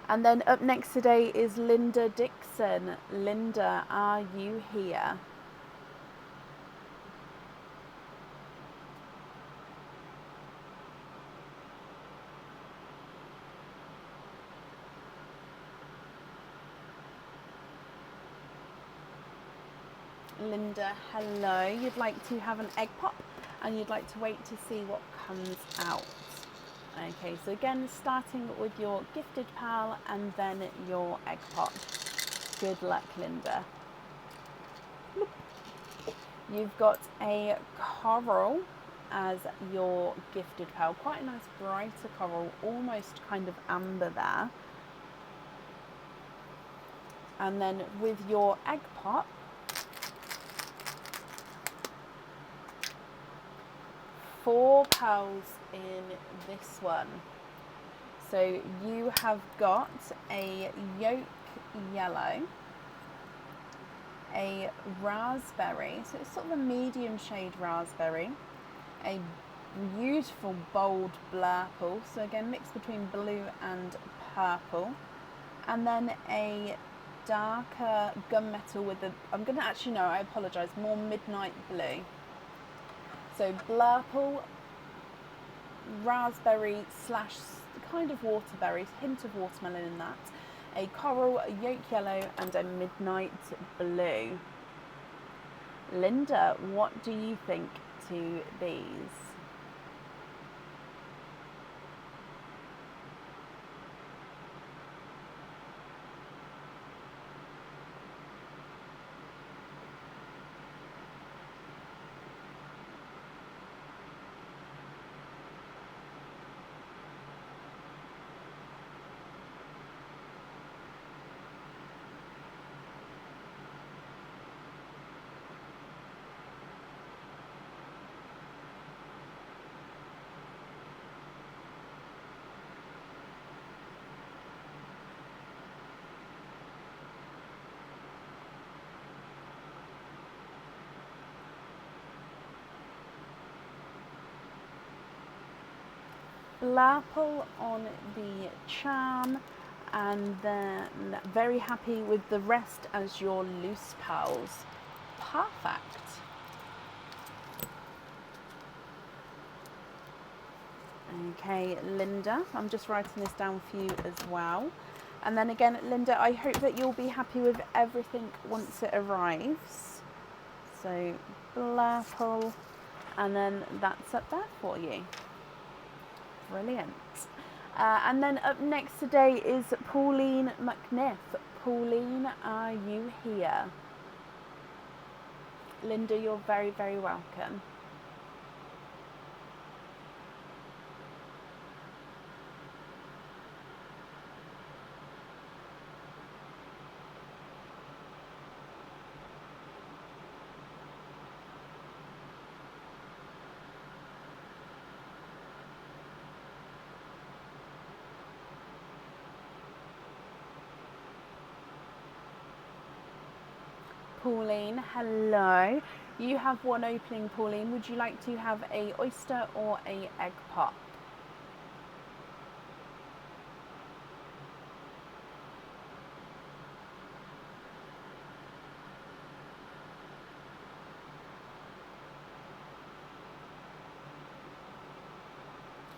And then up next today is Linda Dixon. Linda, are you here? Linda, hello. You'd like to have an egg pop and you'd like to wait to see what comes out. Okay, so again, starting with your gifted pal and then your egg pop. Good luck, Linda. You've got a coral as your gifted pal. Quite a nice brighter coral, almost kind of amber there. And then with your egg pop, four pearls in this one. So you have got a yolk yellow, a raspberry, so it's sort of a medium shade raspberry, a beautiful bold blurple, so again mixed between blue and purple, and then a darker gunmetal with a, I'm going to actually, no, I apologise, more midnight blue. So blurple, raspberry slash kind of waterberries, hint of watermelon in that, a coral, a yolk yellow and a midnight blue. Linda, what do you think to these? Blurple on the charm, and then very happy with the rest as your loose pearls. Perfect. Okay, Linda, I'm just writing this down for you as well. And then again, Linda, I hope that you'll be happy with everything once it arrives. So Blurple, and then that's up there for you. Brilliant. And then up next today is Pauline McNiff. Pauline, are you here? Linda, you're very, very welcome. Pauline, hello. You have one opening, Pauline. Would you like to have a oyster or a egg pop?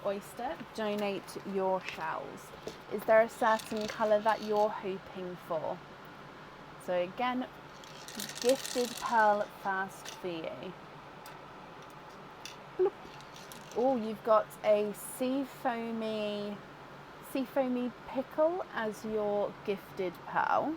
Oyster, donate your shells. Is there a certain colour that you're hoping for? So again, gifted pearl first for you. Bloop. Oh, you've got a sea foamy pickle as your gifted pearl.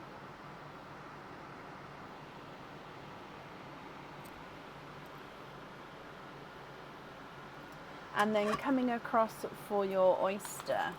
And then coming across for your oyster.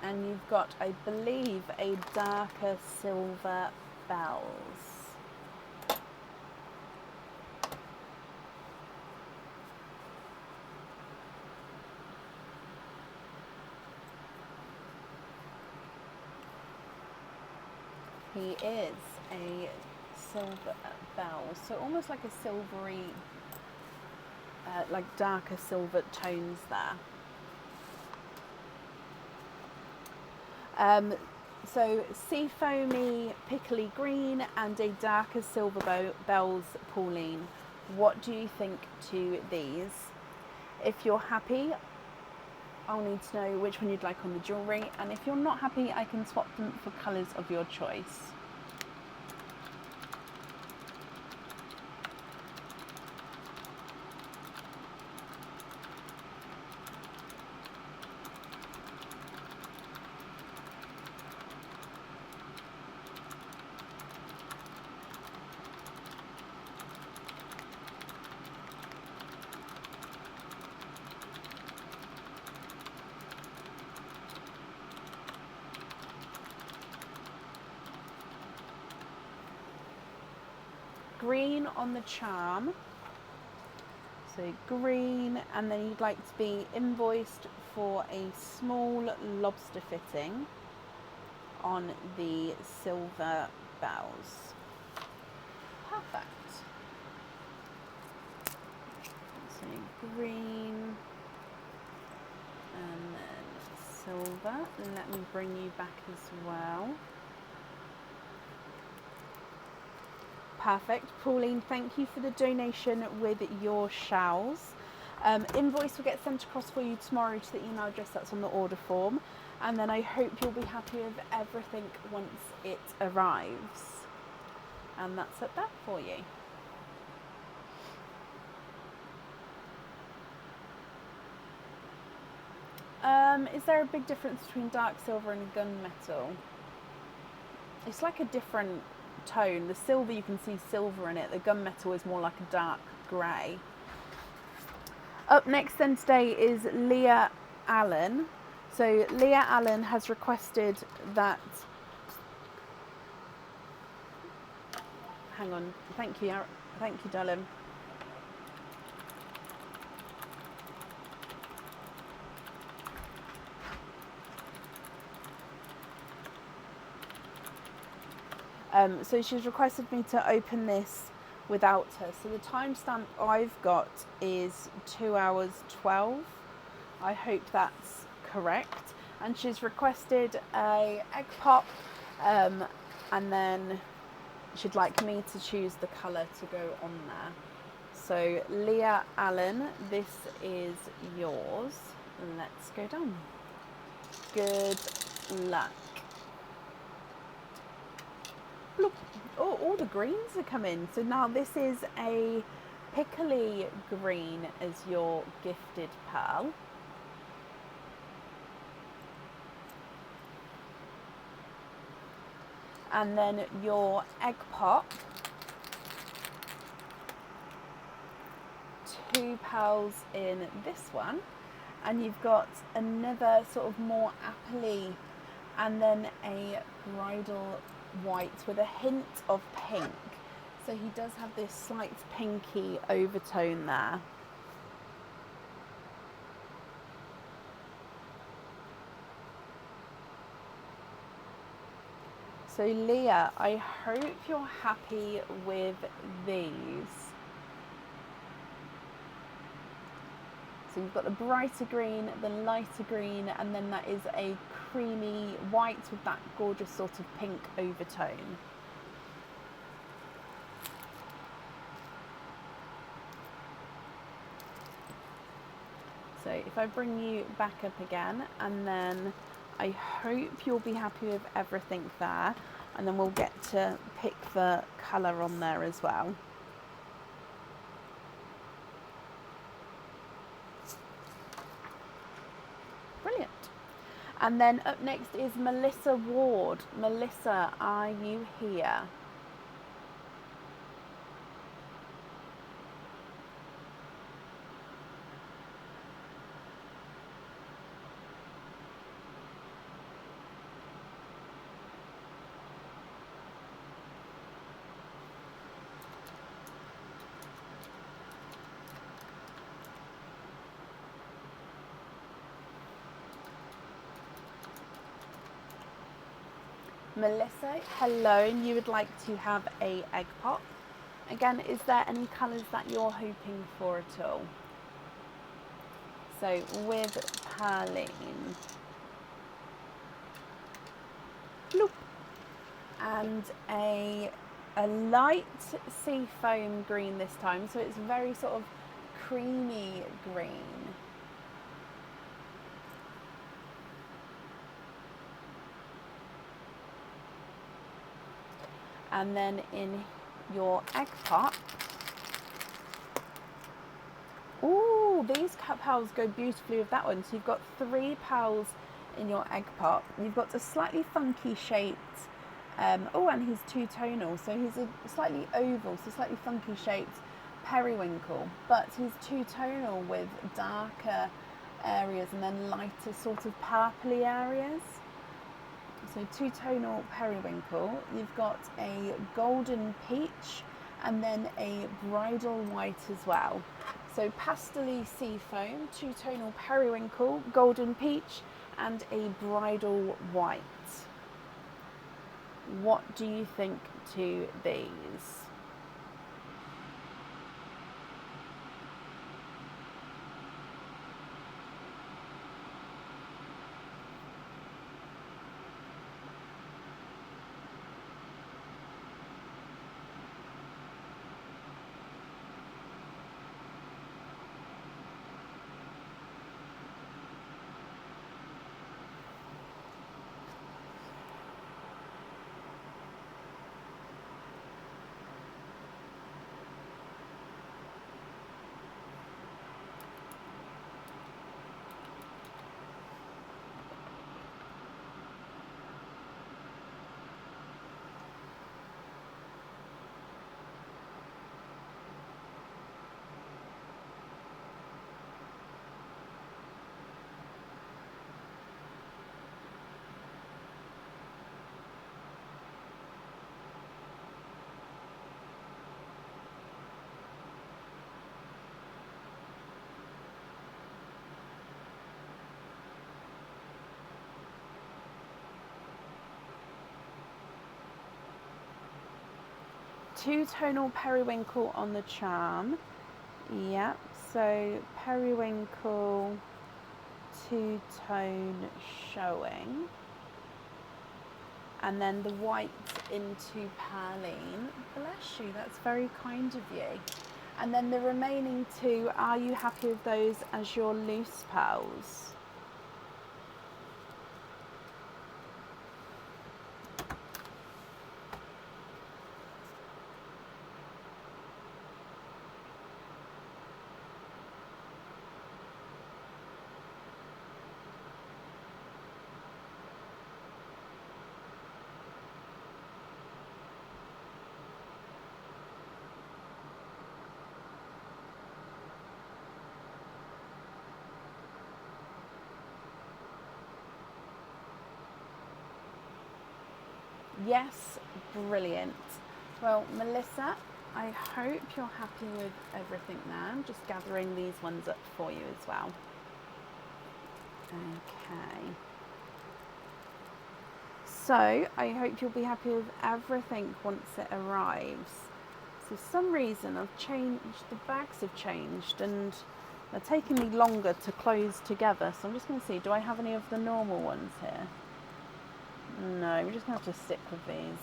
And you've got, I believe, a darker silver bells. He is a silver bell, so almost like a silvery, like darker silver tones there. So sea foamy pickly green and a darker silver bells, Pauline. What do you think to these? If you're happy, I'll need to know which one you'd like on the jewellery, and if you're not happy, I can swap them for colours of your choice. Green on the charm, so green, and then you'd like to be invoiced for a small lobster fitting on the silver bells. Perfect. So green and then silver, and let me bring you back as well. Perfect. Pauline, thank you for the donation with your shells. Invoice will get sent across for you tomorrow to the email address that's on the order form, and then I hope you'll be happy with everything once it arrives. And that's up there for you. Is there a big difference between dark silver and gunmetal? It's like a different tone. The silver, you can see silver in it. The gunmetal is more like a dark grey. Up next then today is Leah Allen. So Leah Allen has requested that, hang on, thank you darling. So she's requested me to open this without her. So the timestamp I've got is 2 hours 12. I hope that's correct. And she's requested a egg pop, and then she'd like me to choose the colour to go on there. So Leah Allen, this is yours. Let's go down. Good luck. Bloop. Oh, all the greens are coming. So now this is a pickly green as your gifted pearl. And then your egg pop, 2 pearls in this one, and you've got another sort of more appley, and then a bridal white with a hint of pink. So he does have this slight pinky overtone there. So Leah, I hope you're happy with these. So you've got the brighter green, the lighter green, and then that is a creamy white with that gorgeous sort of pink overtone. So if I bring you back up again, and then I hope you'll be happy with everything there, and then we'll get to pick the colour on there as well. Brilliant. And then up next is Melissa Ward. Melissa, are you here? Melissa, hello, and you would like to have a egg pop. Again, is there any colours that you're hoping for at all? So with Perline, bloop, and a light sea foam green this time, so it's very sort of creamy green. And then in your egg pop, ooh, these cut pearls go beautifully with that one. So you've got 3 pearls in your egg pop. You've got a slightly funky shaped, oh, and he's two-tonal. So he's a slightly oval, so slightly funky shaped periwinkle, but he's two-tonal with darker areas and then lighter sort of purpley areas. So two-tonal periwinkle, you've got a golden peach and then a bridal white as well. So pastel-y sea foam, two-tonal periwinkle, golden peach and a bridal white. What do you think to these? two-tonal periwinkle on the charm. Yep, so periwinkle, two-tone showing. And then the white into perline. Bless you, that's very kind of you. And then the remaining two, are you happy with those as your loose pearls? Yes, brilliant. Well, Melissa, I hope you're happy with everything now. I'm just gathering these ones up for you as well. Okay. So, I hope you'll be happy with everything once it arrives. So, for some reason, I've changed, the bags have changed and they're taking me longer to close together. So, I'm just going to see, do I have any of the normal ones here? No, we're just going to have to stick with these.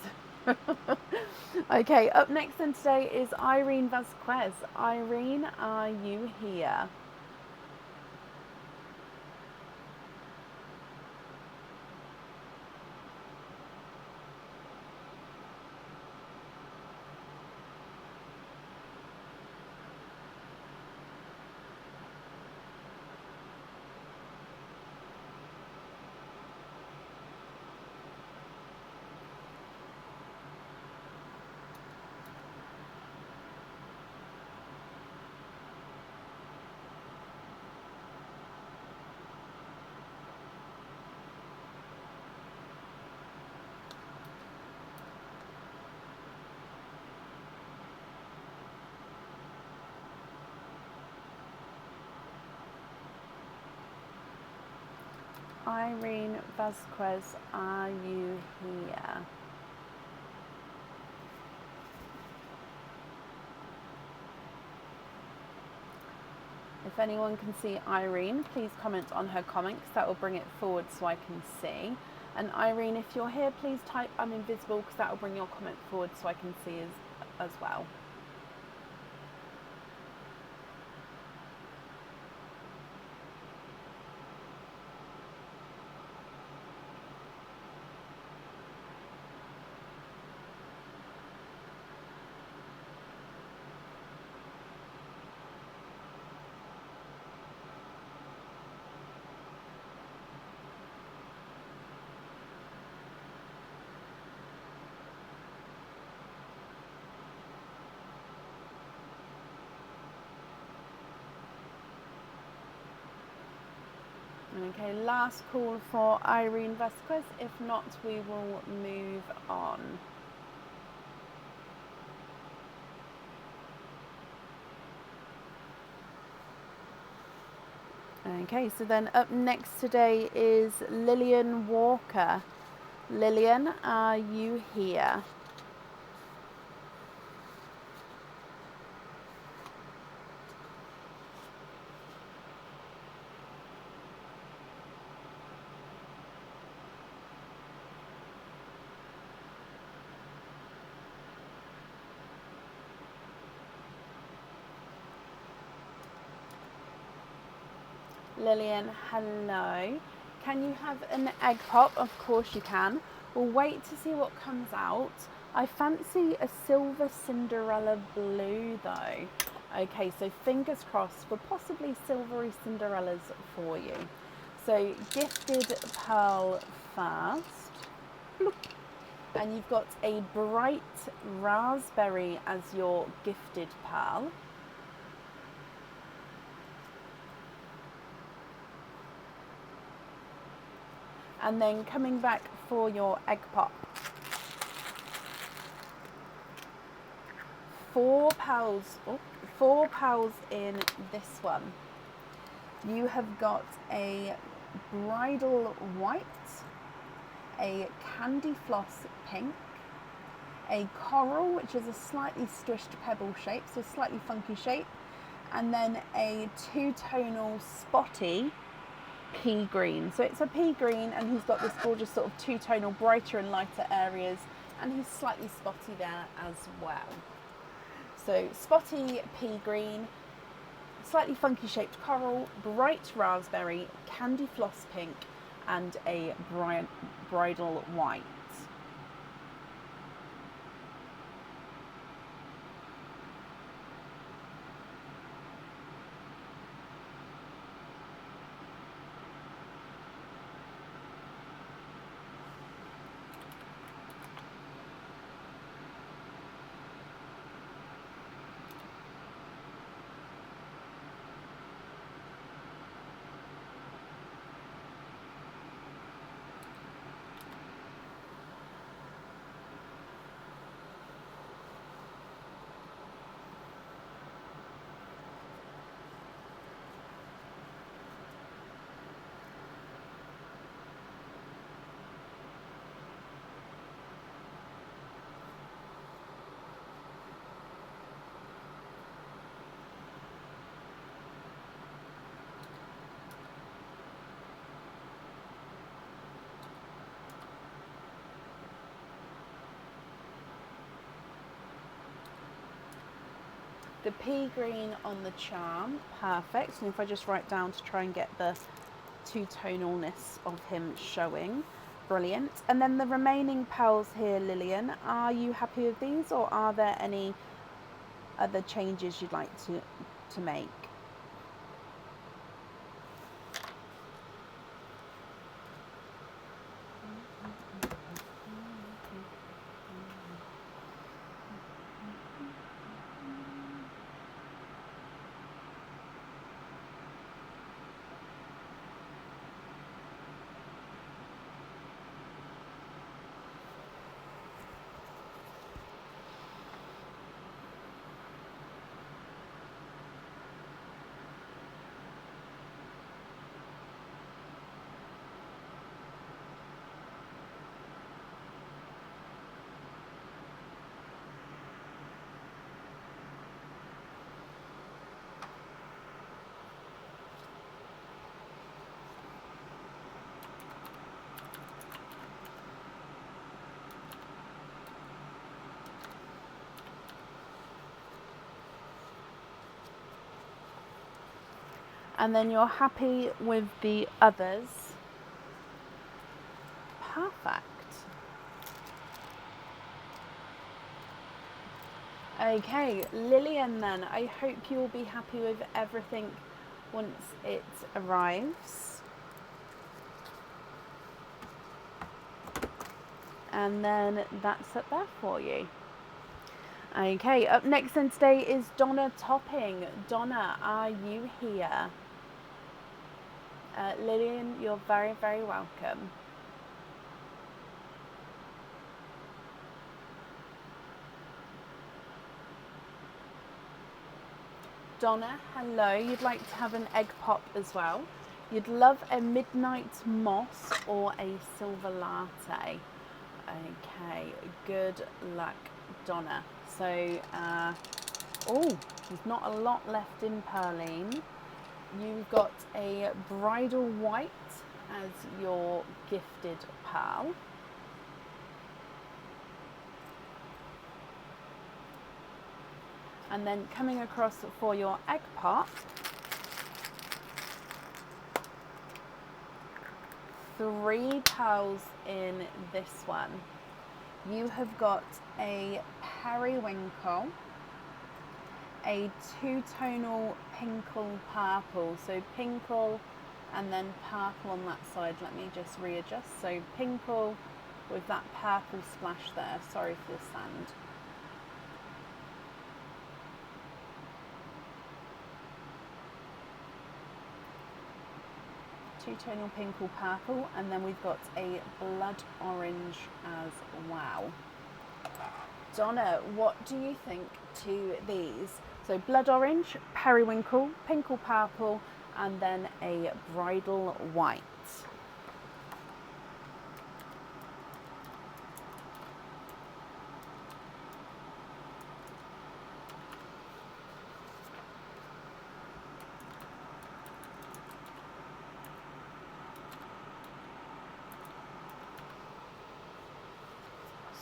Okay, up next then today is Irene Vasquez. Irene, are you here? Irene Vasquez, are you here? If anyone can see Irene, please comment on her comment because that will bring it forward so I can see. And Irene, if you're here, please type I'm invisible because that will bring your comment forward so I can see as well. Okay, last call for Irene Vasquez. If not, we will move on. Okay, so then up next today is Lillian Walker. Lillian, are you here? Lillian, hello. Can you have an egg pop? Of course you can. We'll wait to see what comes out. I fancy a silver Cinderella blue though. Okay, so fingers crossed for possibly silvery Cinderellas for you. So gifted pearl first. Bloop. And you've got a bright raspberry as your gifted pearl. And then coming back for your egg pop. 4 pearls in this one. You have got a bridal white, a candy floss pink, a coral, which is a slightly squished pebble shape, so slightly funky shape, and then a two-tonal spotty pea green. So it's a pea green, and he's got this gorgeous sort of two-tonal brighter and lighter areas, and he's slightly spotty there as well. So spotty pea green, slightly funky shaped coral, bright raspberry, candy floss pink, and a bridal white. The pea green on the charm, perfect. And if I just write down to try and get the two-tonalness of him showing, brilliant. And then the remaining pearls here, Lillian, are you happy with these, or are there any other changes you'd like to make? And then you're happy with the others. Perfect. Okay, Lillian then, I hope you will be happy with everything once it arrives. And then that's up there for you. Okay, up next then today is Donna Topping. Donna, are you here? Lillian, you're very, very welcome. Donna, hello. You'd like to have an egg pop as well. You'd love a midnight moss or a silver latte. Okay, good luck, Donna. So, oh, there's not a lot left in Pearline. You've got a bridal white as your gifted pearl. And then coming across for your egg pop, 3 pearls in this one. You have got a periwinkle, a two-tonal pinkle purple, so pinkle and then purple on that side. Let me just readjust. So pinkle with that purple splash there. Sorry for the sand. Two-tonal pinkle purple, and then we've got a blood orange as well. Donna, what do you think to these? So blood orange, periwinkle, pinkle purple, and then a bridal white.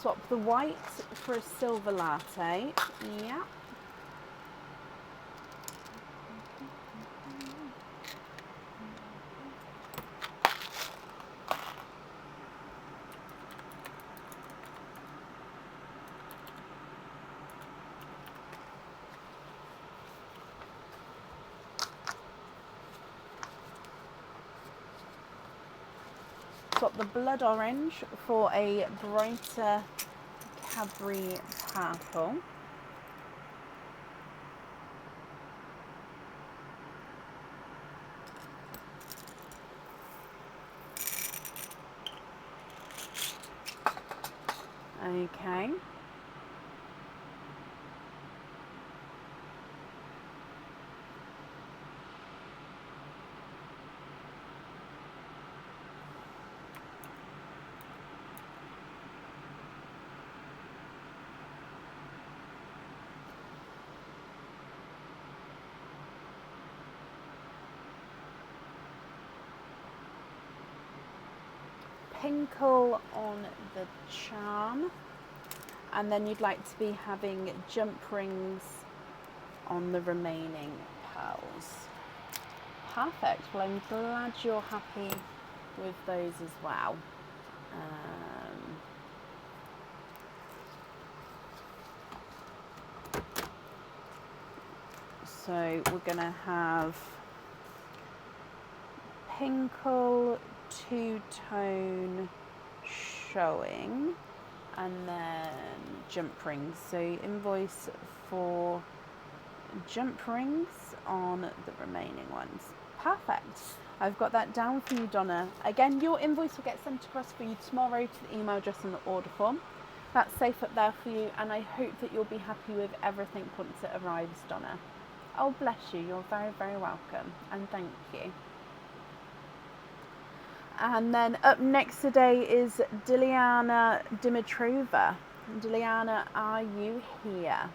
Swap the white for a silver latte. Yeah. Swap the blood orange for a brighter Cadbury purple. Okay. Pinkle on the charm, and then you'd like to be having jump rings on the remaining pearls. Perfect. Well, I'm glad you're happy with those as well. So we're going to have Pinkle, two-tone showing, and then jump rings. So invoice for jump rings on the remaining ones. Perfect. I've got that down for you, Donna. Again, your invoice will get sent across for you tomorrow to the email address on the order form. That's safe up there for you, and I hope that you'll be happy with everything once it arrives, Donna. Oh, bless you. You're very, very welcome, and thank you. And then up next today is Diliana Dimitrova. Diliana, are you here?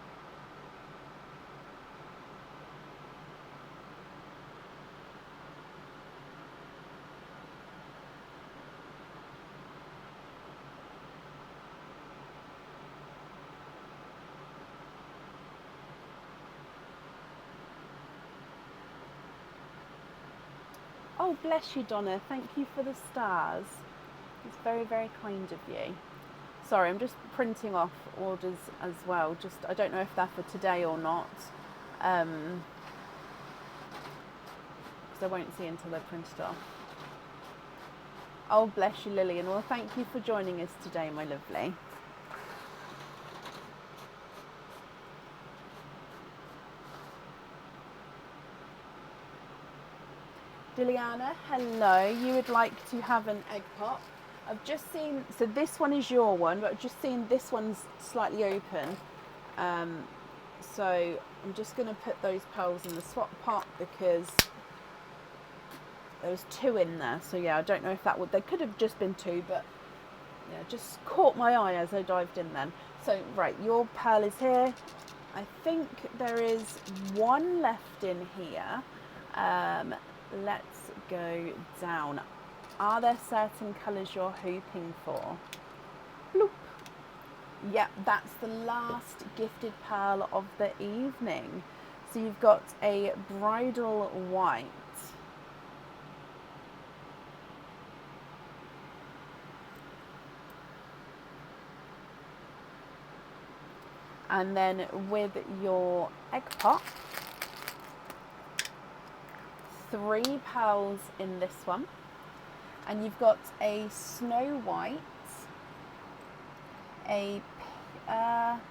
Oh, bless you, Donna. Thank you for the stars. It's very, very kind of you. Sorry, I'm just printing off orders as well. Just, I don't know if they're for today or not. Because I won't see until they're printed off. Oh, bless you, Lillian. Well, thank you for joining us today, my lovely. Diliana, hello. You would like to have an egg pop. I've just seen, so this one is your one, but I've just seen this one's slightly open. So I'm just going to put those pearls in the swap pot because there was 2 in there. So yeah, I don't know if that would, there could have just been 2, but yeah, just caught my eye as I dived in then. So right, your pearl is here. I think there is 1 left in here. Let's go down. Are there certain colours you're hoping for? Bloop. Yep, that's the last gifted pearl of the evening. So you've got a bridal white. And then with your egg pop, 3 pearls in this one. And you've got a snow white, I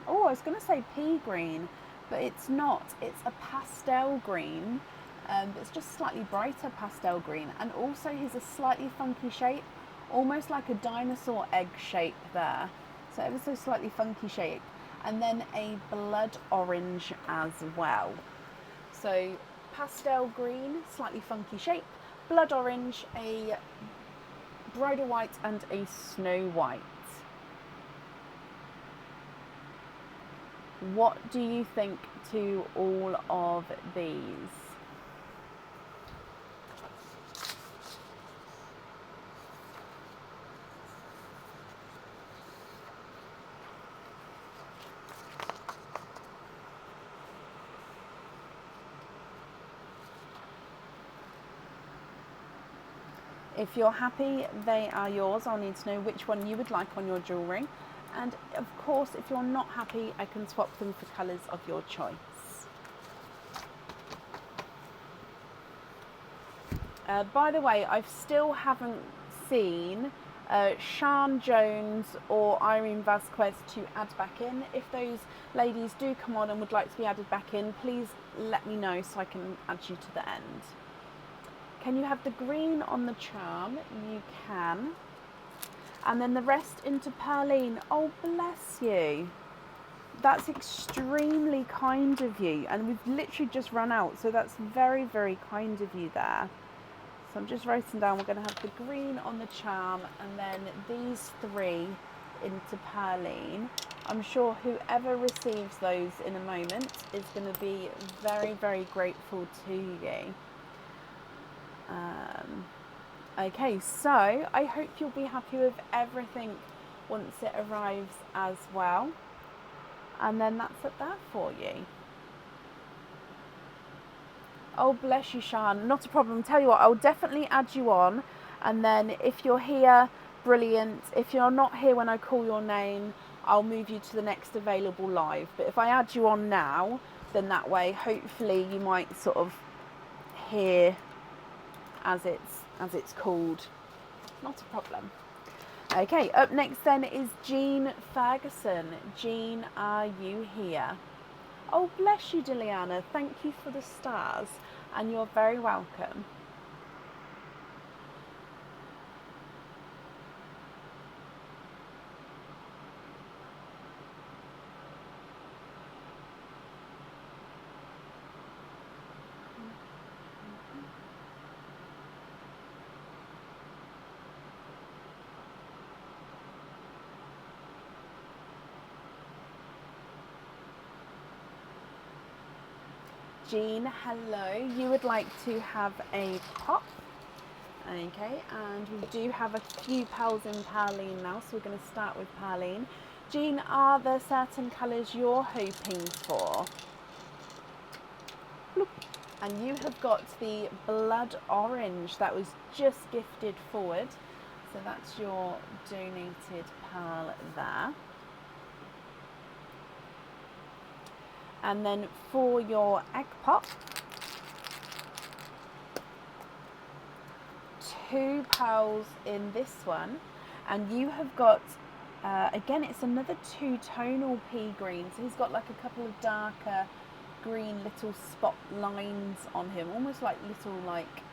was going to say pea green, but it's not. It's a pastel green, but it's just slightly brighter pastel green. And also here's a slightly funky shape, almost like a dinosaur egg shape there. So ever so slightly funky shape. And then a blood orange as well. So pastel green, slightly funky shape, blood orange, a bridal white, and a snow white. What do you think to all of these? If you're happy, they are yours. I'll need to know which one you would like on your jewellery. And of course, if you're not happy, I can swap them for colours of your choice. By the way, I still haven't seen Sian Jones or Irene Vasquez to add back in. If those ladies do come on and would like to be added back in, please let me know so I can add you to the end. Can you have the green on the charm? You can. And then the rest into Perline. Oh, bless you. That's extremely kind of you. And we've literally just run out, so that's very, very kind of you there. So I'm just writing down, we're going to have the green on the charm and then these 3 into Perline. I'm sure whoever receives those in a moment is going to be very, very grateful to you. Okay, so I hope you'll be happy with everything once it arrives as well. And then that's it there for you. Oh, bless you, Sian. Not a problem. Tell you what, I'll definitely add you on. And then if you're here, brilliant. If you're not here when I call your name, I'll move you to the next available live. But if I add you on now, then that way, hopefully you might sort of hear as it's called. Not a problem. Okay, up next then is Jean Ferguson. Jean, are you here? Oh, bless you, Diliana. Thank you for the stars, and you're very welcome. Jean, hello. You would like to have a pop. Okay, and we do have a few pearls in Perline now, so we're going to start with Perline. Jean, are there certain colours you're hoping for? Bloop. And you have got the blood orange that was just gifted forward. So that's your donated pearl there. And then for your egg pop, 2 pearls in this one, and you have got again, it's another 2-tonal pea green, so he's got like a couple of darker green little spot lines on him, almost like little like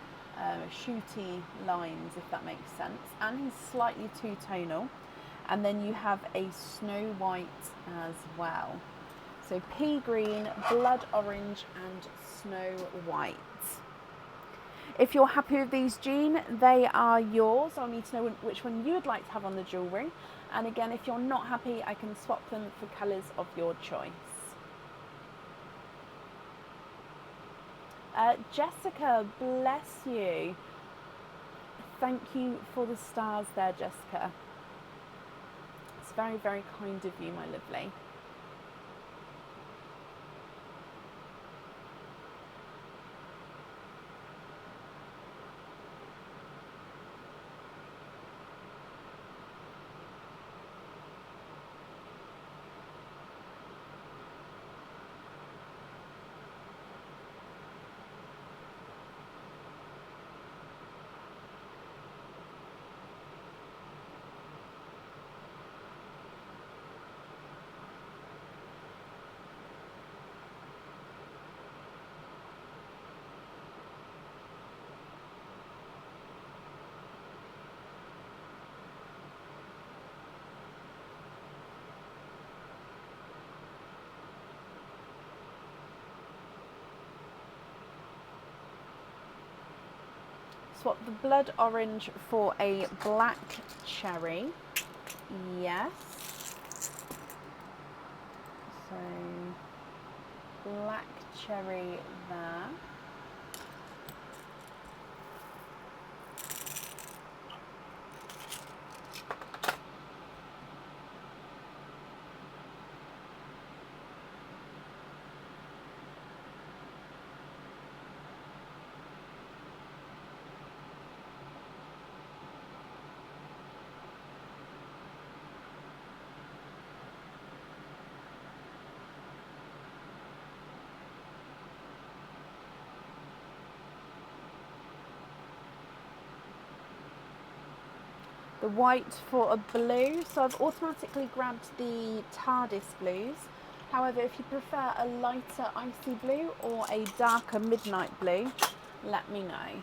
shooty lines, if that makes sense, and he's slightly 2-tonal. And then you have a snow white as well. So pea green, blood orange and snow white. If you're happy with these, Jean, they are yours. I'll need to know which one you would like to have on the jewellery. And again, if you're not happy, I can swap them for colours of your choice. Jessica, bless you. Thank you for the stars there, Jessica. It's very, very kind of you, my lovely. Swap the blood orange for a black cherry. Yes. So black cherry there. the white for a blue. So I've automatically grabbed the TARDIS blues. However, if you prefer a lighter icy blue or a darker midnight blue, let me know.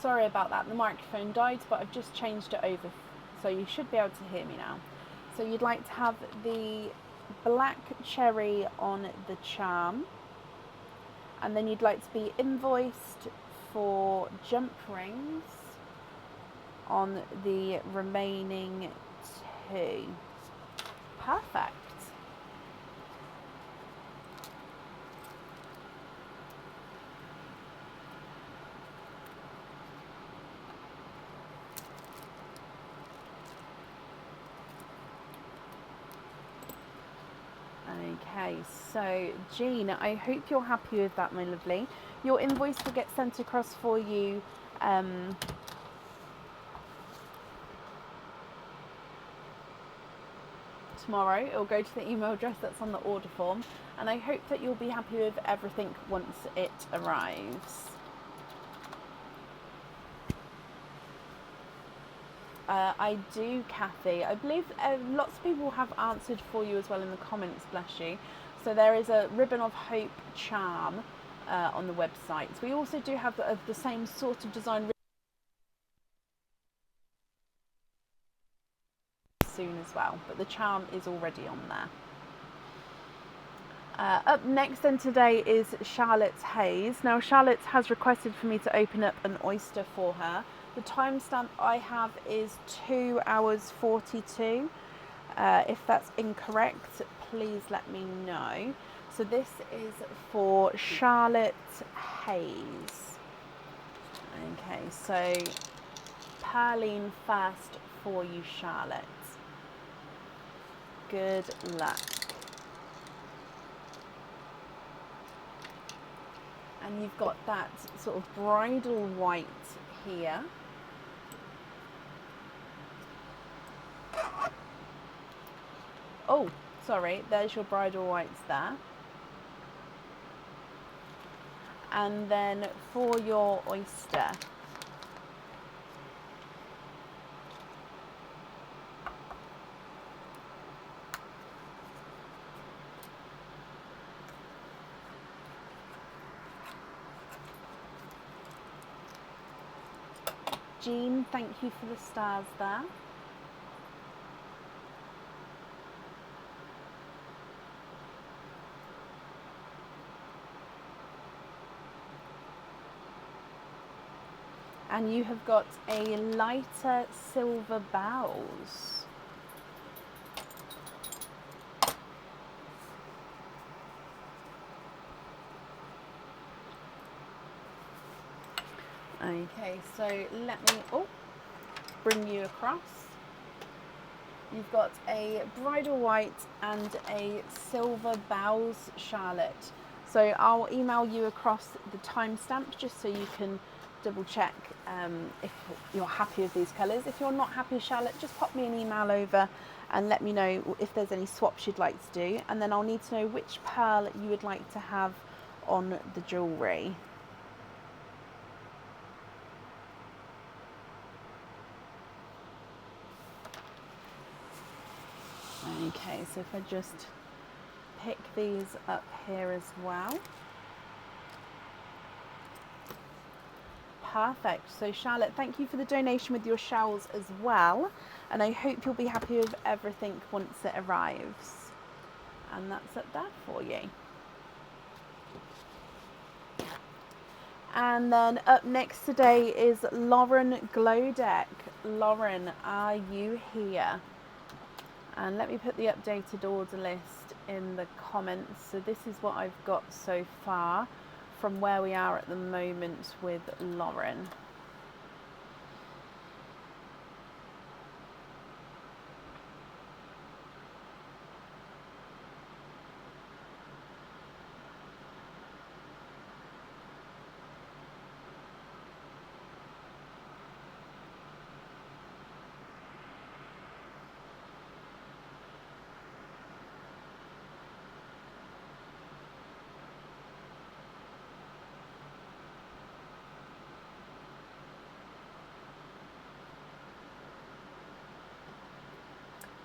Sorry about that, the microphone died, but I've just changed it over, so you should be able to hear me now. So you'd like to have the black cherry on the charm, and then you'd like to be invoiced for jump rings on the remaining 2. Perfect. Okay, so Jean, I hope you're happy with that, my lovely. Your invoice will get sent across for you tomorrow. It'll go to the email address that's on the order form, and I hope that you'll be happy with everything once it arrives. I do, Kathy. I believe lots of people have answered for you as well in the comments, bless you. So there is a Ribbon of Hope charm on the website. We also do have the same sort of design soon as well, but the charm is already on there. Up next then today is Charlotte's Haze. Now Charlotte has requested for me to open up an oyster for her. The timestamp I have is 2 hours 42. If that's incorrect, please let me know. So this is for Charlotte Haze. Okay, so Perline first for you, Charlotte. Good luck. And you've got that sort of bridal white here. Oh, sorry, there's your bridal whites there. And then for your oyster, Jean, thank you for the stars there. And you have got a lighter silver bows. Okay, so let me bring you across. You've got a bridal white and a silver bows, Charlotte. So I'll email you across the timestamp just so you can double check if you're happy with these colours. If you're not happy, Charlotte, just pop me an email over and let me know if there's any swaps you'd like to do, and then I'll need to know which pearl you would like to have on the jewellery. Okay, so if I just pick these up here as well. Perfect. So Charlotte, thank you for the donation with your shells as well. And I hope you'll be happy with everything once it arrives. And that's up there for you. And then up next today is Lauren Glowdeck. Lauren, are you here? And let me put the updated order list in the comments. So this is what I've got so far from where we are at the moment with Lauren.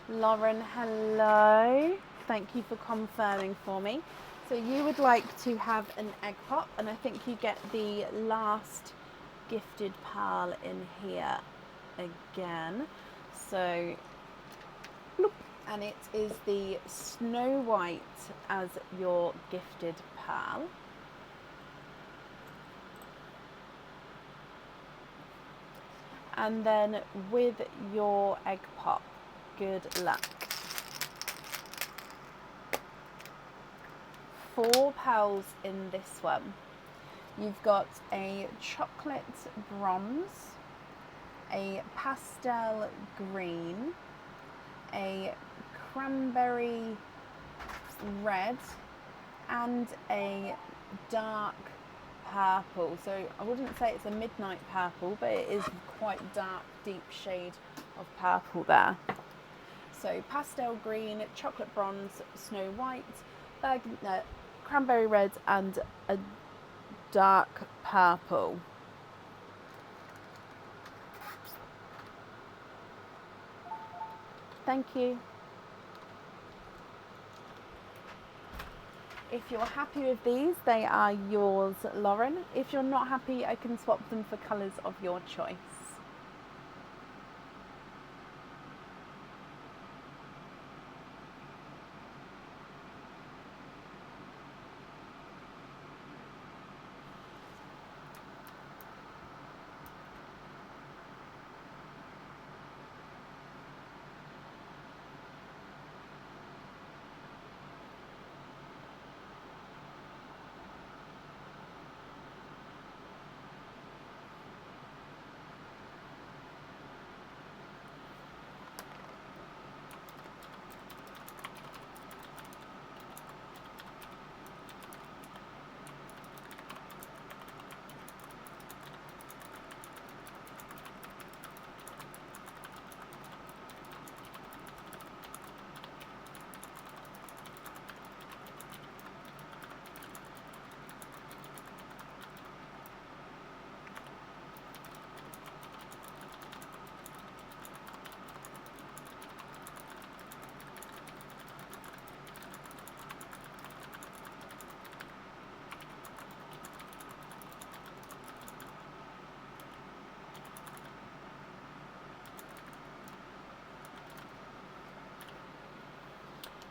Lauren, hello. Thank you for confirming for me. So you would like to have an egg pop, and I think you get the last gifted pearl in here again. So, bloop, and it is the Snow White as your gifted pearl. And then with your egg pop, good luck. 4 pearls in this one. You've got a chocolate bronze, a pastel green, a cranberry red, and a dark purple. So I wouldn't say it's a midnight purple, but it is quite dark, deep shade of purple there. So pastel green, chocolate bronze, snow white, cranberry red, and a dark purple. Thank you. If you're happy with these, they are yours, Lauren. If you're not happy, I can swap them for colours of your choice.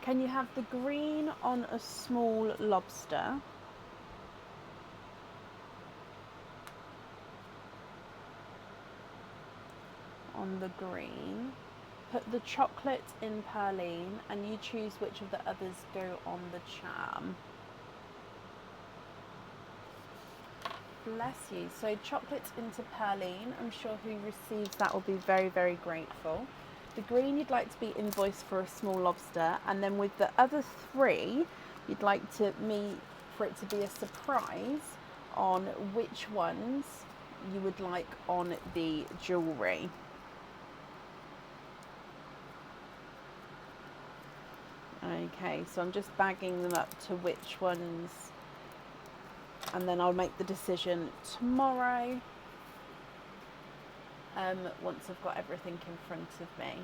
Can you have the green on a small lobster? On the green. Put the chocolate in Perline, and you choose which of the others go on the charm. Bless you. So chocolate into Perline. I'm sure who receives that will be very, very grateful. The green you'd like to be invoiced for a small lobster, and then with the other 3 you'd like for it to be a surprise on which ones you would like on the jewellery. Okay, so I'm just bagging them up to which ones, and then I'll make the decision tomorrow. Once I've got everything in front of me.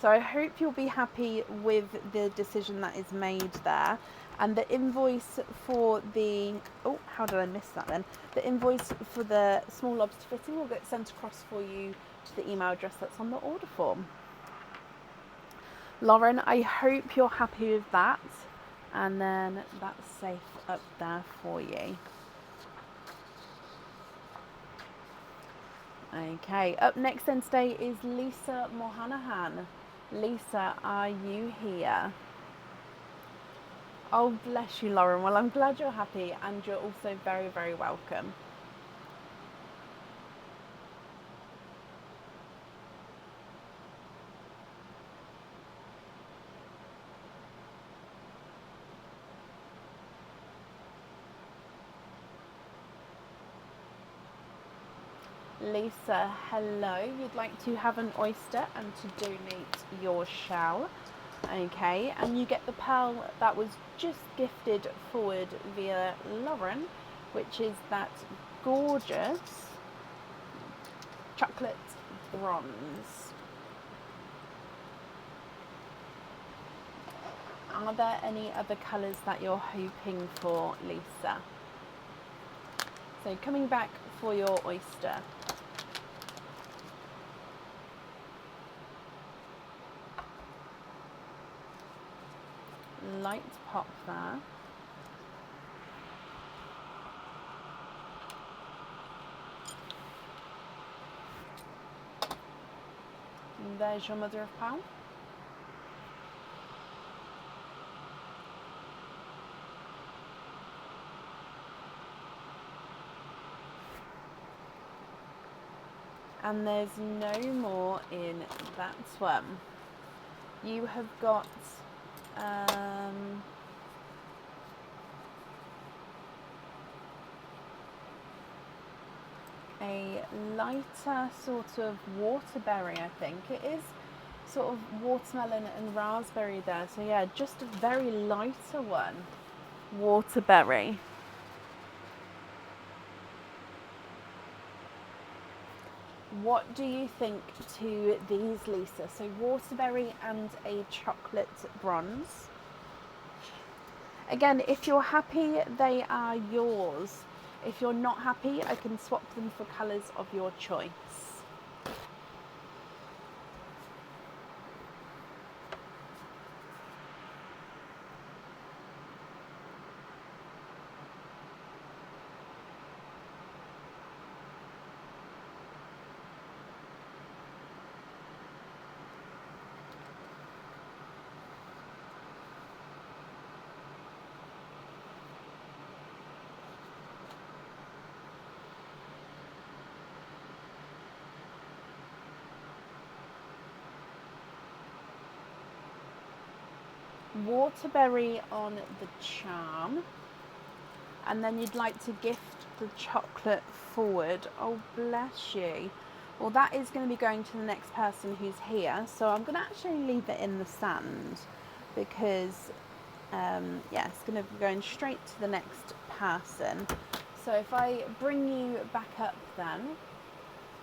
So I hope you'll be happy with the decision that is made there. And the invoice for the, oh, how did I miss that then? The invoice for the small lobster fitting will get sent across for you to the email address that's on the order form. Lauren, I hope you're happy with that. And then that's safe up there for you. Okay, up next then today is Lisa Mohanahan. Lisa, are you here? Oh, bless you, Lauren. Well, I'm glad you're happy, and you're also very, very welcome. Lisa, hello. You'd like to have an oyster and to donate your shell. Okay, and you get the pearl that was just gifted forward via Lauren, which is that gorgeous chocolate bronze. Are there any other colours that you're hoping for, Lisa? So coming back for your oyster. Light pop there. And there's your mother of pearl. And there's no more in that one. You have got a lighter sort of waterberry, I think. It is sort of watermelon and raspberry there. So yeah, just a very lighter one. Waterberry. What do you think to these, Lisa? So waterberry and a chocolate bronze. Again, if you're happy, they are yours. If you're not happy, I can swap them for colours of your choice. Waterberry on the charm, and then you'd like to gift the chocolate forward. Oh, bless you. Well, that is going to be going to the next person who's here, so I'm going to actually leave it in the sand because yeah, it's going to be going straight to the next person. So if I bring you back up then,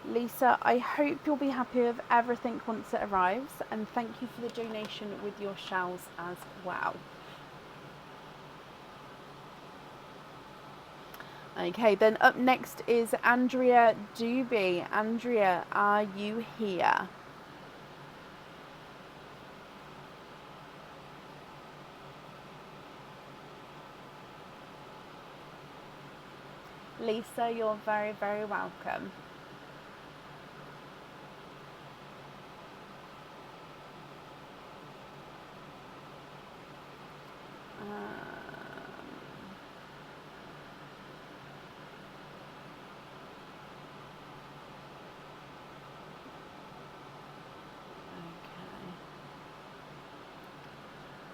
Lisa, I hope you'll be happy with everything once it arrives, and thank you for the donation with your shells as well. Okay, then up next is Andrea Doobie. Andrea, are you here? Lisa, you're very, very welcome.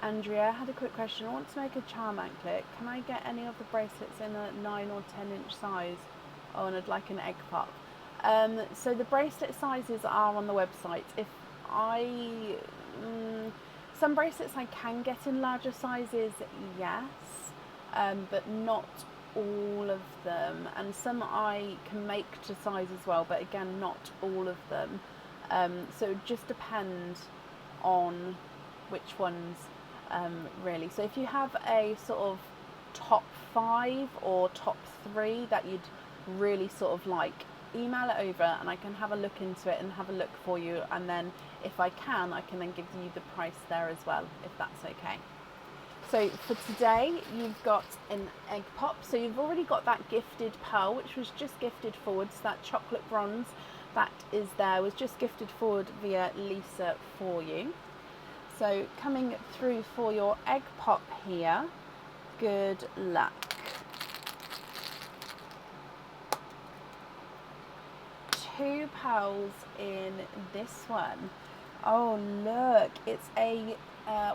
Andrea, I had a quick question. I want to make a charm anklet. Can I get any of the bracelets in a 9 or 10-inch size? Oh, and I'd like an egg pop. So the bracelet sizes are on the website. Some bracelets I can get in larger sizes, yes, but not all of them. And some I can make to size as well, but again, not all of them. So it just depends on which ones really. So if you have a sort of top 5 or top 3 that you'd really sort of like, email it over and I can have a look into it and have a look for you, and then if I can then give you the price there as well, if that's okay. So for today you've got an egg pop. So you've already got that gifted pearl, which was just gifted forward. So that chocolate bronze that is there was just gifted forward via Lisa for you. So coming through for your egg pop here, good luck. 2 pearls in this one. Oh look, it's a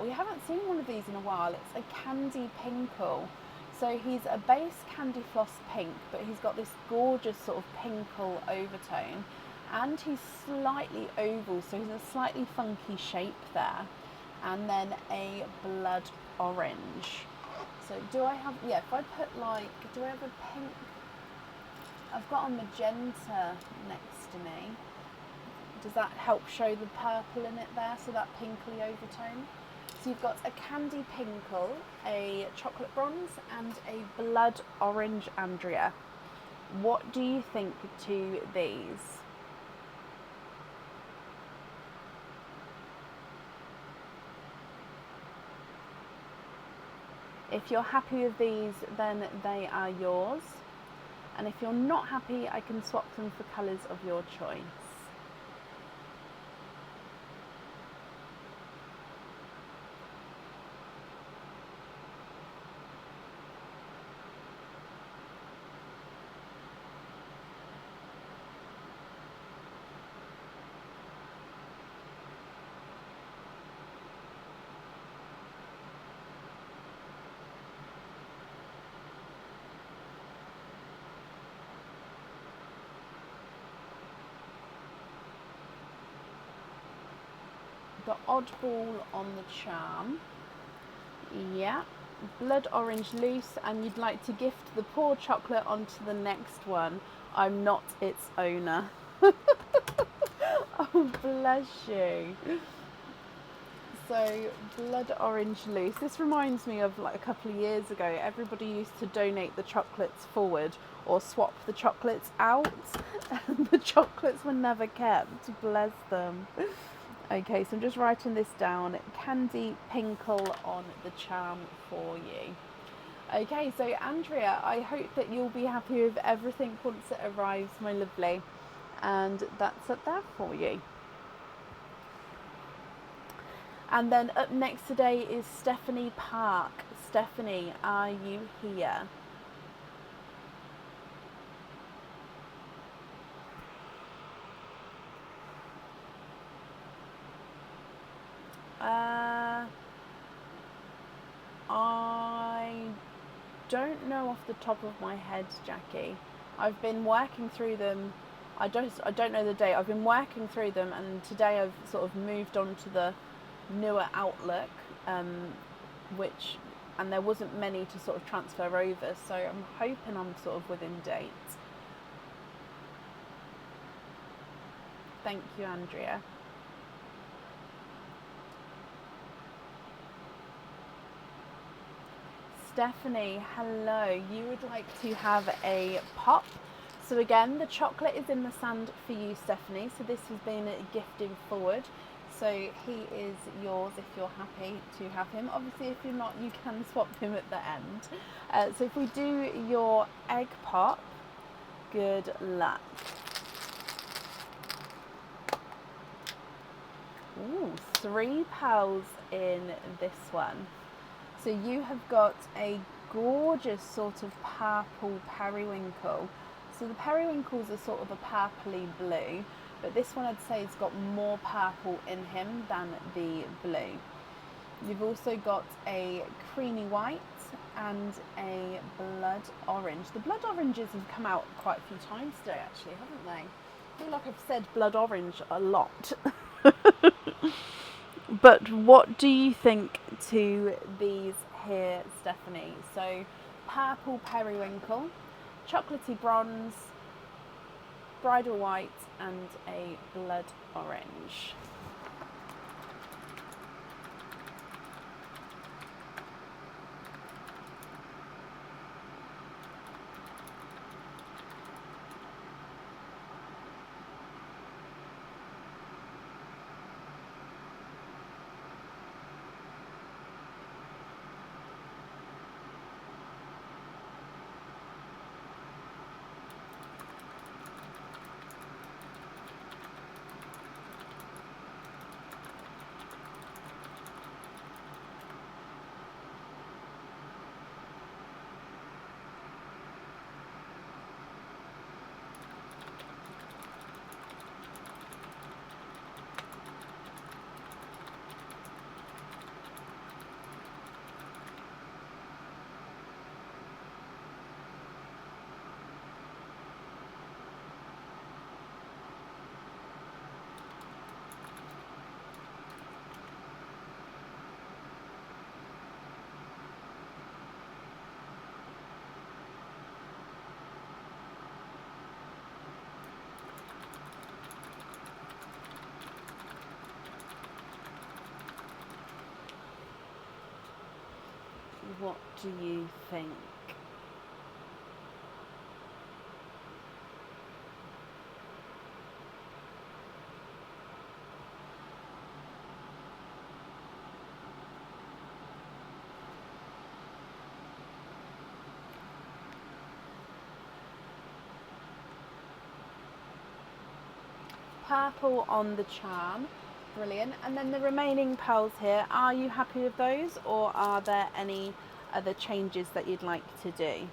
we haven't seen one of these in a while. It's a candy pinkle. So he's a base candy floss pink, but he's got this gorgeous sort of pinkle overtone, and he's slightly oval, so he's a slightly funky shape there, and then a blood orange. So do I have, yeah, if I put like, do I have a pink? I've got a magenta next to me. Does that help show the purple in it there, so that pinkly overtone? So you've got a candy pinkle, a chocolate bronze, and a blood orange Andrea. What do you think to these? If you're happy with these, then they are yours. And if you're not happy, I can swap them for colours of your choice. The oddball on the charm. Yeah, blood orange loose, and you'd like to gift the poor chocolate onto the next one. I'm not its owner. Oh, bless you. So blood orange loose. This reminds me of like a couple of years ago, everybody used to donate the chocolates forward or swap the chocolates out, and the chocolates were never kept. Bless them. Okay, so I'm just writing this down. Candy pinkle on the charm for you. Okay, so Andrea, I hope that you'll be happy with everything once it arrives, my lovely. And that's up there for you. And then up next today is Stephanie Park. Stephanie, are you here? I don't know off the top of my head, Jackie. I've been working through them. I don't know the date. I've been working through them, and today I've sort of moved on to the newer Outlook, and there wasn't many to sort of transfer over, so I'm hoping I'm sort of within date. Thank you, Andrea. Stephanie, hello. You would like to have a pop. So again, the chocolate is in the sand for you, Stephanie. So this has been gifted forward. So he is yours if you're happy to have him. Obviously, if you're not, you can swap him at the end. So if we do your egg pop, good luck. Ooh, 3 pearls in this one. So you have got a gorgeous sort of purple periwinkle. So the periwinkles are sort of a purpley blue, but this one I'd say has got more purple in him than the blue. You've also got a creamy white and a blood orange. The blood oranges have come out quite a few times today, actually, haven't they? I feel like I've said blood orange a lot. But what do you think to these here, Stephanie? So purple periwinkle, chocolatey bronze, bridal white, and a blood orange. What do you think? Purple on the charm, brilliant. And then the remaining pearls here, are you happy with those, or are there any other changes that you'd like to do?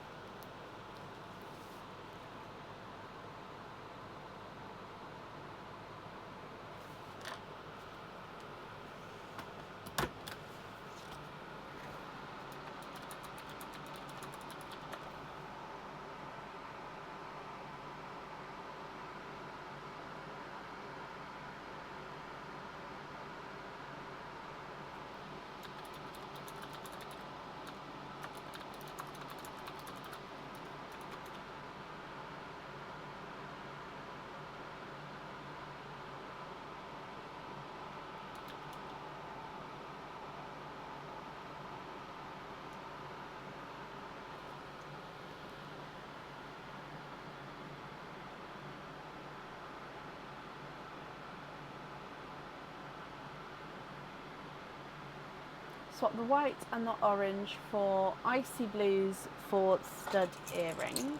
Swap the white and the orange for icy blues for stud earrings.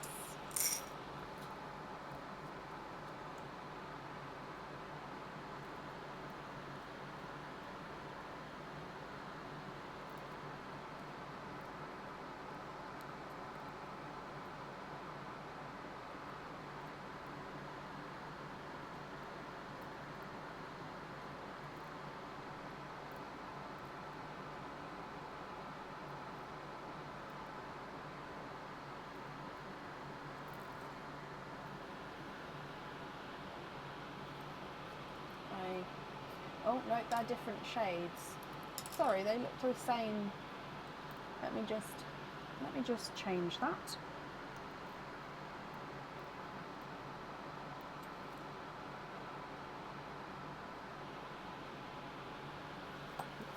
Oh no, they're different shades. Sorry, they look the same. Let me just change that.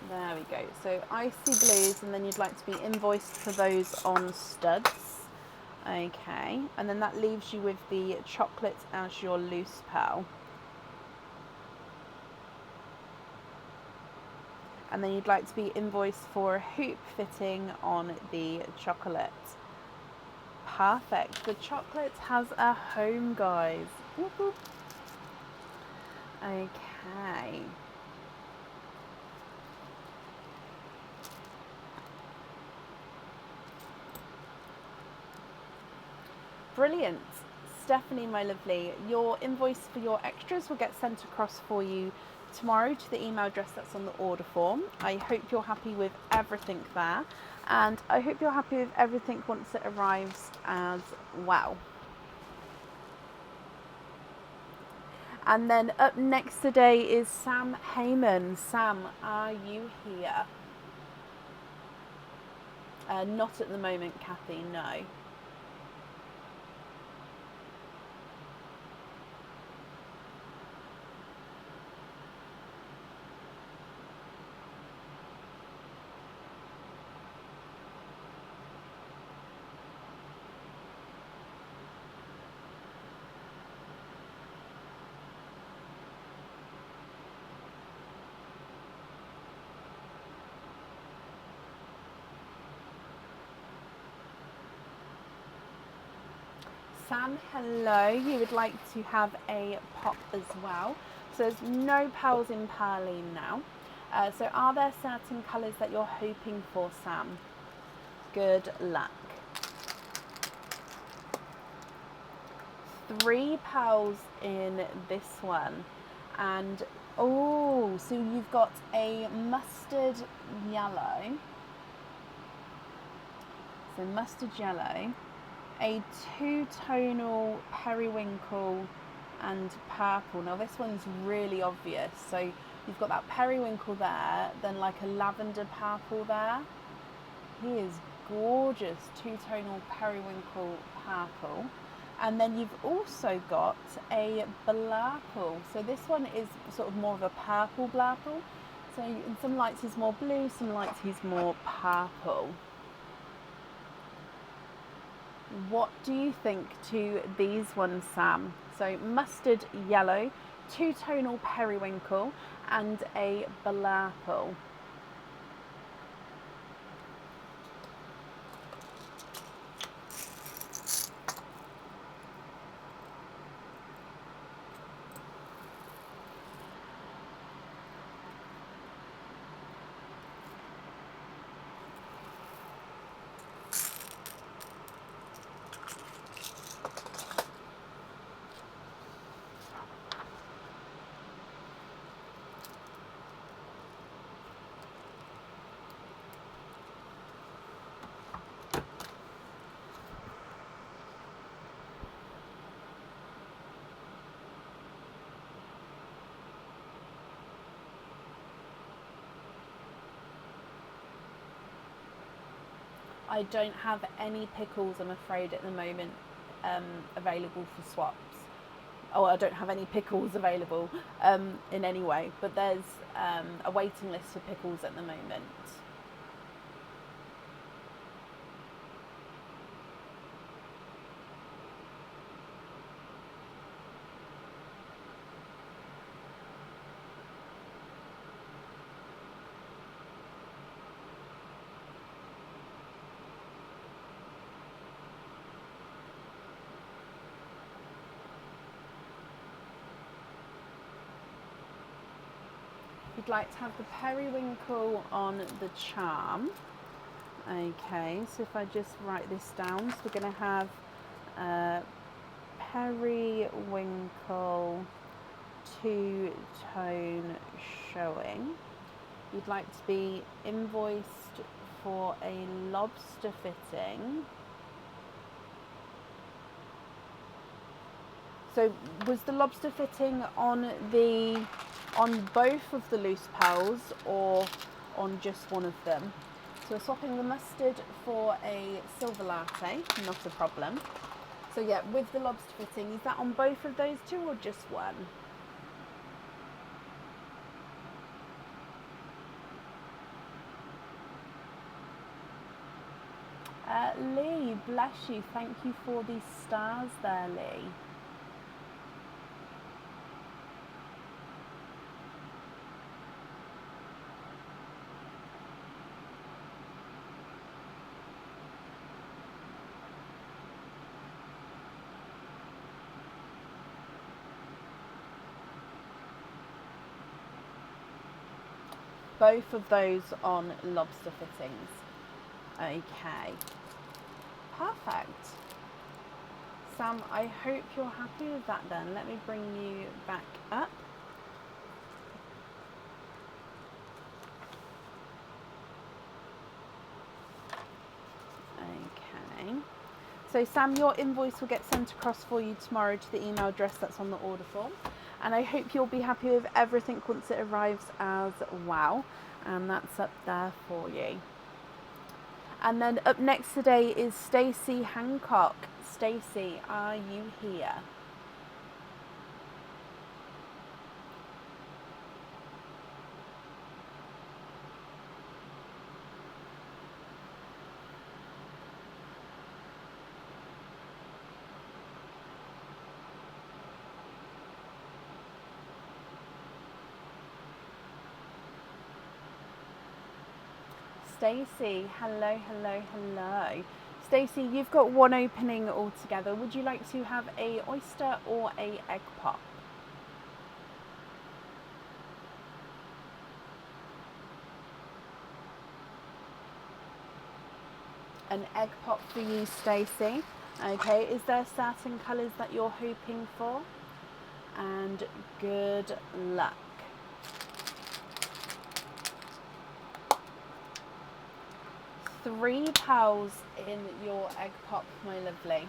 There we go. So icy blues, and then you'd like to be invoiced for those on studs. Okay, and then that leaves you with the chocolate as your loose pearl. And then you'd like to be invoiced for a hoop fitting on the chocolate. Perfect. The chocolate has a home, guys. Whoop, whoop. Okay. Brilliant. Stephanie, my lovely, your invoice for your extras will get sent across for you tomorrow to the email address that's on the order form. I hope you're happy with everything there, and I hope you're happy with everything once it arrives as well. And then up next today is Sam Heyman. Sam, are you here? Not at the moment, Kathy, no. Sam, hello. You would like to have a pop as well. So there's no pearls in Pearline now. So are there certain colours that you're hoping for, Sam? Good luck. 3 pearls in this one. And, oh, so you've got a mustard yellow. So mustard yellow. A 2-tonal periwinkle and purple. Now this one's really obvious. So you've got that periwinkle there, then like a lavender purple there. He is gorgeous. 2-tonal periwinkle purple. And then you've also got a blurple. So this one is sort of more of a purple blurple. So in some lights he's more blue, some lights he's more purple. What do you think to these ones, Sam? So mustard yellow, two-tonal periwinkle, and a balapple. I don't have any pickles, I'm afraid, at the moment available for swaps. Oh, I don't have any pickles available in any way, but there's a waiting list for pickles at the moment. You'd like to have the periwinkle on the charm. Okay, so if I just write this down, so we're going to have periwinkle two-tone showing. You'd like to be invoiced for a lobster fitting. So was the lobster fitting on both of the loose pearls or on just one of them? So we're swapping the mustard for a silver latte, not a problem. So yeah, with the lobster fitting, is that on both of those two or just one? Lee, bless you. Thank you for the stars there, Lee. Both of those on lobster fittings. Okay, perfect. Sam, I hope you're happy with that then. Let me bring you back up. Okay. So Sam, your invoice will get sent across for you tomorrow to the email address that's on the order form. And I hope you'll be happy with everything once it arrives as well. And that's up there for you. And then up next today is Stacey Hancock. Stacey, are you here? Stacey, hello, hello, hello. Stacey, you've got one opening altogether. Would you like to have a oyster or a egg pop? An egg pop for you, Stacey. Okay, is there certain colours that you're hoping for? And good luck. £3 in your egg pop, my lovely.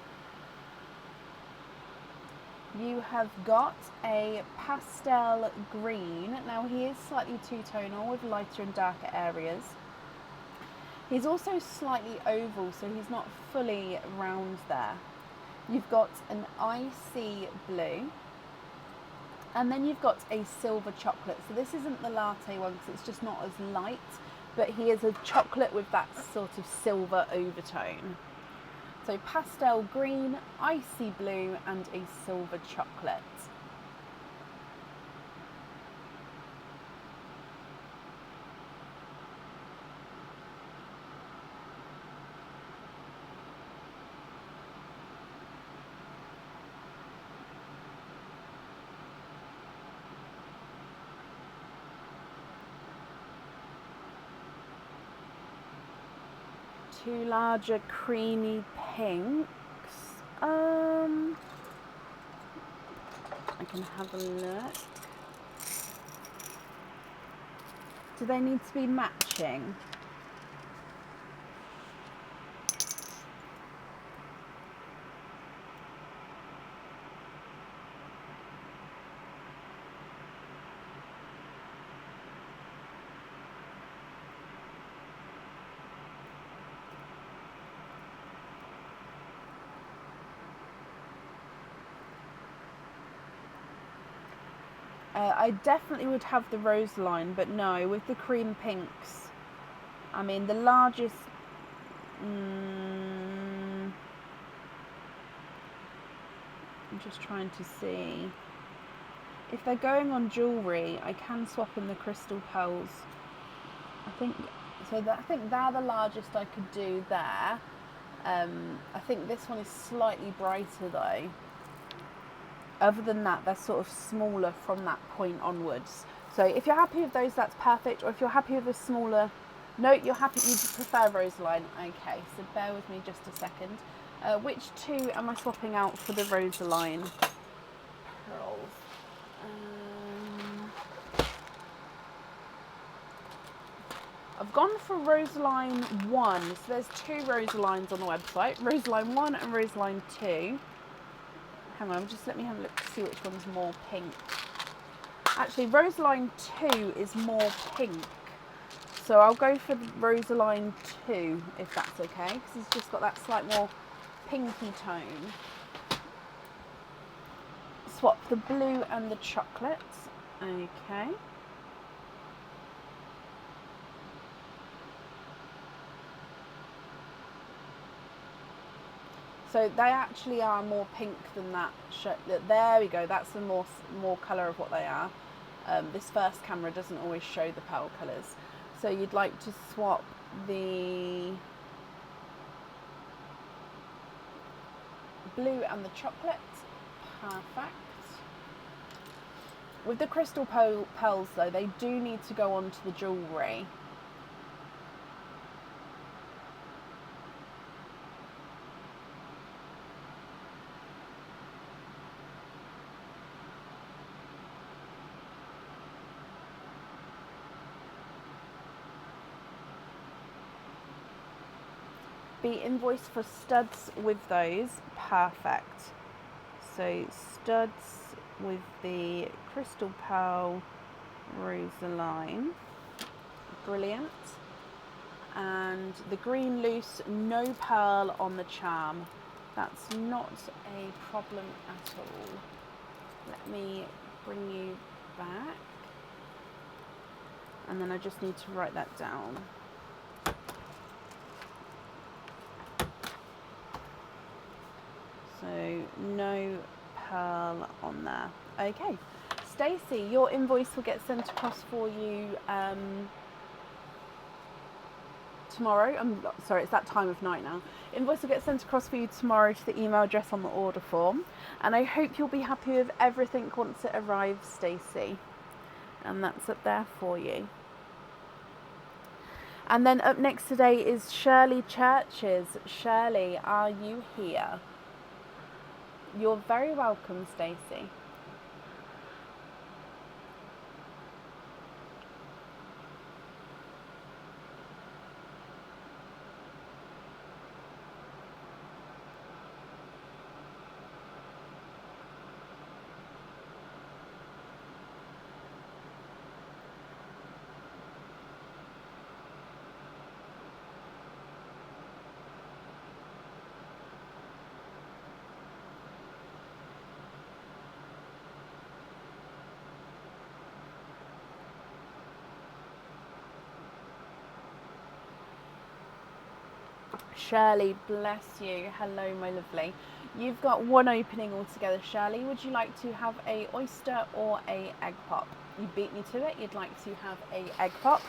You have got a pastel green. Now he is slightly two-tonal with lighter and darker areas. He's also slightly oval, so he's not fully round there. You've got an icy blue. And then you've got a silver chocolate. So this isn't the latte one because it's just not as light, but he is a chocolate with that sort of silver overtone. So pastel green, icy blue, and a silver chocolate. Two larger creamy pinks. I can have a look. Do they need to be matching? I definitely would have the rose line, but no, with the cream pinks. I mean, the largest... I'm just trying to see. If they're going on jewellery, I can swap in the crystal pearls. I think they're the largest I could do there. I think this one is slightly brighter though. Other than that, they're sort of smaller from that point onwards. So if you're happy with those, that's perfect. Or if you're happy with a smaller... No, you're happy, you prefer Rosaline. Okay, so bear with me just a second. Which two am I swapping out for the Rosaline pearls? I've gone for Rosaline 1. So there's two Rosalines on the website. Rosaline 1 and Rosaline 2. Hang on, just let me have a look to see which one's more pink. Actually, Rosaline 2 is more pink. So I'll go for Rosaline 2, if that's okay, because it's just got that slight more pinky tone. Swap the blue and the chocolate. Okay. So they actually are more pink than that. There we go, that's the more colour of what they are. This first camera doesn't always show the pearl colours. So you'd like to swap the blue and the chocolate. Perfect. With the crystal pearls though, they do need to go onto the jewellery. Be invoiced for studs with those. Perfect. So studs with the crystal pearl Rosaline. Brilliant. And the green loose, no pearl on the charm. That's not a problem at all. Let me bring you back. And then I just need to write that down. So no pearl on there. Okay, Stacey, your invoice will get sent across for you tomorrow. I'm sorry, it's that time of night now. Invoice will get sent across for you tomorrow to the email address on the order form. And I hope you'll be happy with everything once it arrives, Stacey. And that's up there for you. And then up next today is Shirley Churches. Shirley, are you here? You're very welcome, Stacey. Shirley, bless you. Hello, my lovely. You've got one opening altogether, Shirley. Would you like to have a oyster or a egg pop? You beat me to it. You'd like to have a egg pop.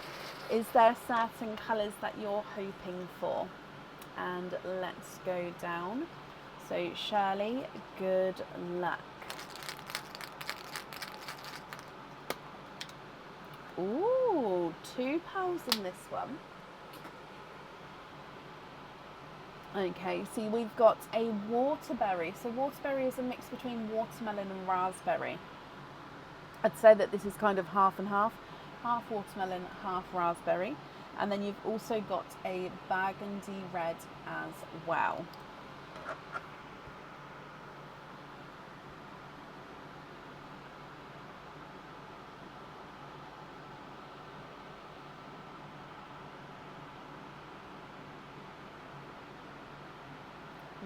Is there certain colours that you're hoping for? And let's go down. So Shirley, good luck. Ooh, £2 in this one. Okay, see, we've got a waterberry. So waterberry is a mix between watermelon and raspberry. I'd say that this is kind of half and half. Half watermelon, half raspberry. And then you've also got a burgundy red as well.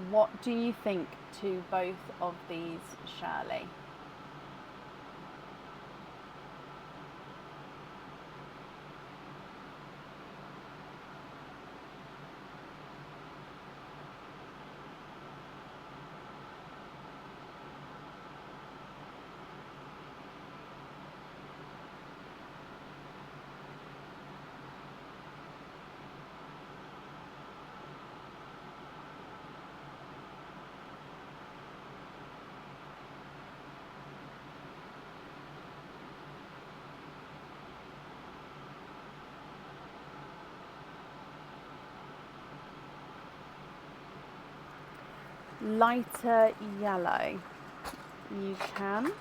What do you think to both of these, Shirley? Lighter yellow. You can.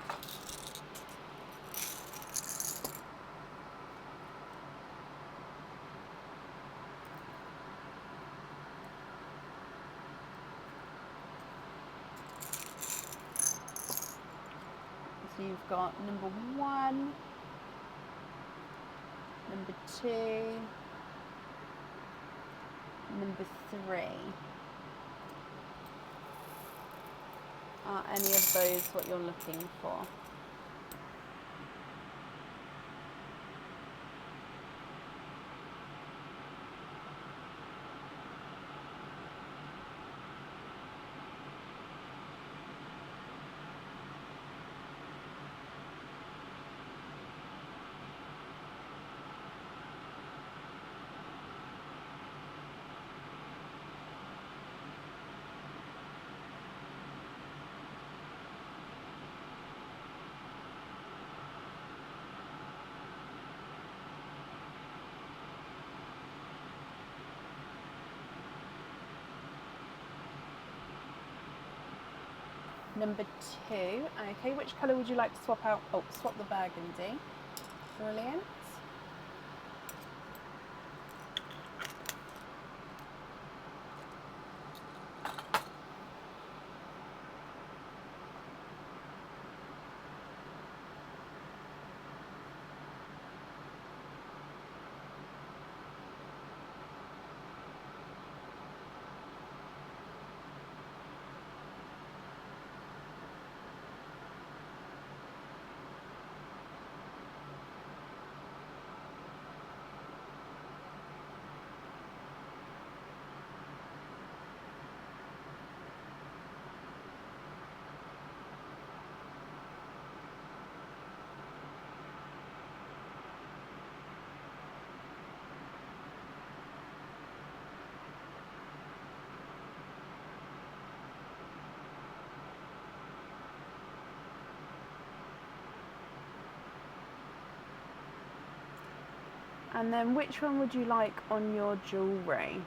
So you've got number 1, number 2, number 3. Are any of those what you're looking for? Number 2. Okay, which colour would you like to swap out? Oh, swap the burgundy. Brilliant. And then which one would you like on your jewellery?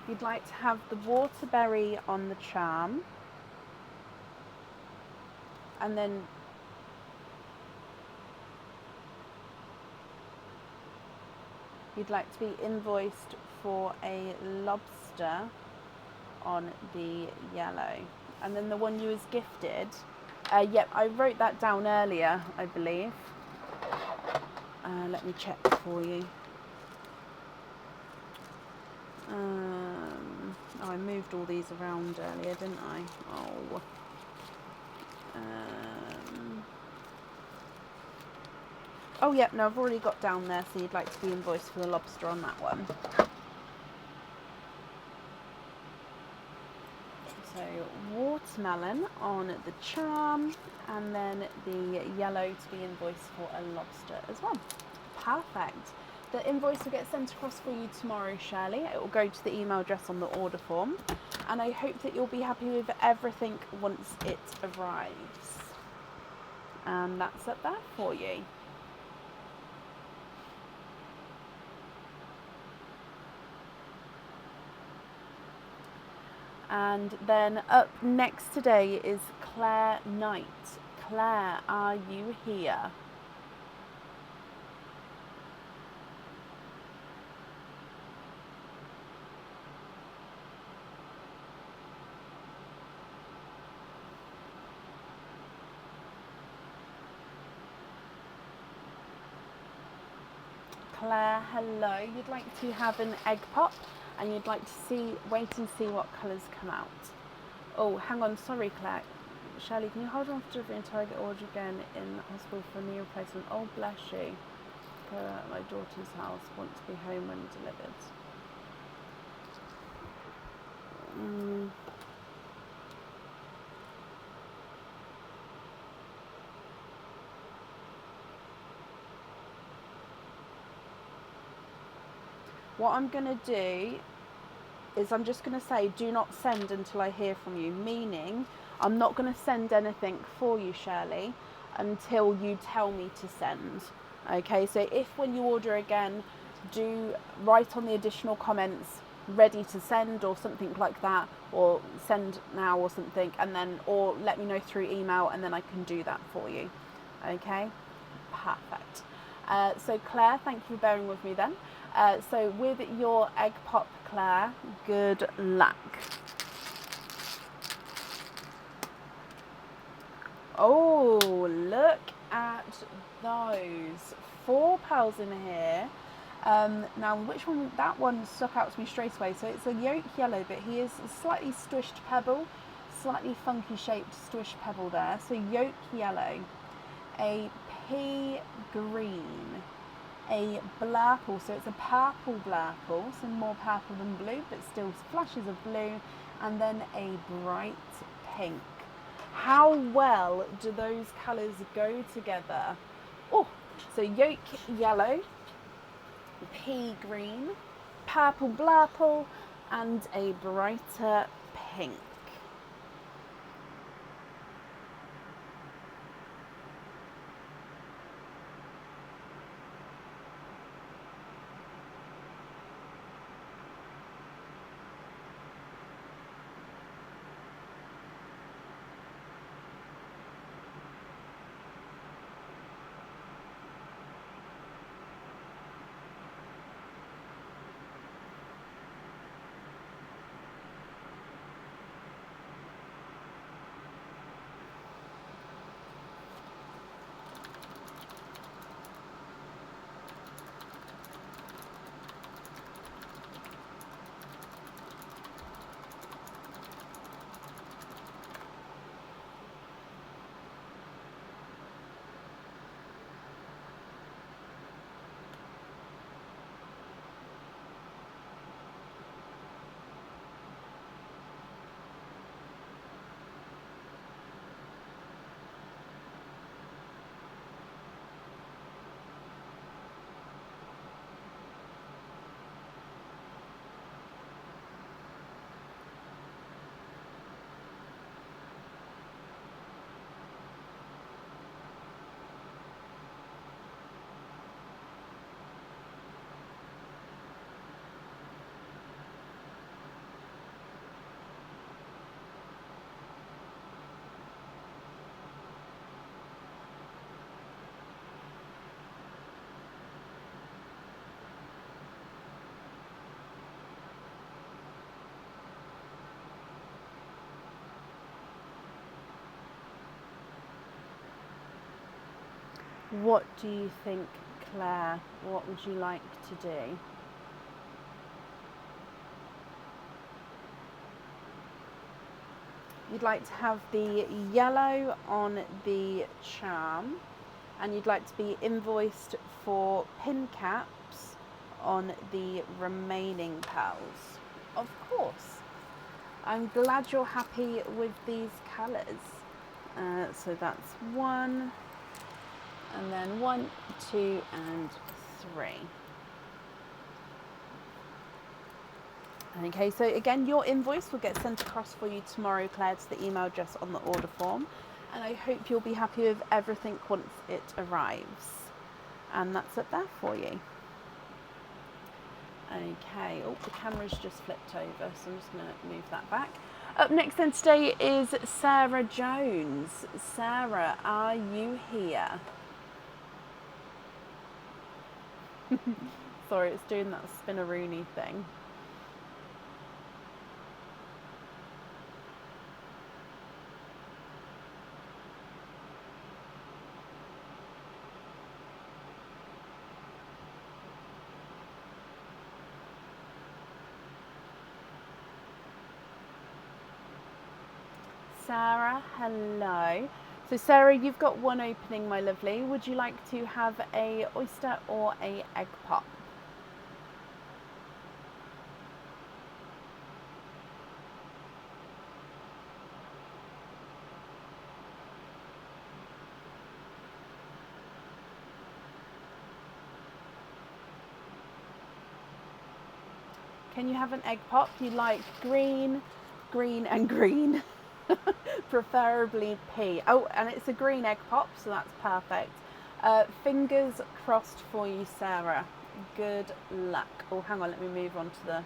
You'd like to have the waterberry on the charm, and then you'd like to be invoiced for a lobster on the yellow. And then the one you was gifted. Yep, I wrote that down earlier, I believe. Let me check for you. I moved all these around earlier, didn't I? Oh. Oh, yep, no, I've already got down there, so you'd like to be invoiced for the lobster on that one. So, watermelon on the charm, and then the yellow to be invoiced for a lobster as well. Perfect. The invoice will get sent across for you tomorrow, Shirley. It will go to the email address on the order form. And I hope that you'll be happy with everything once it arrives. And that's up there for you. And then up next today is Claire Knight. Claire, are you here? Claire, hello. You'd like to have an egg pop and you'd like to wait and see what colours come out. Oh, hang on, sorry Claire. Shirley, can you hold on for delivery and target order again in the hospital for a knee replacement? Oh, bless you. At my daughter's house, want to be home when delivered. What I'm going to do is I'm just going to say do not send until I hear from you, meaning I'm not going to send anything for you, Shirley, until you tell me to send. Okay, so if when you order again, do write on the additional comments ready to send or something like that, or send now or something, and then or let me know through email and then I can do that for you. Okay, perfect. So Claire, thank you for bearing with me then. So with your egg pop, Claire, good luck. Oh, look at those 4 pearls in here. Now, which one? That one stuck out to me straight away. So it's a yolk yellow, but he is a slightly squished pebble, slightly funky shaped squished pebble there. So yolk yellow, a pea green, a blurple, so it's a purple blurple, so more purple than blue, but still flashes of blue, and then a bright pink. How well do those colours go together? Oh, so yolk yellow, pea green, purple blurple, and a brighter pink. What do you think, Claire? What would you like to do? You'd like to have the yellow on the charm, and you'd like to be invoiced for pin caps on the remaining pearls. Of course. I'm glad you're happy with these colours. So that's 1, and then 1, 2, and 3. Okay, so again, your invoice will get sent across for you tomorrow, Claire, to the email address on the order form. And I hope you'll be happy with everything once it arrives. And that's up there for you. Okay, oh, the camera's just flipped over, so I'm just going to move that back. Up next then today is Sarah Jones. Sarah, are you here? Sorry, it's doing that spinneroonie thing. Sarah, hello. So Sarah, you've got one opening, my lovely. Would you like to have a oyster or a egg pop? Can you have an egg pop? You like green, green and green. Preferably pea. Oh, and it's a green egg pop, so that's perfect. Fingers crossed for you, Sarah. Good luck. Oh, hang on, let me move on to the,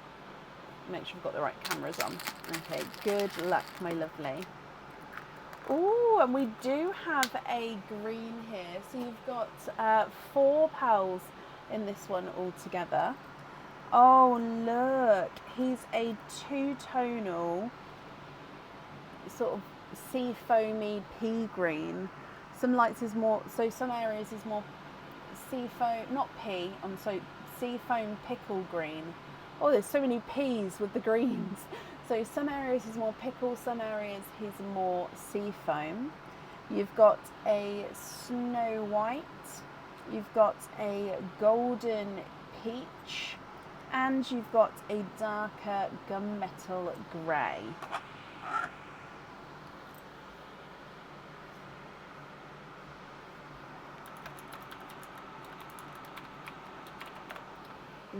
make sure I've got the right cameras on. Okay, good luck, my lovely. Oh, and we do have a green here. So you've got 4 pearls in this one altogether. Oh, look, he's a 2-tonal sort of sea foamy pea green. Some lights is more, so some areas is more sea foam, not pea, so sea foam pickle green. Oh, there's so many peas with the greens. So some areas is more pickle, some areas is more sea foam. You've got a snow white, you've got a golden peach, and you've got a darker gunmetal grey.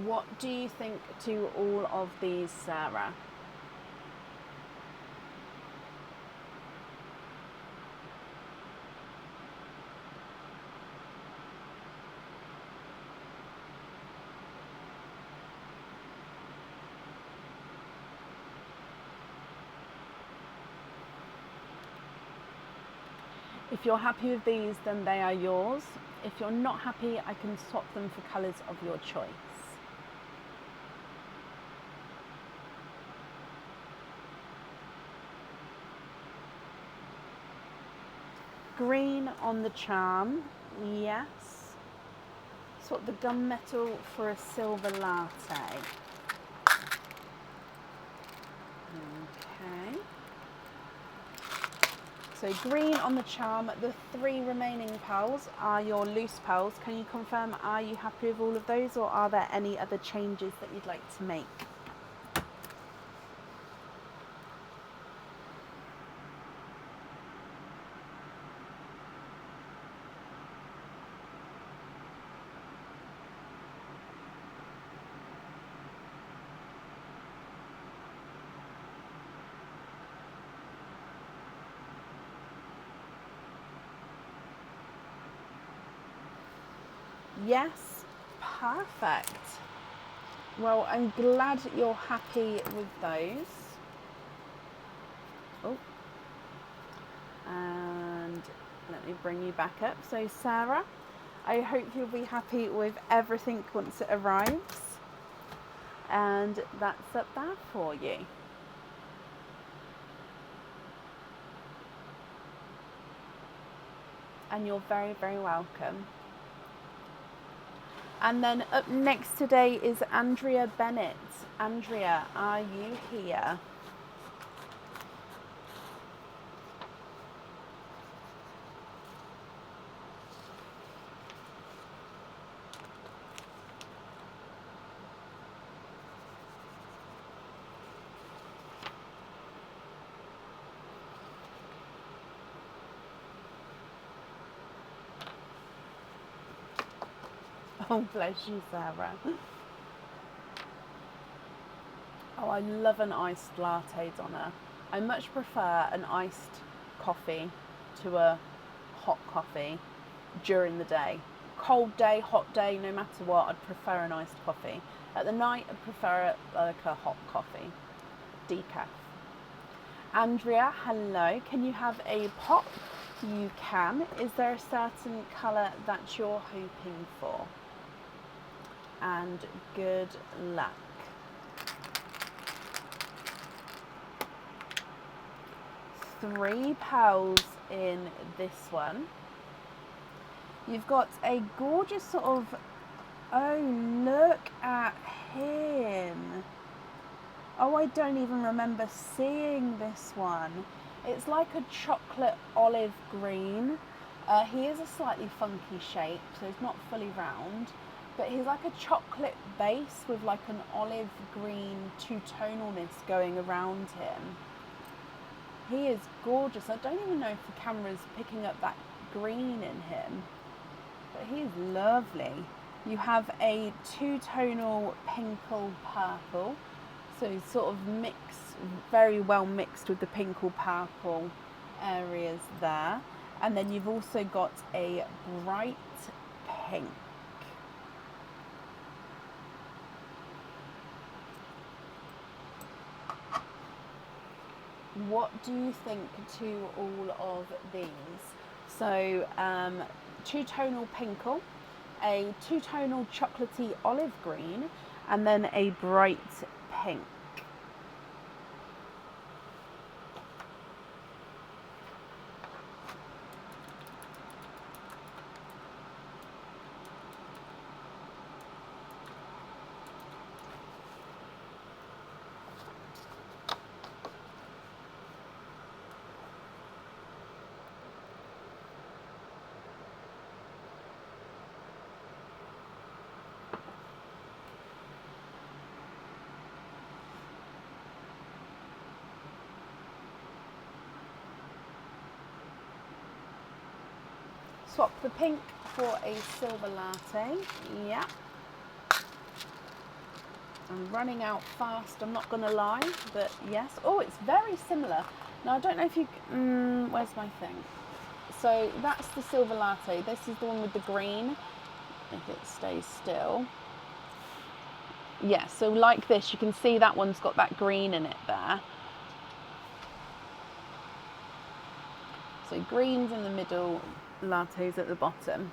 What do you think to all of these, Sarah? If you're happy with these, then they are yours. If you're not happy, I can swap them for colours of your choice. Green on the charm, yes. Swap the gunmetal for a silver latte. Okay. So green on the charm. The 3 remaining pearls are your loose pearls. Can you confirm, are you happy with all of those, or are there any other changes that you'd like to make? Yes, perfect. Well, I'm glad you're happy with those. Oh, and let me bring you back up. So Sarah, I hope you'll be happy with everything once it arrives. And that's up there for you. And you're very, very welcome. And then up next today is Andrea Bennett. Andrea, are you here? Oh, bless you, Sarah. Oh, I love an iced latte, Donna. I much prefer an iced coffee to a hot coffee during the day. Cold day, hot day, no matter what, I'd prefer an iced coffee. At the night, I'd prefer it like a hot coffee. Decaf. Andrea, hello. Can you have a pop? You can. Is there a certain colour that you're hoping for? And good luck. Three pearls in this one. You've got a gorgeous sort of, oh, look at him. Oh, I don't even remember seeing this one. It's like a chocolate olive green. He is a slightly funky shape, so he's not fully round, but he's like a chocolate base with like an olive green two-tonalness going around him. He is gorgeous. I don't even know if the camera's picking up that green in him, but he is lovely. You have a two-tonal pinkle purple, so he's sort of mixed, very well mixed with the pinkle purple areas there. And then you've also got a bright pink. What do you think to all of these? So two-tonal pinkle, a two-tonal chocolatey olive green, and then a bright pink. Swap the pink for a silver latte. Yeah. I'm running out fast, I'm not going to lie, but yes. Oh, it's very similar. Now, I don't know if you... where's my thing? So that's the silver latte. This is the one with the green, if it stays still. Yeah, so like this, you can see that one's got that green in it there. So green's in the middle, lattes at the bottom.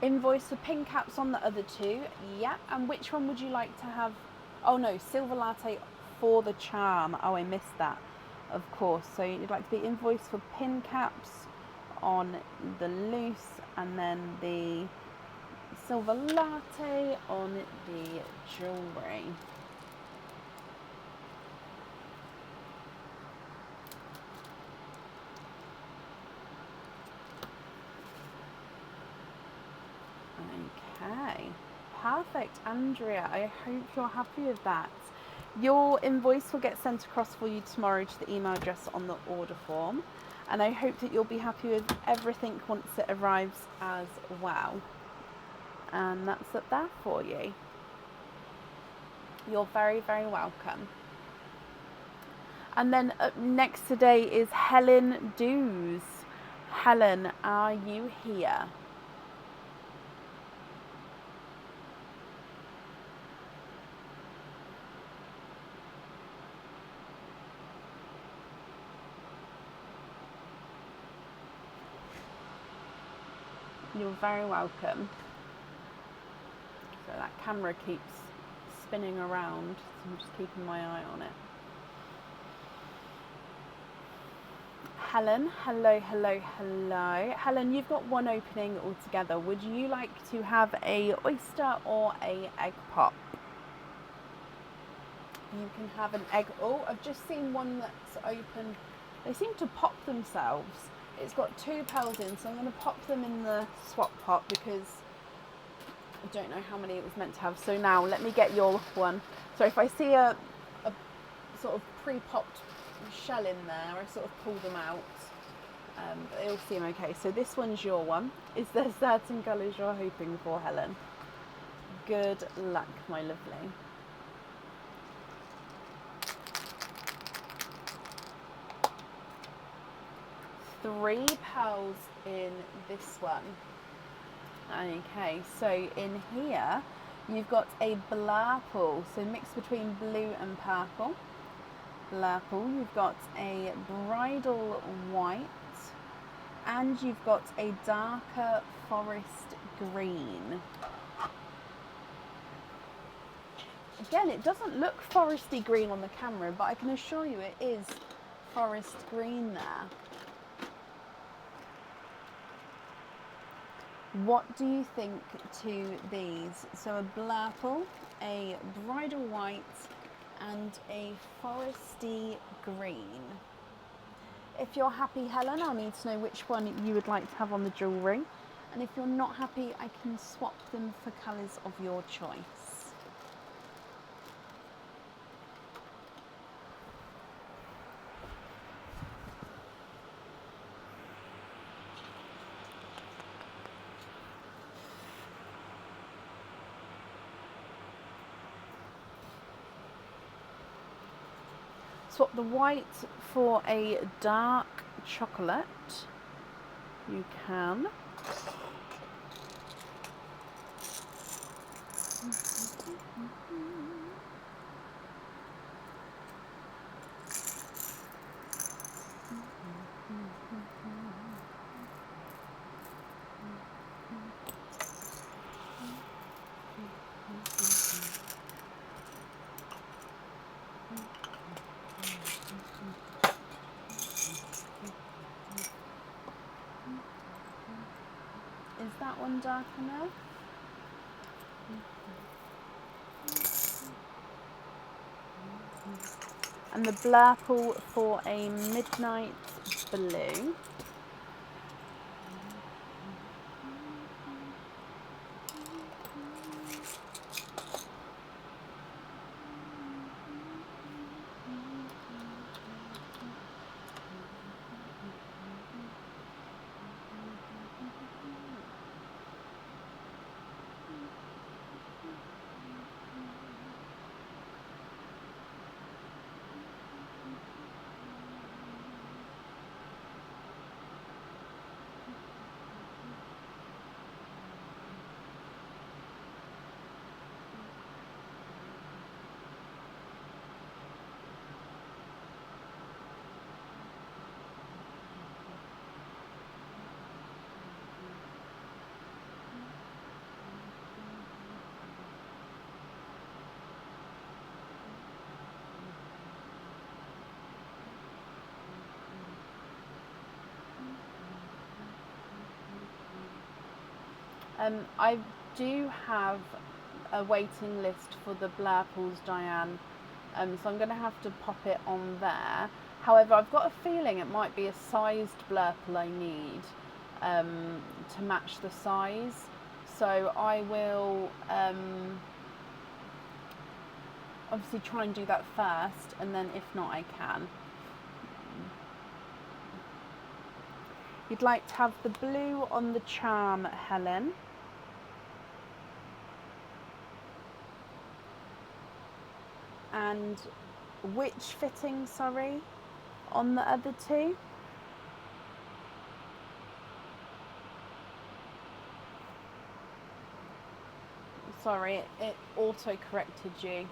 Invoice for pink caps on the other two. Yeah, and which one would you like to have? Oh no, silver latte for the charm. Oh, I missed that, of course. So you'd like to be invoiced for pin caps on the loose, and then the silver latte on the jewellery. Okay, perfect, Andrea. I hope you're happy with that. Your invoice will get sent across for you tomorrow to the email address on the order form, and I hope that you'll be happy with everything once it arrives as well. And that's up there for you. You're very, very welcome. And then up next today is Helen Dews. Helen, are you here? You're very welcome. So that camera keeps spinning around, so I'm just keeping my eye on it. Helen, hello, hello, hello. Helen, you've got one opening altogether. Would you like to have a oyster or a egg pop? You can have an egg. Oh, I've just seen one that's open. They seem to pop themselves. It's got 2 pearls in, so I'm going to pop them in the swap pot because I don't know how many it was meant to have. So now let me get your one. So if I see a sort of pre-popped shell in there, I sort of pull them out. But they all seem okay. So this one's your one. Is there certain colours you're hoping for, Helen? Good luck, my lovely. Three pearls in this one. Okay, so in here you've got a blurple, so mixed between blue and purple. Blurple, you've got a bridal white, and you've got a darker forest green. Again, it doesn't look foresty green on the camera, but I can assure you it is forest green there. What do you think to these? So a blurple, a bridal white, and a foresty green. If you're happy, Helen, I'll need to know which one you would like to have on the jewellery. And if you're not happy, I can swap them for colours of your choice. Swap the white for a dark chocolate. You can. Is that one dark enough? And the blurple for a midnight blue. I do have a waiting list for the blurples, Diane, so I'm going to have to pop it on there. However, I've got a feeling it might be a sized blurple I need to match the size, so I will obviously try and do that first, and then if not, I can. You'd like to have the blue on the charm, Helen. And which fitting, sorry, on the other two? Sorry, it auto-corrected you.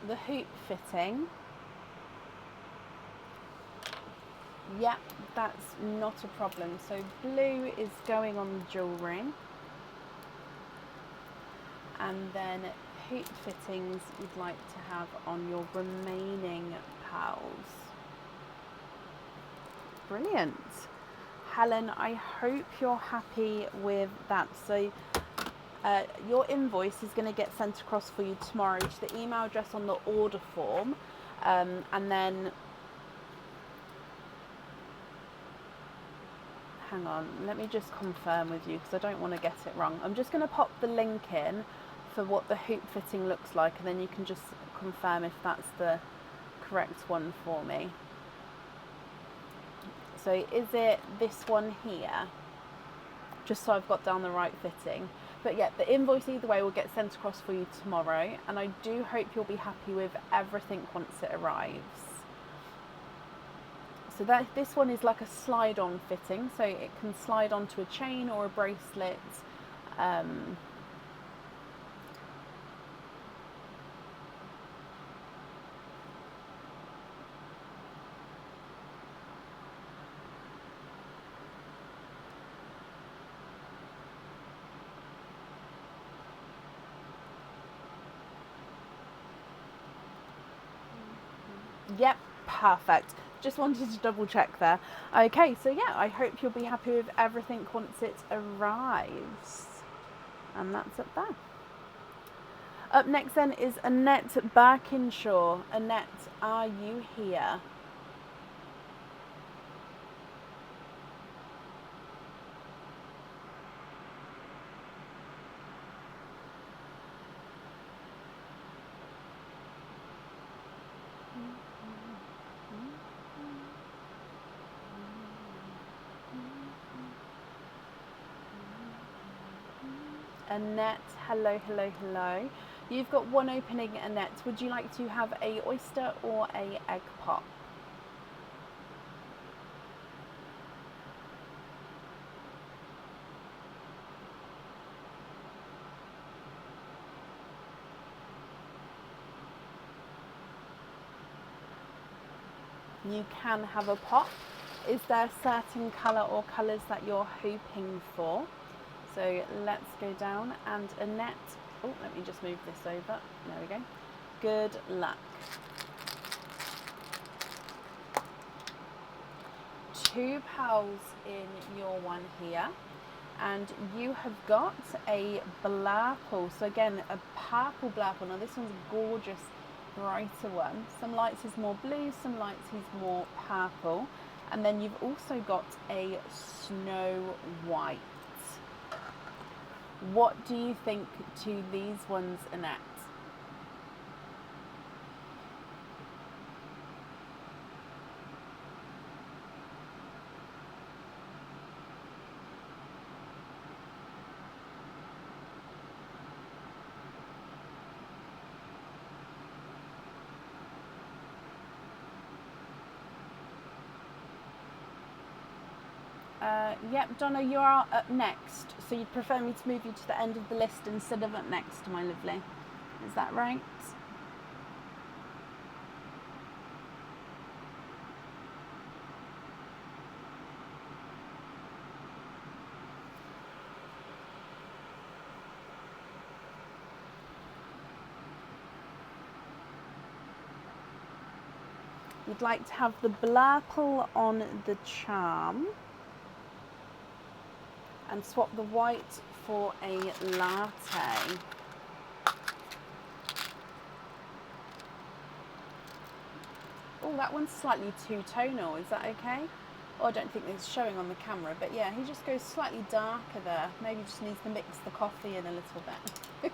the hoop fitting. Yep, that's not a problem. So blue is going on the jewellery, and then hoop fittings you'd like to have on your remaining pearls. Brilliant. Helen, I hope you're happy with that. So your invoice is going to get sent across for you tomorrow to the email address on the order form, and then hang on, let me just confirm with you because I don't want to get it wrong. I'm just going to pop the link in for what the hoop fitting looks like, and then you can just confirm if that's the correct one for me. So is it this one here? Just so I've got down the right fitting. But yeah, the invoice either way will get sent across for you tomorrow, and I do hope you'll be happy with everything once it arrives. So this one is like a slide-on fitting, so it can slide onto a chain or a bracelet. Yep, perfect. Just wanted to double check there. Okay, so yeah, I hope you'll be happy with everything once it arrives. And that's up there. Up next then is Annette Birkinshaw. Annette, are you here? Annette, hello, hello, hello. You've got one opening, Annette. Would you like to have a oyster or a egg pop? You can have a pop. Is there a certain colour or colours that you're hoping for? So let's go down, and Annette, oh, let me just move this over. There we go. Good luck. 2 pearls in your one here, and you have got a blurple. So again, a purple blurple. Now this one's a gorgeous, brighter one. Some lights is more blue, some lights is more purple. And then you've also got a snow white. What do you think to these ones, Annette? Yep, Donna, you are up next. So you'd prefer me to move you to the end of the list instead of up next, my lovely. Is that right? You'd like to have the blurple on the charm and swap the white for a latte. Oh, that one's slightly two-tonal, is that okay? Oh, I don't think it's showing on the camera, but yeah, he just goes slightly darker there. Maybe just needs to mix the coffee in a little bit.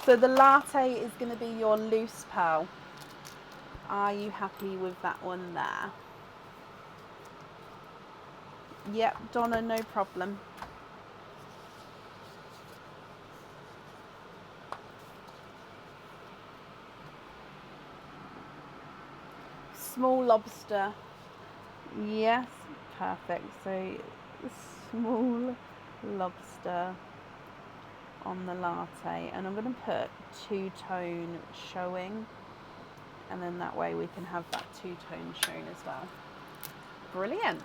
So the latte is going to be your loose pearl. Are you happy with that one there? Yep, Donna, no problem. Small lobster. Yes, perfect. So small lobster. on the latte, and I'm going to put two-tone showing, and then that way we can have that two-tone shown as well. Brilliant.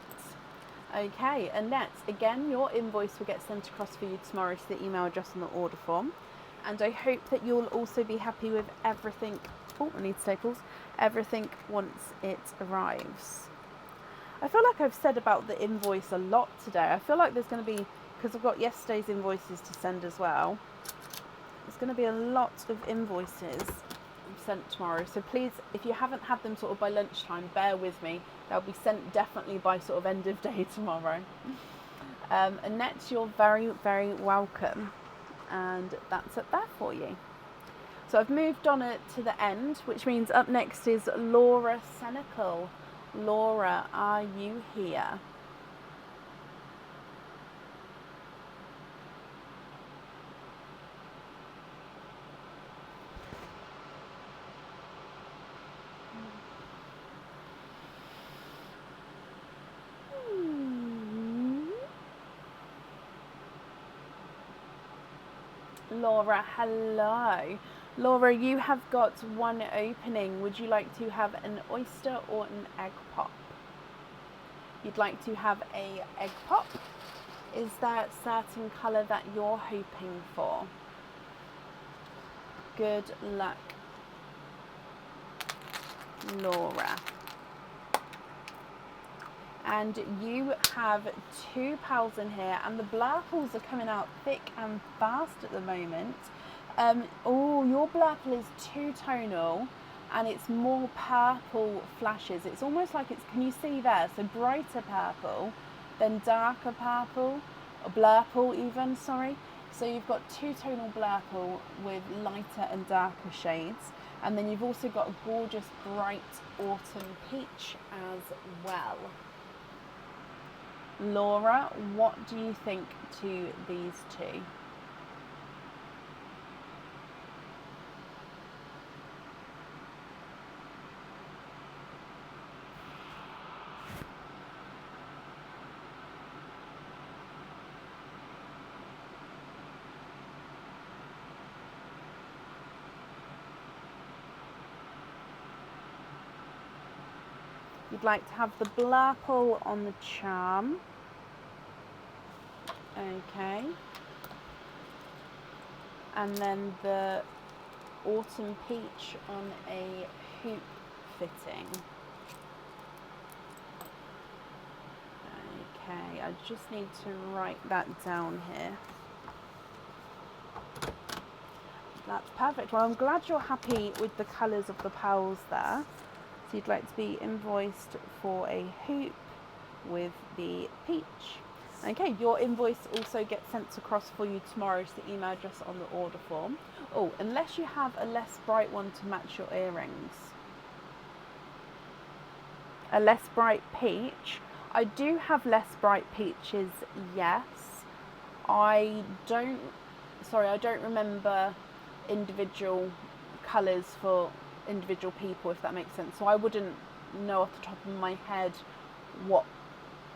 Okay, and next, again, your invoice will get sent across for you tomorrow to the email address on the order form. And I hope that you'll also be happy with everything. Oh, I need staples. Everything once it arrives. I feel like I've said about the invoice a lot today. I feel like there's going to be, because I've got yesterday's invoices to send as well, there's going to be a lot of invoices sent tomorrow. So please, if you haven't had them sort of by lunchtime, bear with me. They'll be sent definitely by sort of end of day tomorrow. Annette, you're very, very welcome. And that's up there for you. So I've moved on it to the end, which means up next is Laura Senecal. Laura, are you here? Laura, hello. Laura, you have got one opening. Would you like to have an oyster or an egg pop? You'd like to have a egg pop. Is there a certain colour that you're hoping for? Good luck, Laura. And you have two pals in here, and the blurples are coming out thick and fast at the moment. Oh, your blurple is two-tonal, and it's more purple flashes. It's almost like it's, can you see there? So brighter purple, then darker purple, or blurple even, sorry. So you've got two-tonal blurple with lighter and darker shades. And then you've also got a gorgeous bright autumn peach as well. Laura, what do you think to these two? You'd like to have the blurple on the charm. Okay. And then the autumn peach on a hoop fitting. Okay, I just need to write that down here. That's perfect. Well, I'm glad you're happy with the colours of the pals there. So you'd like to be invoiced for a hoop with the peach. Okay, your invoice also gets sent across for you tomorrow to the email address on the order form. Oh, unless you have a less bright one to match your earrings. A less bright peach. I do have less bright peaches, yes. I don't remember individual colours for individual people, if that makes sense. So I wouldn't know off the top of my head what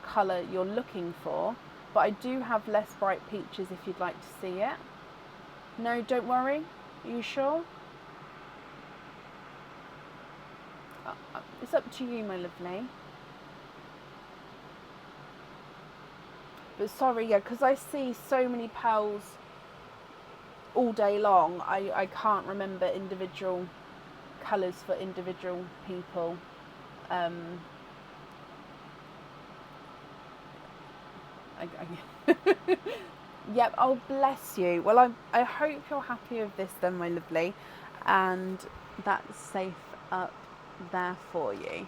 colour you're looking for, but I do have less bright peaches if you'd like to see it. No, don't worry. Are you sure? It's up to you, my lovely. But sorry, yeah, because I see so many pals all day long, I can't remember individual colours for individual people. Yep, oh bless you. Well, I hope you're happy with this then, my lovely, and that's safe up there for you.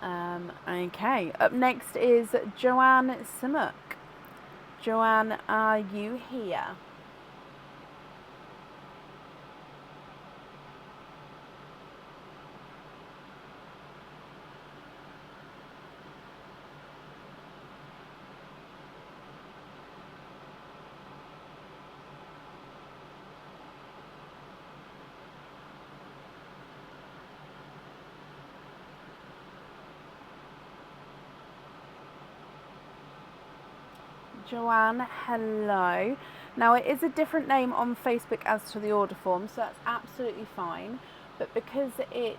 Okay, up next is Joanne Simmock. Joanne, are you here? Joanne, hello. Now it is a different name on Facebook as to the order form, so that's absolutely fine. But because it's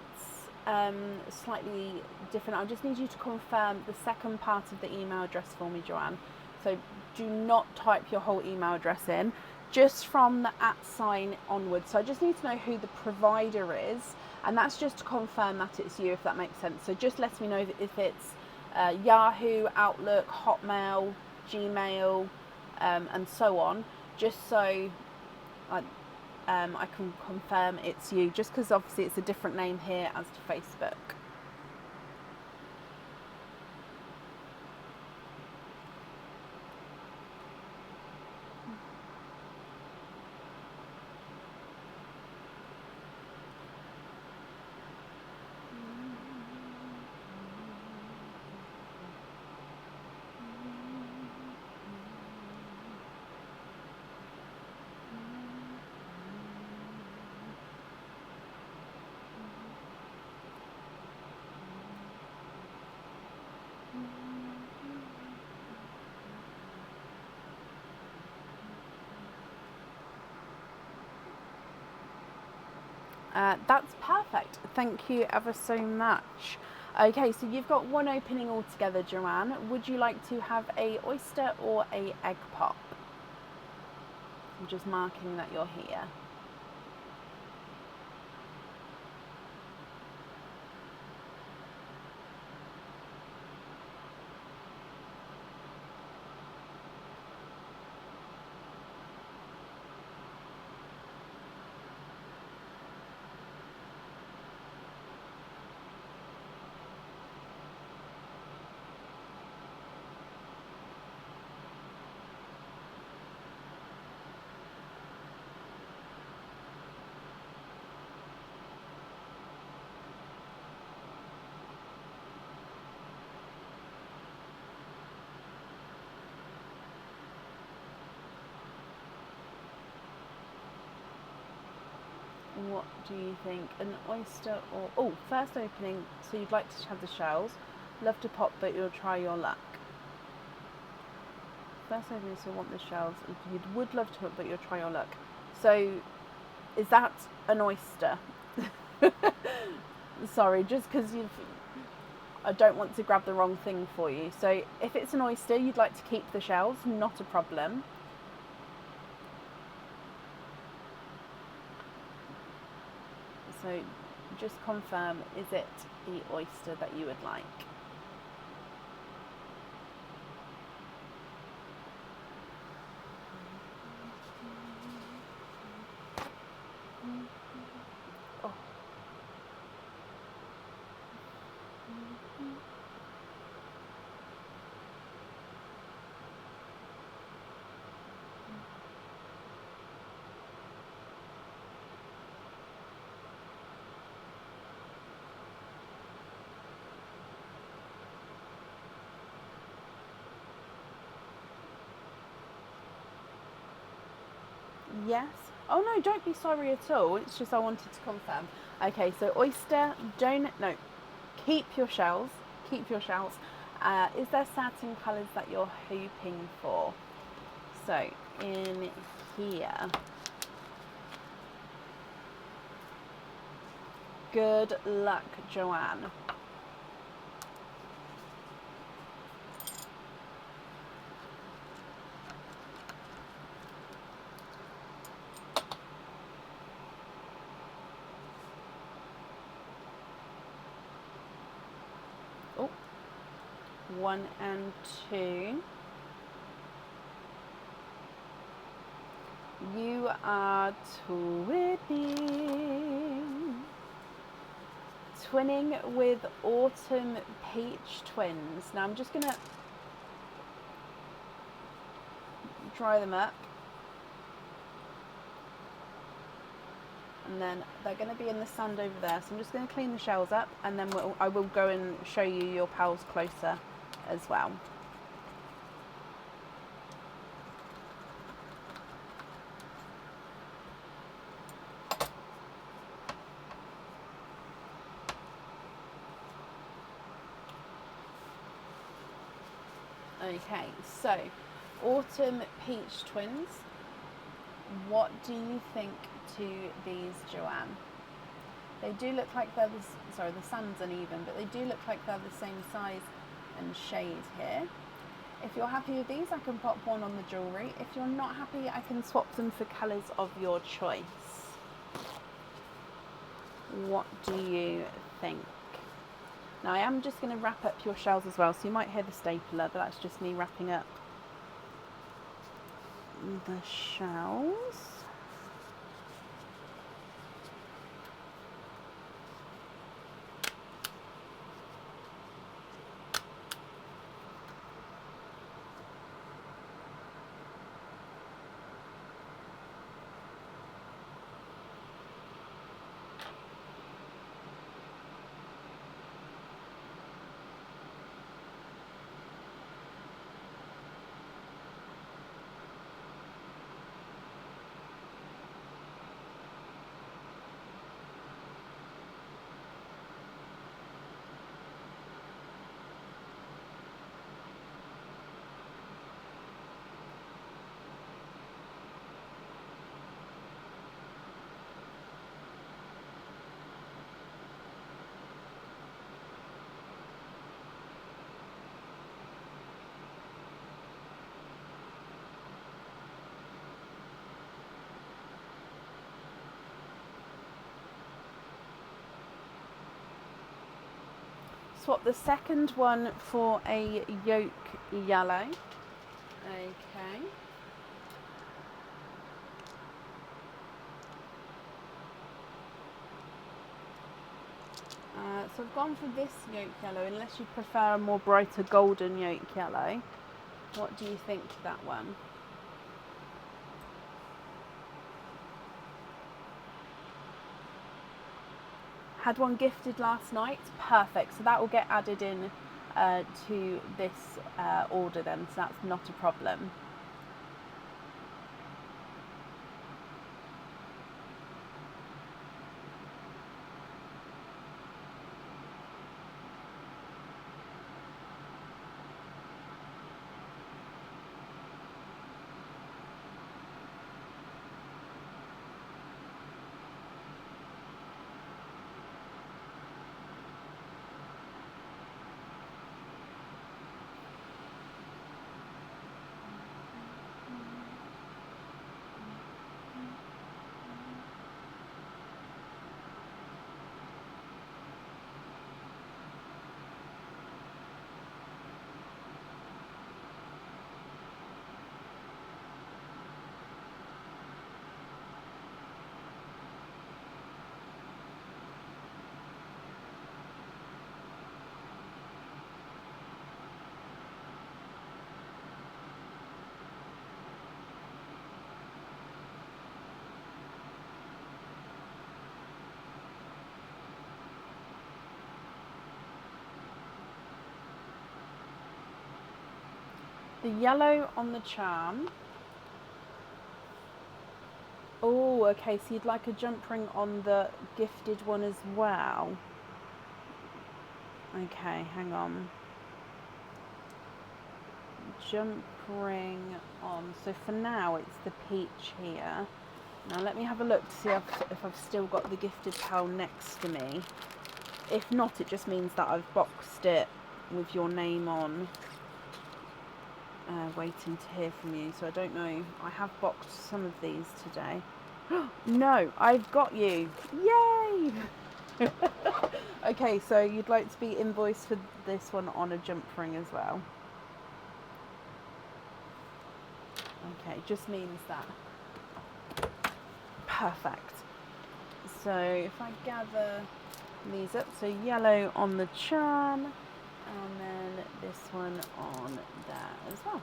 slightly different, I just need you to confirm the second part of the email address for me, Joanne. So do not type your whole email address in, just from the @ sign onwards. So I just need to know who the provider is, and that's just to confirm that it's you, if that makes sense. So just let me know if it's Yahoo, Outlook, Hotmail, Gmail, and so on, just so I can confirm it's you, just because obviously it's a different name here as to Facebook. That's perfect. Thank you ever so much. Okay, so you've got one opening altogether, Joanne. Would you like to have a oyster or a egg pop? I'm just marking that you're here. What do you think? An oyster or... Oh, first opening, so you'd like to have the shells. Love to pop, but you'll try your luck. First opening, so you want the shells. You would love to pop, but you'll try your luck. So, is that an oyster? Sorry, just because I don't want to grab the wrong thing for you. So, if it's an oyster, you'd like to keep the shells, not a problem. So just confirm, is it the oyster that you would like? Oh. Yes. Oh no, don't be sorry at all. It's just I wanted to confirm. Okay, so oyster, keep your shells. Keep your shells. Is there certain colours that you're hoping for? So in here. Good luck, Joanne. Oh, 1 and 2. You are twinning with Autumn Peach Twins. Now I'm just gonna dry them up, and then they're going to be in the sand over there. So I'm just going to clean the shells up, and then I will go and show you your pals closer as well. Okay, so Autumn Peach Twins. What do you think to these, Joanne? They do look like they're the sand's uneven, but they do look like they're the same size and shade here. If you're happy with these, I can pop one on the jewellery. If you're not happy, I can swap them for colours of your choice. What do you think? Now I am just going to wrap up your shells as well, so you might hear the stapler, but that's just me wrapping up the shells. Swap the second one for a yolk yellow. Okay. So I've gone for this yolk yellow, unless you prefer a more brighter golden yolk yellow. What do you think to that one? Had one gifted last night. Perfect. So that will get added in to this order then, so that's not a problem. The yellow on the charm. Oh, okay, so you'd like a jump ring on the gifted one as well. Okay, hang on. Jump ring on. So for now, it's the peach here. Now let me have a look to see if I've still got the gifted pal next to me. If not, it just means that I've boxed it with your name on. Waiting to hear from you, so I don't know. I have boxed some of these today. No, I've got you. Yay! Okay, so you'd like to be invoiced for this one on a jump ring as well. Okay, just means that. Perfect. So if I gather these up, so yellow on the charm, and then this one on there as well.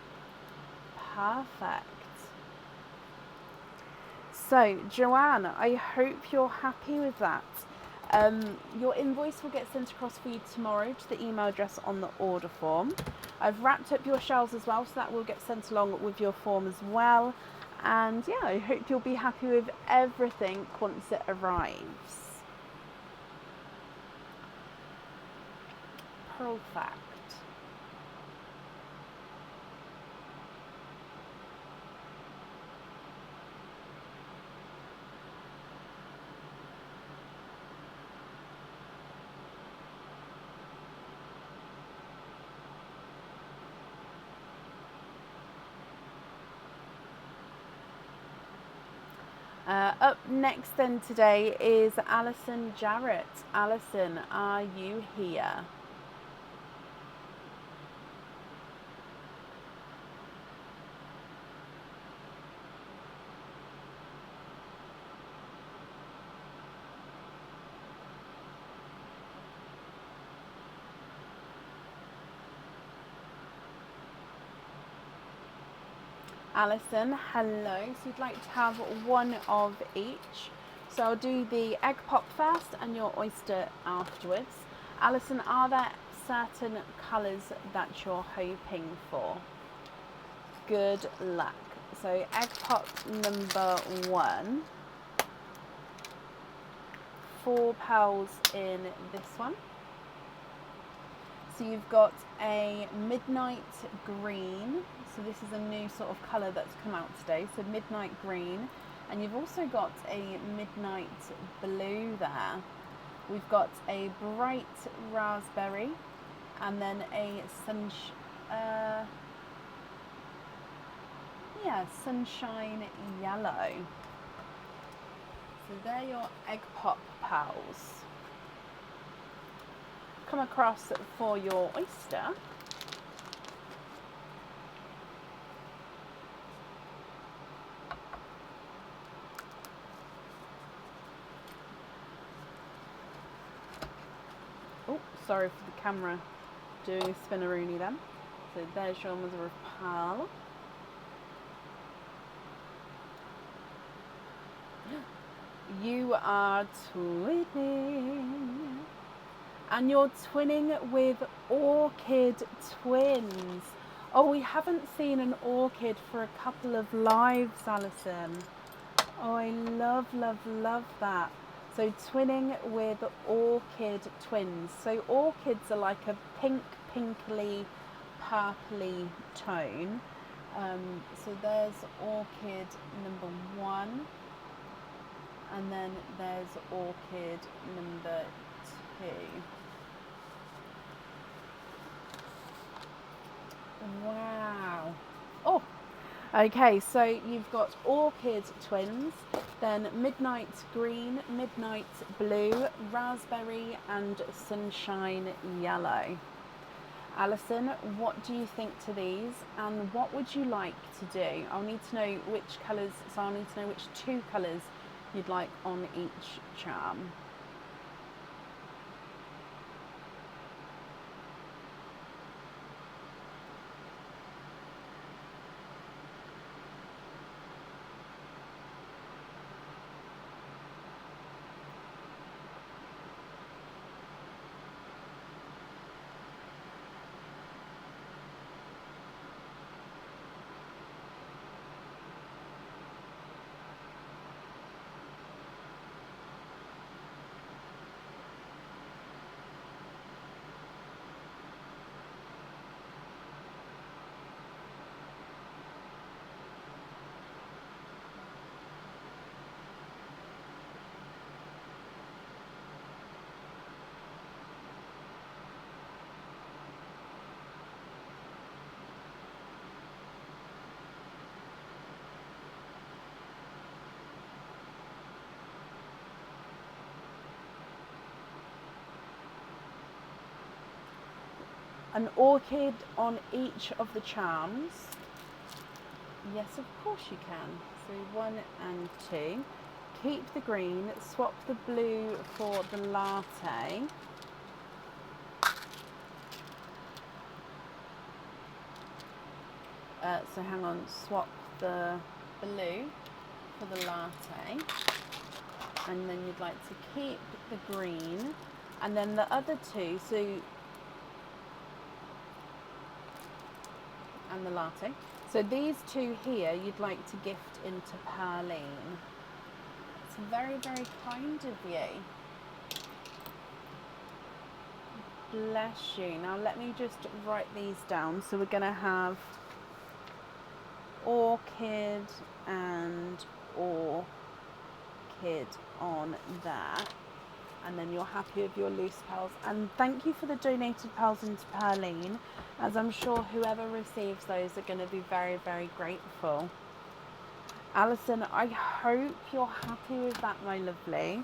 Perfect. So Joanne, I hope you're happy with that. Your invoice will get sent across for you tomorrow to the email address on the order form. I've wrapped up your shells as well, so that will get sent along with your form as well. And yeah, I hope you'll be happy with everything once it arrives. Perfect. Up next then today is Alison Jarrett. Alison, are you here? Alison, hello. So you'd like to have one of each. So I'll do the egg pop first and your oyster afterwards. Alison, are there certain colours that you're hoping for? Good luck. So egg pop number 1. 4 pearls in this one. So you've got a midnight green. So this is a new sort of colour that's come out today. So midnight green. And you've also got a midnight blue there. We've got a bright raspberry and then a sunshine yellow. So they're your egg pop pearls. Come across for your oyster. Oh, sorry for the camera doing a spinneroonie then. So there's your mother of pearl. You are twinning. And you're twinning with orchid twins. Oh, we haven't seen an orchid for a couple of lives, Alison. Oh, I love, love, love that. So twinning with orchid twins. So orchids are like a pink, pinkly, purpley tone. So there's orchid number 1. And then there's orchid number 2. Wow. Oh, okay, so you've got orchid twins, then midnight green, midnight blue, raspberry and sunshine yellow. Alison, what do you think to these and what would you like to do? I'll need to know which colours, so I'll need to know which 2 colours you'd like on each charm. An orchid on each of the charms. Yes, of course you can. So 1 and 2. Keep the green, swap the blue for the latte. So hang on, swap the blue for the latte. And then you'd like to keep the green. And then the other 2, so and the latte. So these 2 here you'd like to gift into Pearline. It's very, very kind of you. Bless you. Now let me just write these down. So we're going to have orchid and orchid on that. And then you're happy with your loose pearls. And thank you for the donated pearls into Pearline, as I'm sure whoever receives those are going to be very, very grateful. Alison, I hope you're happy with that, my lovely.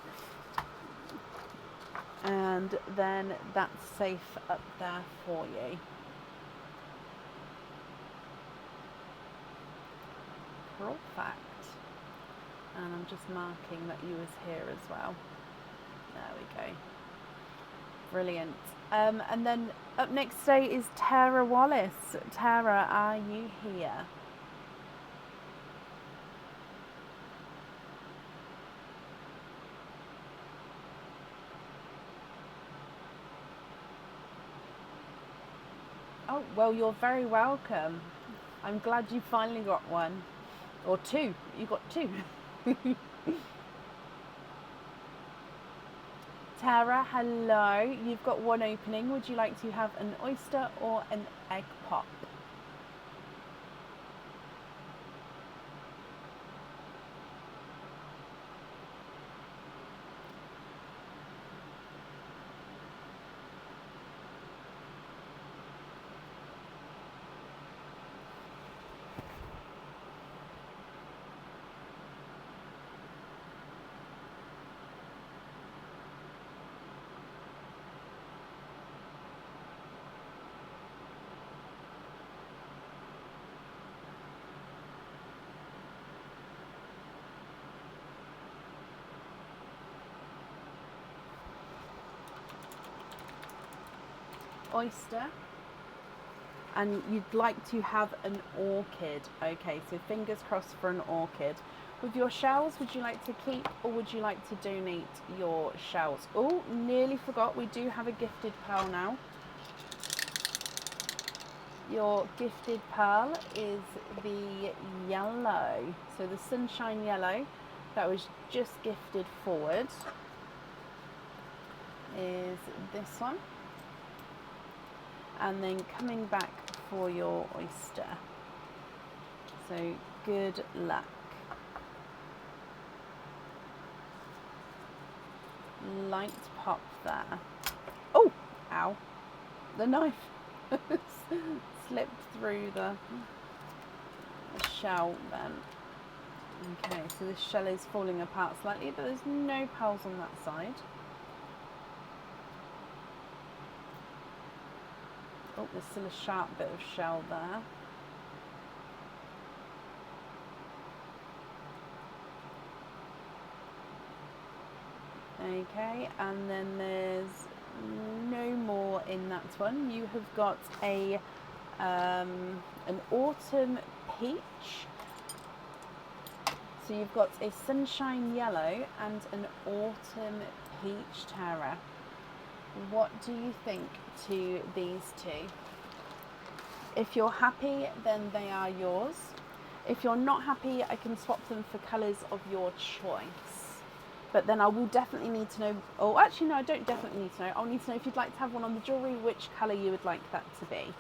And then that's safe up there for you. Perfect. And I'm just marking that you was here as well. There we go. Brilliant. And then up next today is Tara Wallace. Tara, are you here? Oh, well, you're very welcome. I'm glad you finally got one. Or two. You got two. Tara, hello. You've got one opening. Would you like to have an oyster or an egg pop? Oyster. And you'd like to have an orchid. Okay, so fingers crossed for an orchid. With your shells, would you like to keep or would you like to donate your shells? Oh, nearly forgot, we do have a gifted pearl now. Your gifted pearl is the yellow. So the sunshine yellow that was just gifted forward is this one. And then coming back for your oyster. So good luck. Light pop there. Oh, ow. The knife slipped through the shell then. Okay, so this shell is falling apart slightly, but there's no pearls on that side. Oh, there's still a sharp bit of shell there. Okay, and then there's no more in that one. You have got a an autumn peach. So you've got a sunshine yellow and an autumn peach, Tara. What do you think to these two? If you're happy, then they are yours. If you're not happy, I can swap them for colours of your choice. But then I will definitely need to know, oh actually no, I don't definitely need to know. I'll need to know if you'd like to have one on the jewellery, which colour you would like that to be.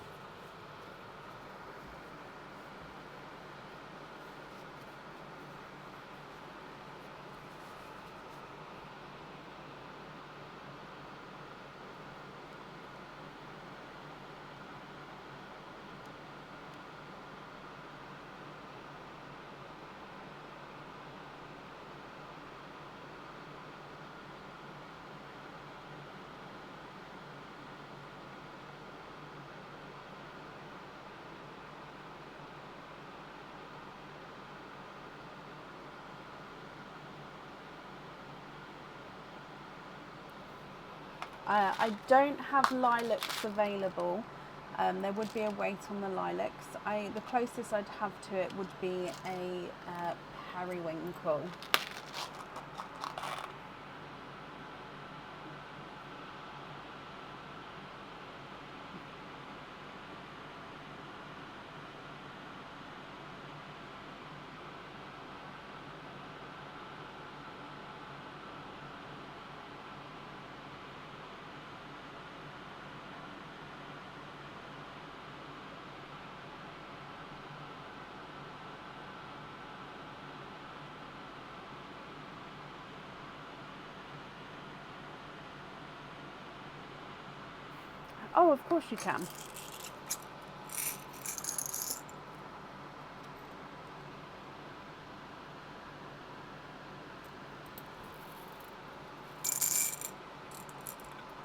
I don't have lilacs available. There would be a wait on the lilacs. The closest I'd have to it would be a periwinkle. Oh, of course you can.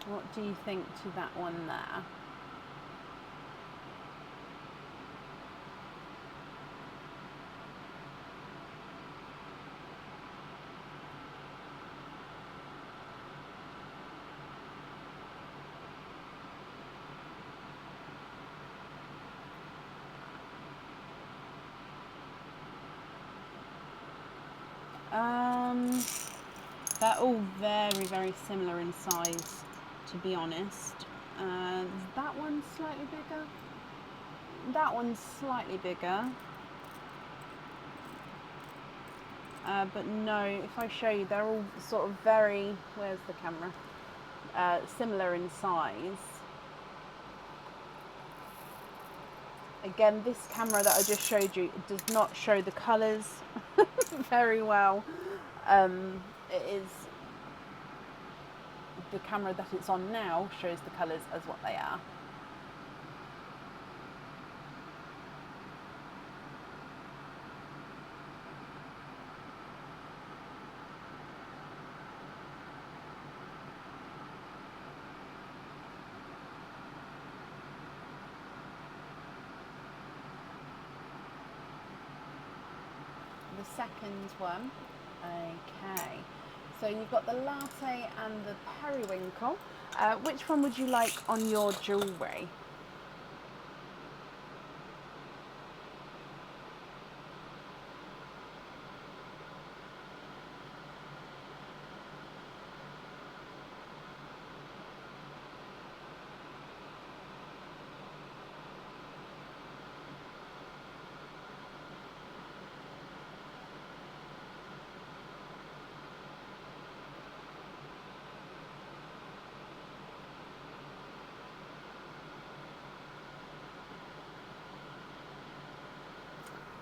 What do you think to that one there? They're all very, very similar in size, to be honest. That one's slightly bigger. That one's slightly bigger. But no, if I show you, they're all sort of very, where's the camera? Similar in size. Again, this camera that I just showed you does not show the colours very well. It is, the camera that it's on now shows the colours as what they are. The second one, okay, so you've got the latte and the periwinkle. Which one would you like on your jewellery?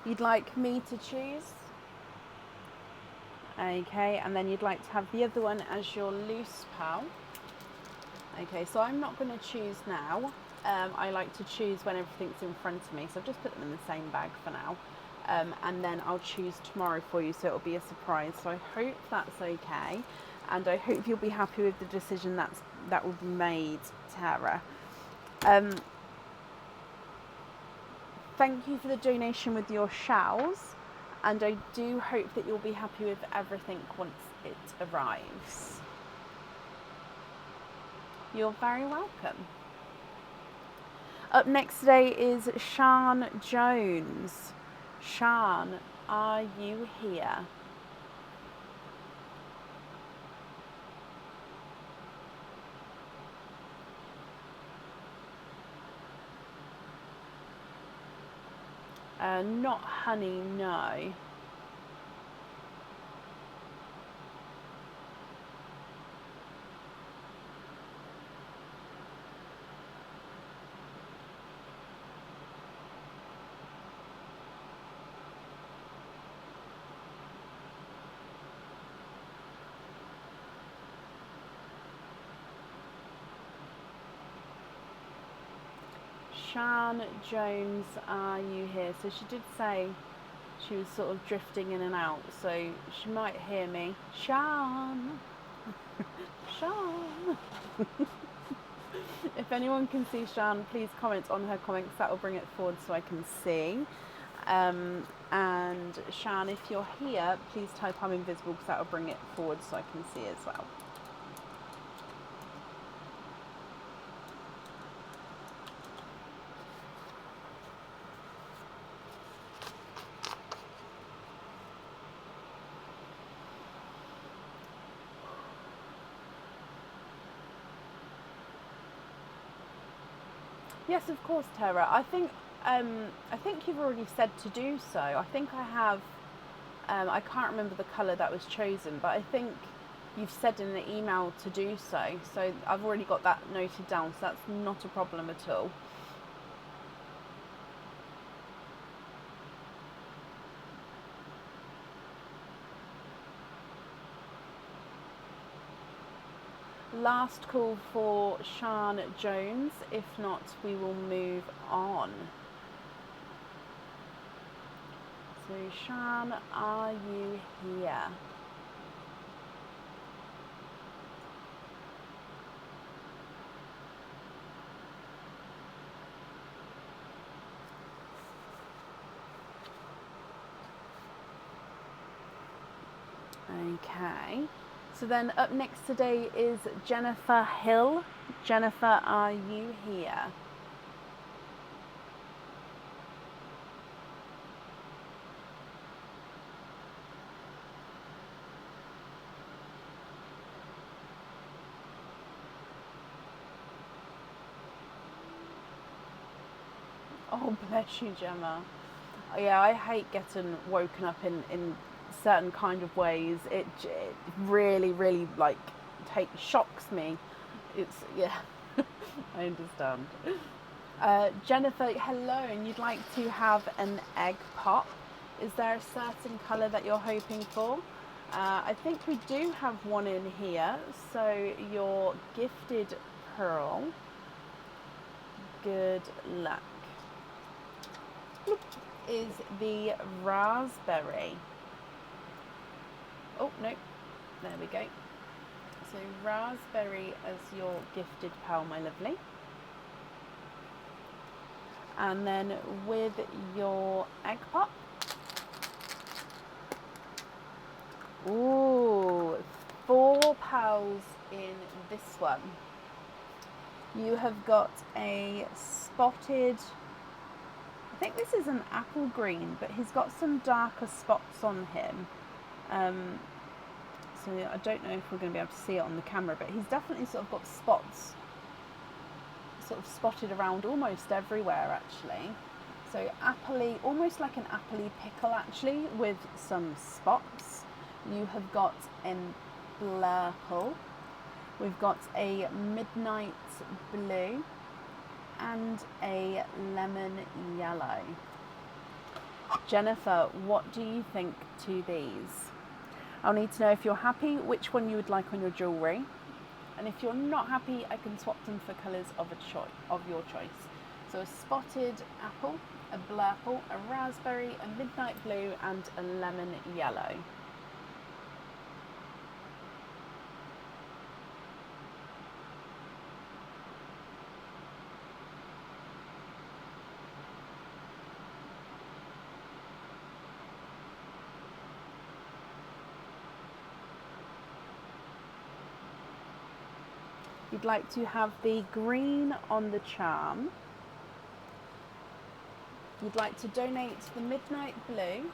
You'd like me to choose? Okay, and then you'd like to have the other one as your loose pearl. Okay, so I'm not going to choose now. I like to choose when everything's in front of me, so I've just put them in the same bag for now. And then I'll choose tomorrow for you, so it'll be a surprise. So I hope that's okay, and I hope you'll be happy with the decision that will be made, Tara. Thank you for the donation with your shells, and I do hope that you'll be happy with everything once it arrives. You're very welcome. Up next today is Sean Jones. Sean, are you here? Not honey, no. Sean Jones, are you here? So she did say she was sort of drifting in and out, so she might hear me. Sean! Sean! If anyone can see Sean, please comment on her comments. That will bring it forward so I can see. And Sean, if you're here, please type I'm invisible because that will bring it forward so I can see as well. Yes, of course, Tara. I think you've already said to do so. I think I have. I can't remember the colour that was chosen, but I think you've said in the email to do so. So I've already got that noted down. So that's not a problem at all. Last call for Sean Jones. If not, we will move on. So Sean, are you here? Okay, so then up next today is Jennifer Hill. Jennifer, are you here? Oh, bless you, Gemma. Yeah, I hate getting woken up in certain kind of ways. It really, really like shocks me. It's, yeah, I understand. Jennifer, hello, and you'd like to have an egg pop. Is there a certain colour that you're hoping for? I think we do have one in here. So your gifted pearl. Good luck. Is the raspberry. Oh, no, there we go. So raspberry as your gifted pearl, my lovely. And then with your egg pop. Ooh, 4 pearls in this one. You have got a spotted, I think this is an apple green, but he's got some darker spots on him. So I don't know if we're going to be able to see it on the camera, but he's definitely sort of got spots sort of spotted around almost everywhere actually. So appley, almost like an appley pickle actually, with some spots. You have got an blurple. We've got a midnight blue and a lemon yellow. Jennifer, what do you think to these? I'll need to know if you're happy, which one you would like on your jewellery. And if you're not happy, I can swap them for colours of your choice. So a spotted apple, a blurple, a raspberry, a midnight blue and a lemon yellow. You'd like to have the green on the charm. You'd like to donate the midnight blue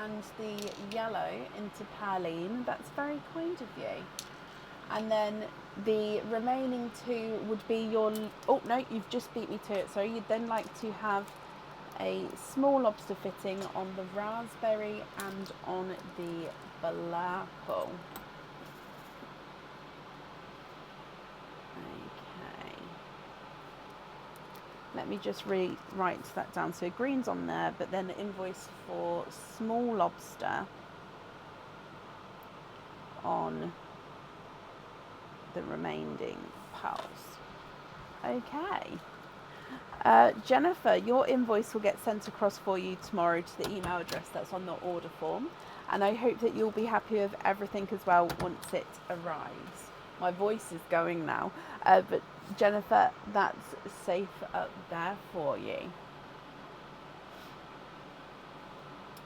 and the yellow into Perline. That's very kind of you. And then the remaining 2 would be your, oh no, you've just beat me to it, sorry. You'd then like to have a small lobster fitting on the raspberry and on the blurple. Okay. Let me just write that down. So green's on there, but then the invoice for small lobster on the remaining pearls. Okay. Jennifer, your invoice will get sent across for you tomorrow to the email address that's on the order form. And I hope that you'll be happy with everything as well once it arrives. My voice is going now. But Jennifer, that's safe up there for you.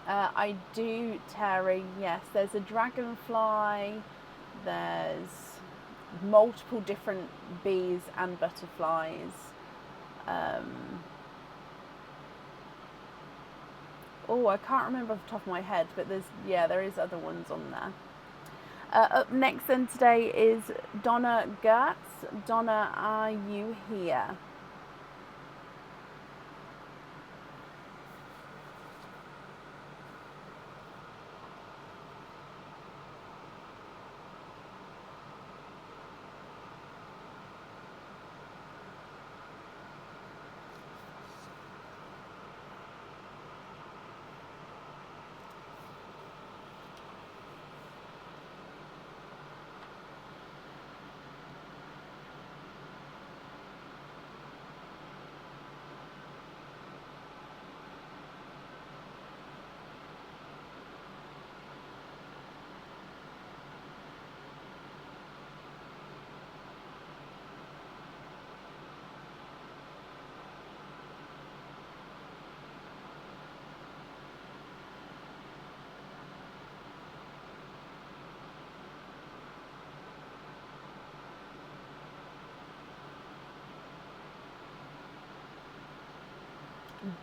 I do, Terry, yes. There's a dragonfly. There's multiple different bees and butterflies. Oh, I can't remember off the top of my head, but there is other ones on there. Up next then today is Donna Gertz. Donna, are you here?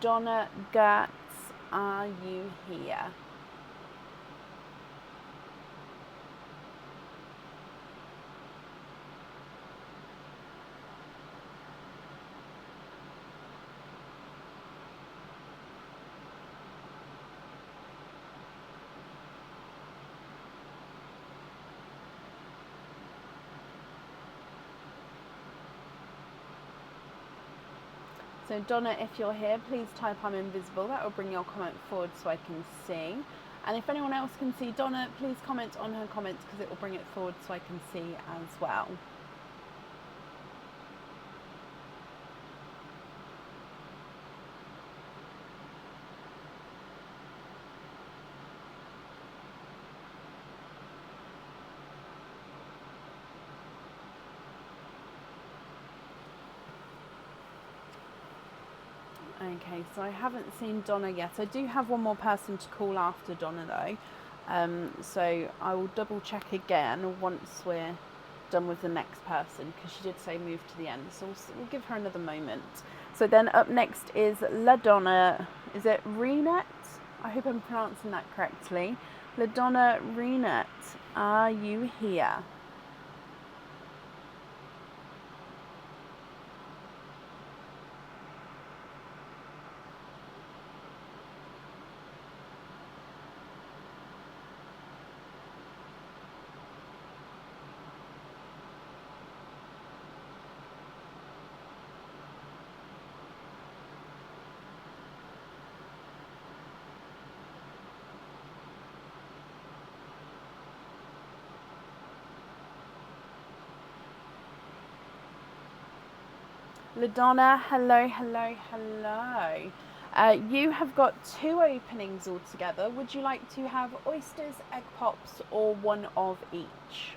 Donna Gertz, are you here? So Donna, if you're here, please type I'm invisible. That will bring your comment forward so I can see. And if anyone else can see Donna, please comment on her comments because it will bring it forward so I can see as well. Okay, so I haven't seen Donna yet. I do have one more person to call after Donna though. So I will double check again once we're done with the next person because she did say move to the end. So we'll give her another moment. So then up next is La Donna. Is it Renette? I hope I'm pronouncing that correctly. La Donna Renette, are you here? LaDonna, hello, hello, hello. You have got 2 openings altogether. Would you like to have oysters, egg pops, or one of each?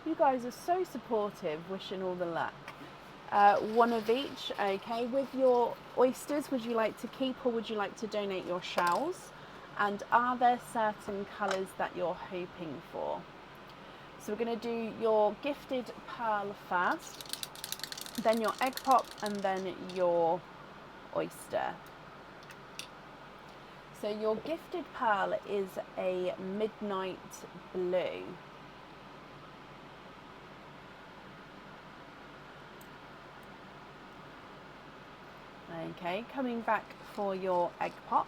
You guys are so supportive, wishing all the luck. One of each, okay. With your oysters, would you like to keep or would you like to donate your shells? And are there certain colours that you're hoping for? So we're going to do your gifted pearl first, then your egg pop, and then your oyster. So your gifted pearl is a midnight blue. Okay, coming back for your egg pop.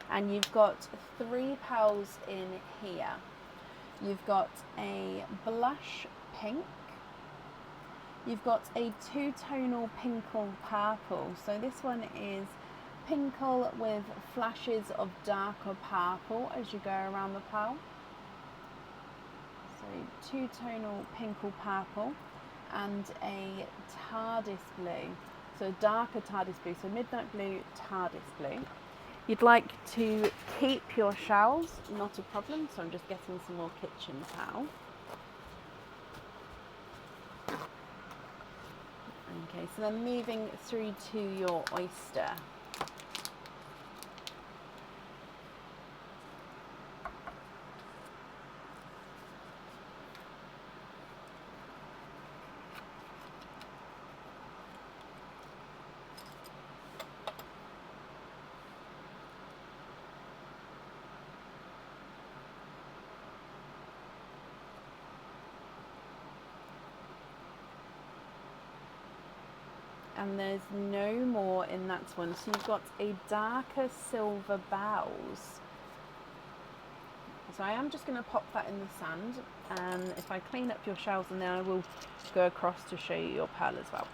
And you've got 3 pearls in here. You've got a blush pink. You've got a 2-tonal pinkle purple. So this one is pinkle with flashes of darker purple as you go around the pearl. So 2-tonal pinkle purple and a TARDIS blue. So darker TARDIS blue, so midnight blue, TARDIS blue. You'd like to keep your shells, not a problem, so I'm just getting some more kitchen towel. Okay, so then moving through to your oyster. And there's no more in that one. So you've got a darker silver bells. So I am just going to pop that in the sand. And if I clean up your shells, and then I will go across to show you your pearl as well.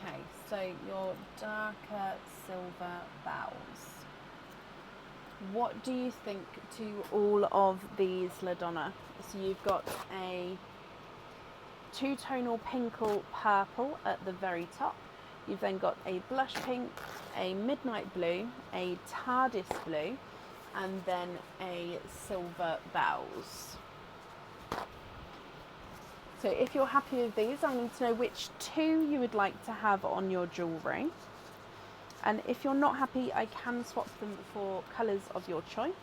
Okay, so your darker silver bells. What do you think to all of these, LaDonna? So you've got a two-tonal pinkle purple at the very top. You've then got a blush pink, a midnight blue, a TARDIS blue, and then a silver bells. So if you're happy with these, I need to know which two you would like to have on your jewellery. And if you're not happy, I can swap them for colours of your choice.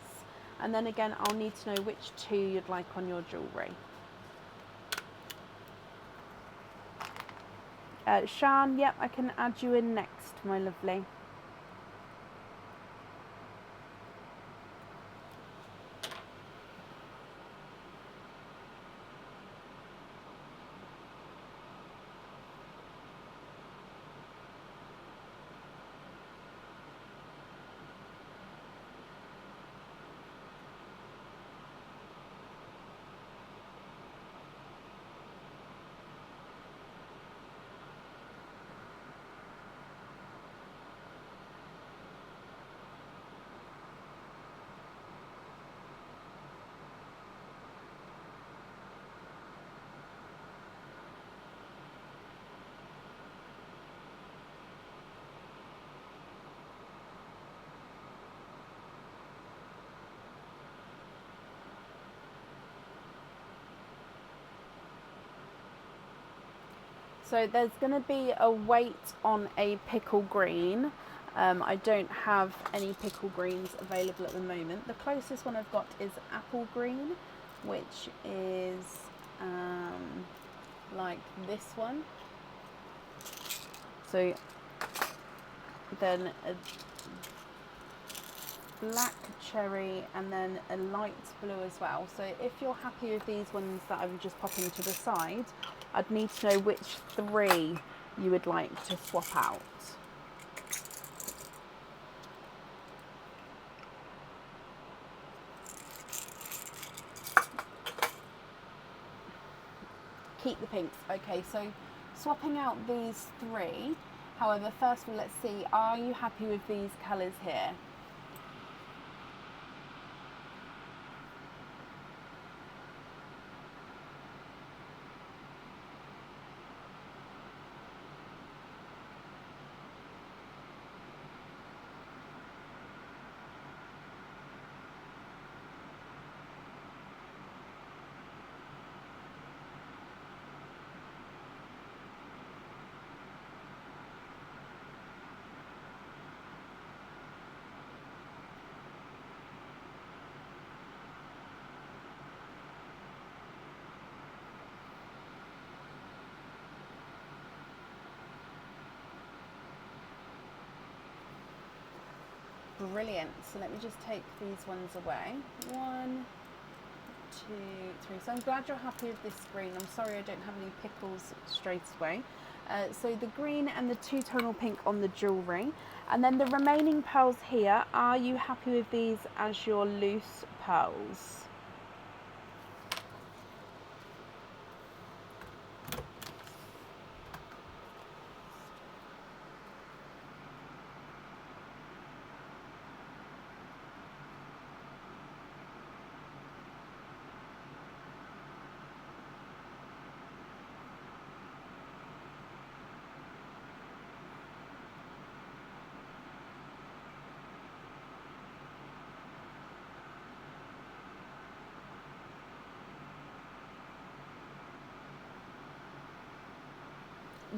And then again, I'll need to know which two you'd like on your jewellery. Shan, yep, I can add you in next, my lovely. So there's going to be a weight on a pickle green. I don't have any pickle greens available at the moment. The closest one I've got is apple green, which is like this one. So then a black cherry and then a light blue as well. So if you're happy with these ones that I'm just popping to the side, I'd need to know which three you would like to swap out. Keep the pinks. Okay, so swapping out these three. However, first of all, let's see, are you happy with these colours here? Brilliant. So let me just take these ones away. 1, 2, 3. So I'm glad you're happy with this green. I'm sorry I don't have any pickles straight away. So the green and the two-tonal pink on the jewellery. And then the remaining pearls here, are you happy with these as your loose pearls?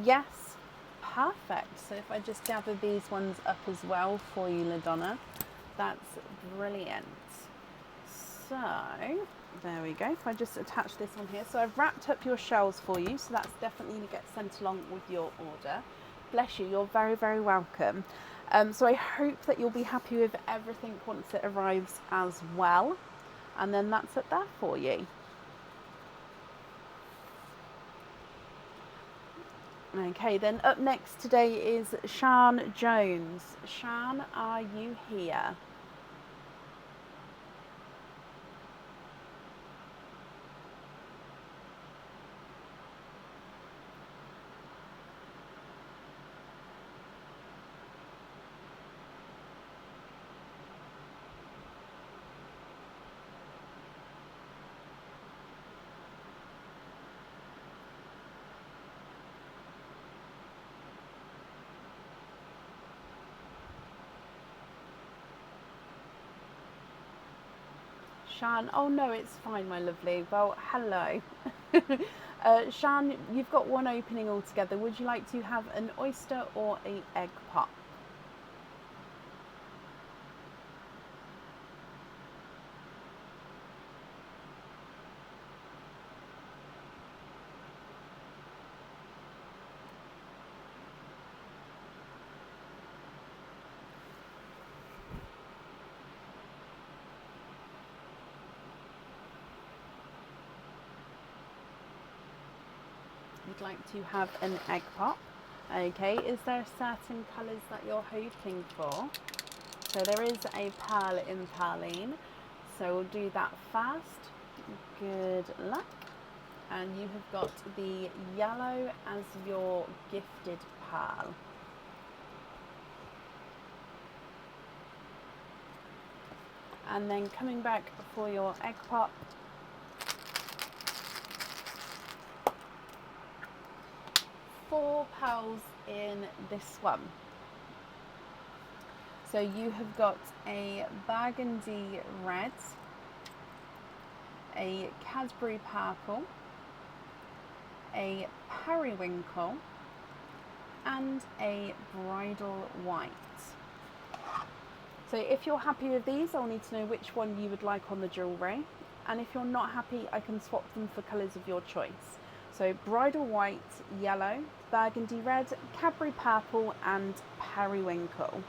Yes, perfect. So if I just gather these ones up as well for you, LaDonna, that's brilliant. So there we go. If I just attach this one here. So I've wrapped up your shells for you, so that's definitely going to get sent along with your order. Bless you, you're very, very welcome. So I hope that you'll be happy with everything once it arrives as well. And then that's it there for you. Okay, then up next today is Shan Jones. Shan, are you here? Shan, oh no, it's fine, my lovely. Well, hello. Shan, you've got one opening altogether. Would you like to have an oyster or an egg pop? You'd like to have an egg pop. Okay, is there certain colours that you're hoping for? So there is a pearl in Pearline, so we'll do that first. Good luck. And you have got the yellow as your gifted pearl. And then coming back for your egg pop, four pearls in this one. So you have got a burgundy red, a Cadbury purple, a periwinkle, and a bridal white. So if you're happy with these, I'll need to know which one you would like on the jewellery. And if you're not happy, I can swap them for colours of your choice. So bridal white, yellow, burgundy red, Cadbury purple, and periwinkle.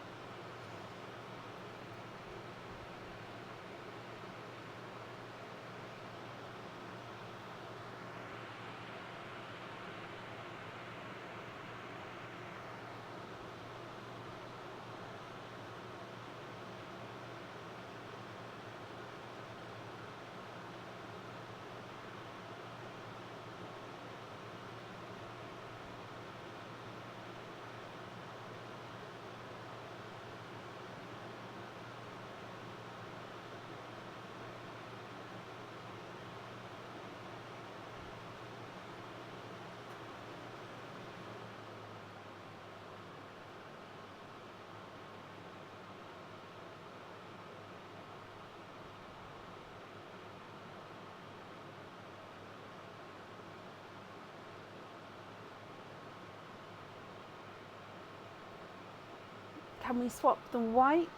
Can we swap the white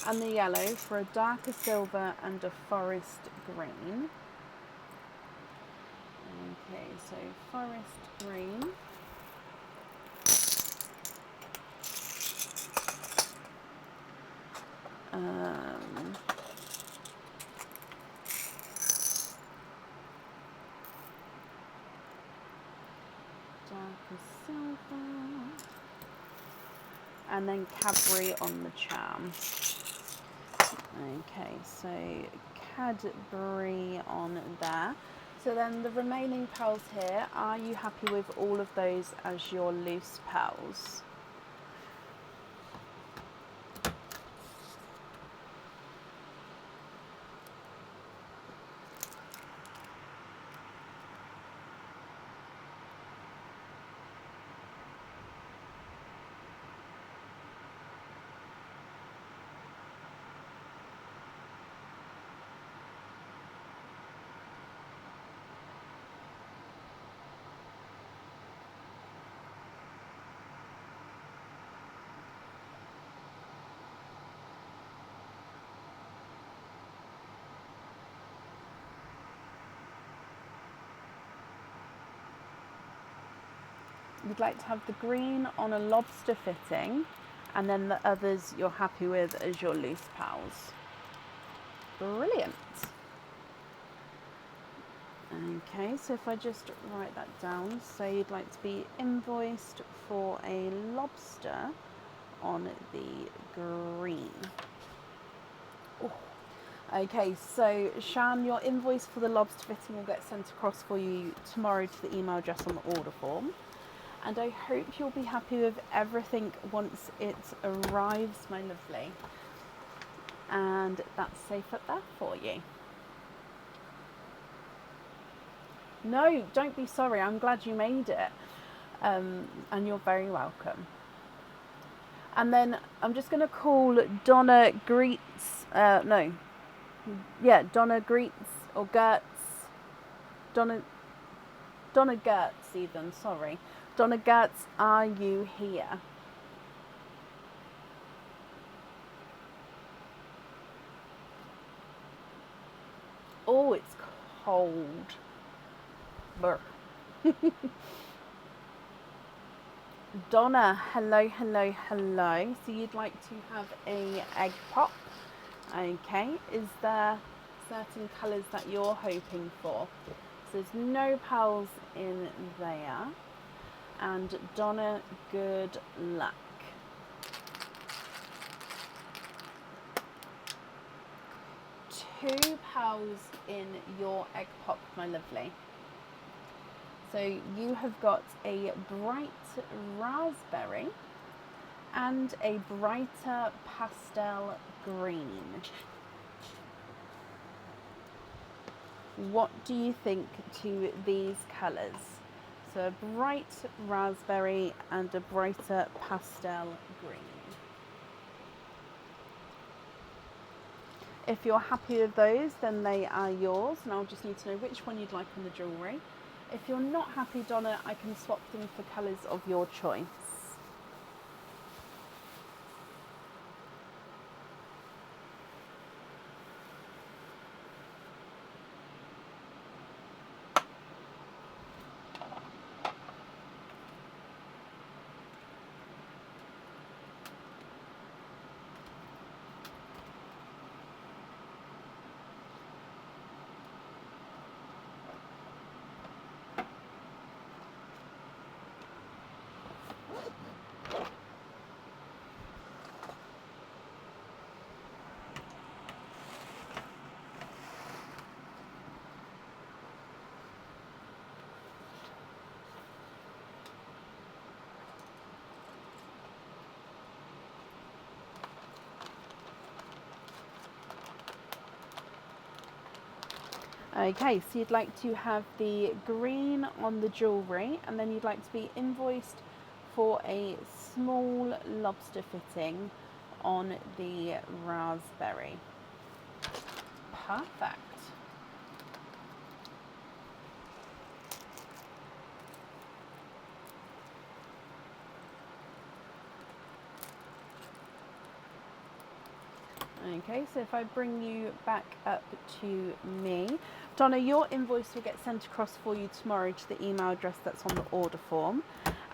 and the yellow for a darker silver and a forest green? Okay, so forest green. Darker silver. And then Cadbury on the charm. Okay, so Cadbury on there. So then the remaining pearls here, are you happy with all of those as your loose pearls? You'd like to have the green on a lobster fitting, and then the others you're happy with as your loose pearls. Brilliant. Okay, so if I just write that down, so you'd like to be invoiced for a lobster on the green. Oh. Okay, so Shan, your invoice for the lobster fitting will get sent across for you tomorrow to the email address on the order form. And I hope you'll be happy with everything once it arrives, my lovely. And that's safe up there for you. No, don't be sorry. I'm glad you made it. And you're very welcome. And then I'm just going to call Donna Greets. No, Yeah, Donna Greets or Gertz. Donna Gertz even, sorry. Donna Gertz, are you here? Oh, it's cold. Brr. Donna, hello, hello, hello. So you'd like to have a egg pop. Okay, is there certain colours that you're hoping for? So there's no pearls in there. And Donna, good luck. Two pearls in your egg pop, my lovely. So you have got a bright raspberry and a brighter pastel green. What do you think to these colours? So a bright raspberry and a brighter pastel green. If you're happy with those, then they are yours, and I'll just need to know which one you'd like on the jewellery. If you're not happy, Donna, I can swap them for colours of your choice. Okay, so you'd like to have the green on the jewellery, and then you'd like to be invoiced for a small lobster fitting on the raspberry. Perfect. Okay, so if I bring you back up to me, Donna, your invoice will get sent across for you tomorrow to the email address that's on the order form.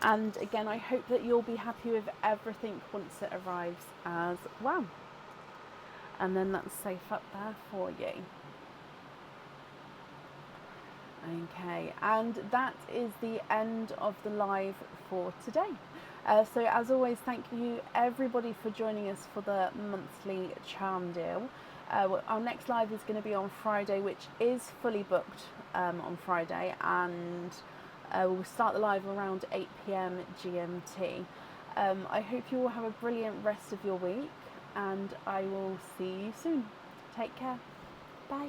And again, I hope that you'll be happy with everything once it arrives as well. And then that's safe up there for you. Okay, and that is the end of the live for today. So as always, thank you everybody for joining us for the monthly charm deal. Our next live is going to be on Friday, which is fully booked on Friday, and we'll start the live around 8 p.m. GMT. I hope you all have a brilliant rest of your week, and I will see you soon. Take care. Bye.